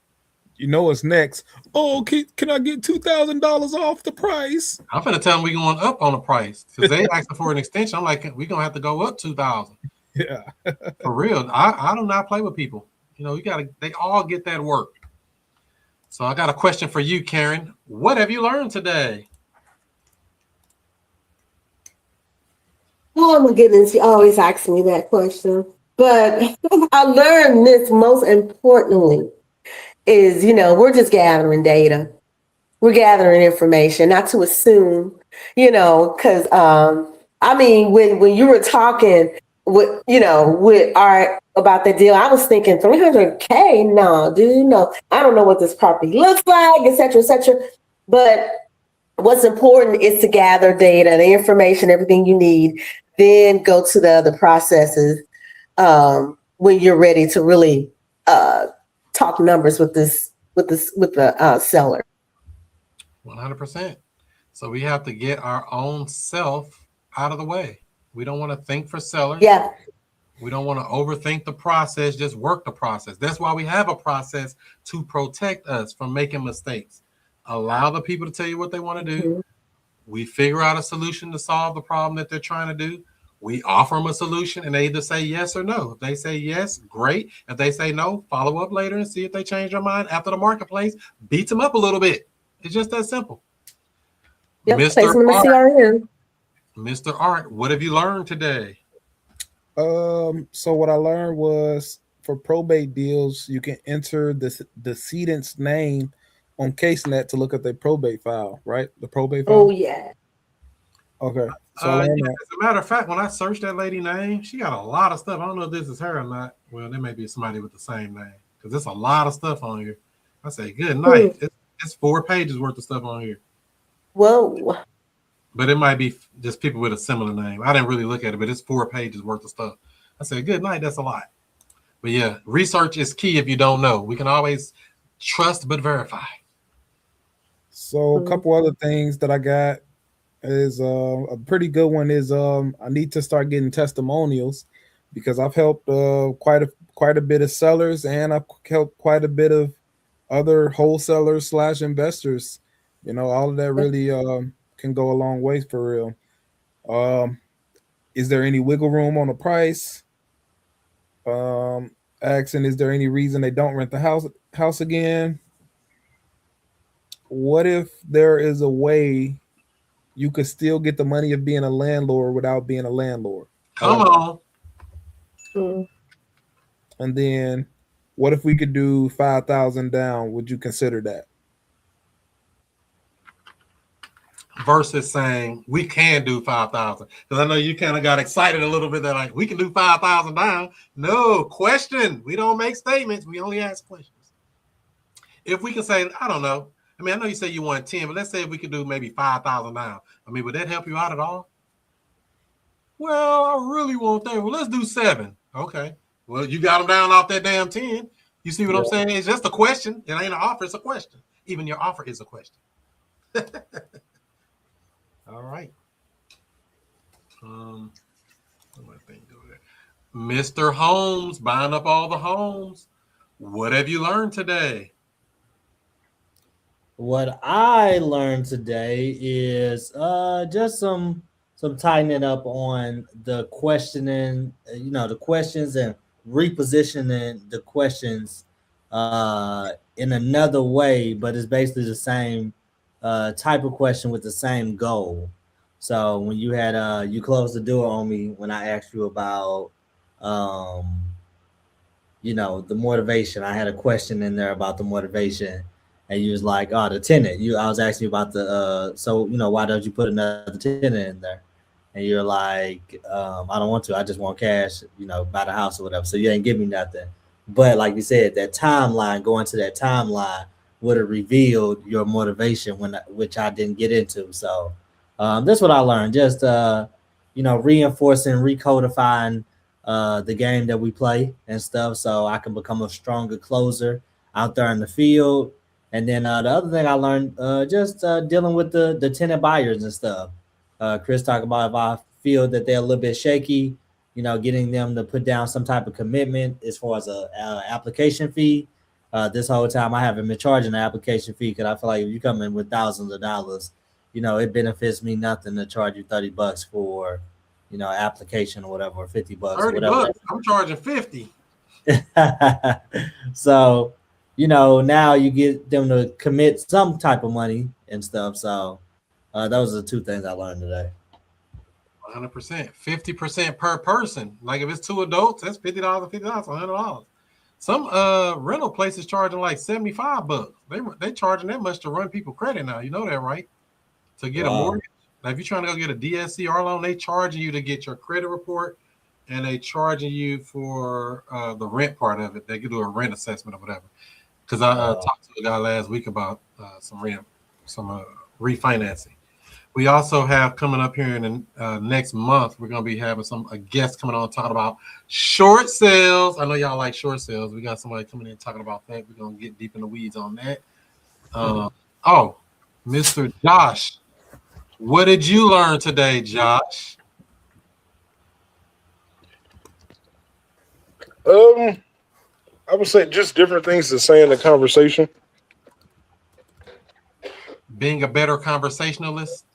You know what's next? Oh, can I get $2,000 off the price? I'm finna tell them we're going up on the price because they asked for an extension. I'm like, we're gonna have to go up $2,000. Yeah, for real. I do not play with people. They all get that work. So I got a question for you, Karen. What have you learned today? Oh my goodness, you always ask me that question. But I learned this most importantly is, we're just gathering data. We're gathering information, not to assume, because when you were talking with Art about the deal, I was thinking $300K. No, dude, no. I don't know what this property looks like, et cetera, et cetera. But what's important is to gather data, the information, everything you need, then go to the other processes when you're ready to really talk numbers with the seller. 100%. So we have to get our own self out of the way. We don't want to think for sellers. Yeah. We don't want to overthink the process, just work the process. That's why we have a process to protect us from making mistakes. Allow the people to tell you what they want to do. Mm-hmm. We figure out a solution to solve the problem that they're trying to do. We offer them a solution and they either say yes or no. If they say yes, great. If they say no, follow up later and see if they change their mind after the marketplace beats them up a little bit. It's just that simple. Yep, Mr. Art, what have you learned today? So what I learned was for probate deals, you can enter the decedent's name on CaseNet to look at their probate file, right? The probate file. Oh yeah. Okay. So as a matter of fact, when I searched that lady's name, she got a lot of stuff. I don't know if this is her or not. Well, there may be somebody with the same name because there's a lot of stuff on here. I say, good night. It's 4 pages worth of stuff on here. Whoa. But it might be just people with a similar name. I didn't really look at it, but it's 4 pages worth of stuff. I said, good night. That's a lot. But yeah, research is key if you don't know. We can always trust but verify. So a couple other things that I got is a pretty good one. Is I need to start getting testimonials because I've helped quite a bit of sellers, and I've helped quite a bit of other wholesalers slash investors. All of that really can go a long way for real. Um, is there any wiggle room on the price? Asking, is there any reason they don't rent the house again? What if there is a way you could still get the money of being a landlord without being a landlord? Come on. And then, what if we could do 5,000 down? Would you consider that? Versus saying we can do 5,000, because I know you kind of got excited a little bit. That like we can do 5,000 down. No question. We don't make statements. We only ask questions. If we can say, I don't know. I mean, I know you say you want 10, but let's say if we could do maybe 5,000 down. I mean, would that help you out at all? Well, I really want that. Well, let's do 7. Okay. Well, you got them down off that damn 10. You see what I'm saying? It's just a question. It ain't an offer. It's a question. Even your offer is a question. All right. Mr. Holmes, buying up all the homes. What have you learned today? What I learned today is just some tightening up on the questioning, the questions, and repositioning the questions in another way, but it's basically the same type of question with the same goal. So when you had you closed the door on me when I asked you about the motivation, I had a question in there about the motivation, and you was like, oh, the tenant. I was asking you about the why don't you put another tenant in there? And you're like, I don't want to. I just want cash, buy the house or whatever. So you ain't give me nothing. But like you said, that timeline, going to that timeline would have revealed your motivation which I didn't get into. So that's what I learned. Just reinforcing, recodifying the game that we play and stuff, so I can become a stronger closer out there in the field. And then the other thing I learned, just dealing with the tenant buyers and stuff. Chris talked about if I feel that they're a little bit shaky, getting them to put down some type of commitment as far as a application fee. This whole time I haven't been charging the application fee because I feel like if you come in with thousands of dollars, it benefits me nothing to charge you $30 for, application or whatever, or $50, whatever. $30. I'm charging 50. So, now you get them to commit some type of money and stuff. So those are the two things I learned today. 100%, 50% per person. Like if it's 2 adults, that's $50, $100. Some rental places charging like $75. They charging that much to run people credit now. You know that, right? To get a mortgage. Now, if you're trying to go get a DSCR loan, they charging you to get your credit report, and they charging you for the rent part of it. They can do a rent assessment or whatever. Because I talked to a guy last week about some refinancing. We also have coming up here in the next month, we're going to be having a guest coming on talking about short sales. I know y'all like short sales. We got somebody coming in talking about that. We're going to get deep in the weeds on that. Mr. Josh, what did you learn today, Josh? I would say just different things to say in the conversation. Being a better conversationalist?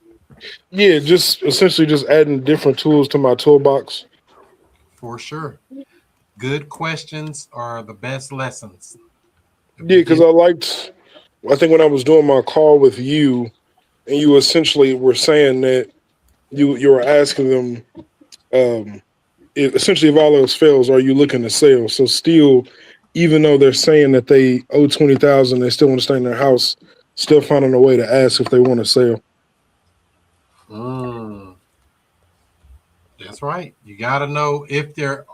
Yeah, just essentially just adding different tools to my toolbox. For sure. Good questions are the best lessons. Yeah, because I think when I was doing my call with you, and you essentially were saying that you were asking them, essentially if all else fails, are you looking to sell? So still, even though they're saying that they owe $20,000, they still want to stay in their house, still finding a way to ask if they want to sell. That's right. You got to know if they're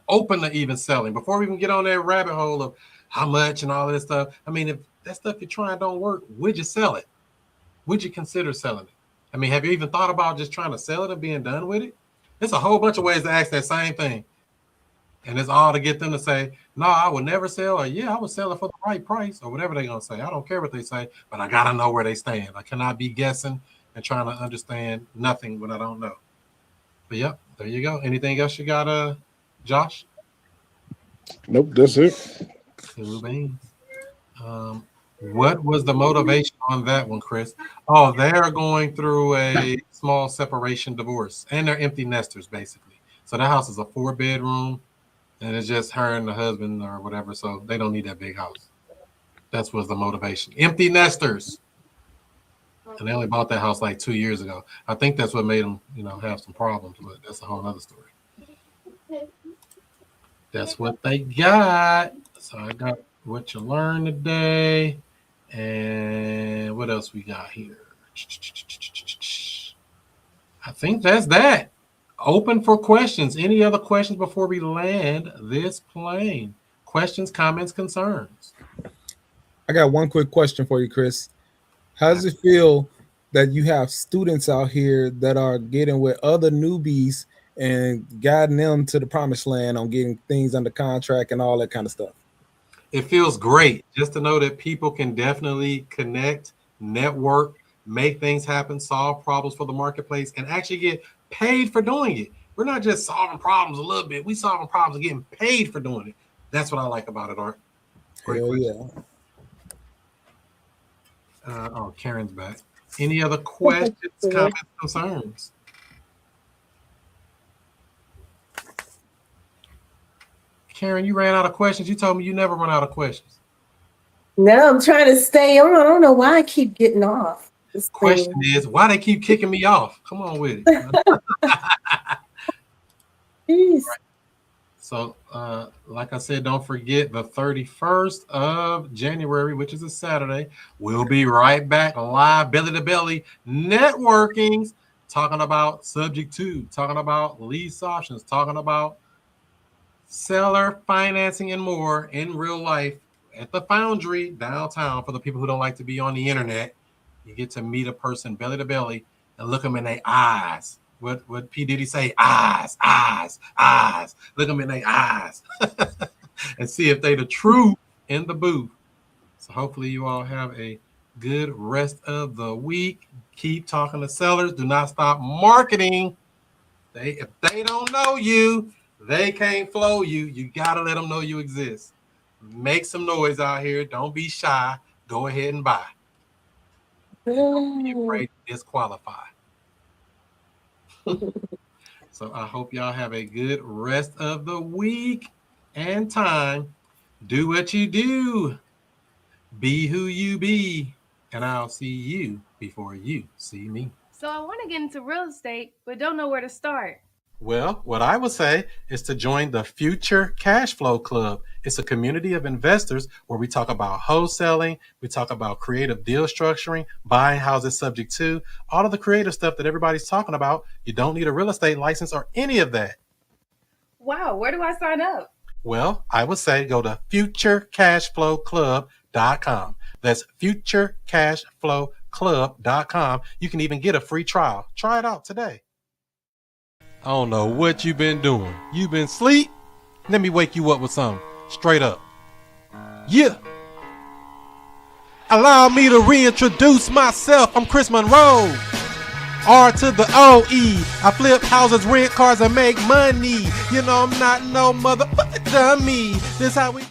open to even selling before we even get on that rabbit hole of how much and all of this stuff. I mean, if that stuff you're trying don't work, would you sell it? Would you consider selling it? I mean, have you even thought about just trying to sell it and being done with it? There's a whole bunch of ways to ask that same thing. And it's all to get them to say, no, I would never sell, or yeah, I would sell it for the right price, or whatever they're going to say. I don't care what they say, but I got to know where they stand. I cannot be guessing and trying to understand nothing when I don't know. But yep, there you go. Anything else you got, Josh? Nope, that's it. Cool beans. What was the motivation on that one, Chris? Oh, they're going through a small separation divorce, and they're empty nesters, basically. So that house is a 4-bedroom, and it's just her and the husband or whatever, so they don't need that big house. That was the motivation. Empty nesters. And they only bought that house like 2 years ago. I think that's what made them, have some problems, but that's a whole other story. That's what they got. So I got what you learned today. And what else we got here? I think that's that. Open for questions. Any other questions before we land this plane? Questions, comments, concerns? I got one quick question for you, Chris. How does it feel that you have students out here that are getting with other newbies and guiding them to the promised land on getting things under contract and all that kind of stuff? It feels great just to know that people can definitely connect, network, make things happen, solve problems for the marketplace, and actually get paid for doing it. We're not just solving problems a little bit. We solving problems and getting paid for doing it. That's what I like about it, Art. Great question. Yeah. Karen's back. Any other questions, comments, concerns? Karen, you ran out of questions. You told me you never run out of questions. No, I'm trying to stay on. I don't know why I keep getting off. Question is, why they keep kicking me off? Come on with it. Jeez. Right. So, like I said, don't forget the 31st of January, which is a Saturday. We'll be right back live, belly to belly, networkings, talking about subject to, talking about lease options, talking about seller financing and more in real life at the Foundry downtown. For the people who don't like to be on the internet, you get to meet a person belly to belly and look them in their eyes. What P. Diddy say? Eyes. Look them in their eyes and see if they the truth in the booth. So hopefully you all have a good rest of the week. Keep talking to sellers. Do not stop marketing. If they don't know you, they can't flow you. You got to let them know you exist. Make some noise out here. Don't be shy. Go ahead and buy. Don't be afraid to disqualify. So I hope y'all have a good rest of the week and time. Do what you do. Be who you be. And I'll see you before you see me. So I want to get into real estate, but don't know where to start. Well, what I would say is to join the Future Cash Flow Club. It's a community of investors where we talk about wholesaling, we talk about creative deal structuring, buying houses subject to, all of the creative stuff that everybody's talking about. You don't need a real estate license or any of that. Wow, where do I sign up? Well, I would say go to futurecashflowclub.com. That's futurecashflowclub.com. You can even get a free trial. Try it out today. I don't know what you've been doing. You been asleep? Let me wake you up with something. Straight up. Yeah. Allow me to reintroduce myself. I'm Chris Monroe. R to the O-E. I flip houses, rent cars, and make money. You know I'm not no motherfucker dummy. This how we do.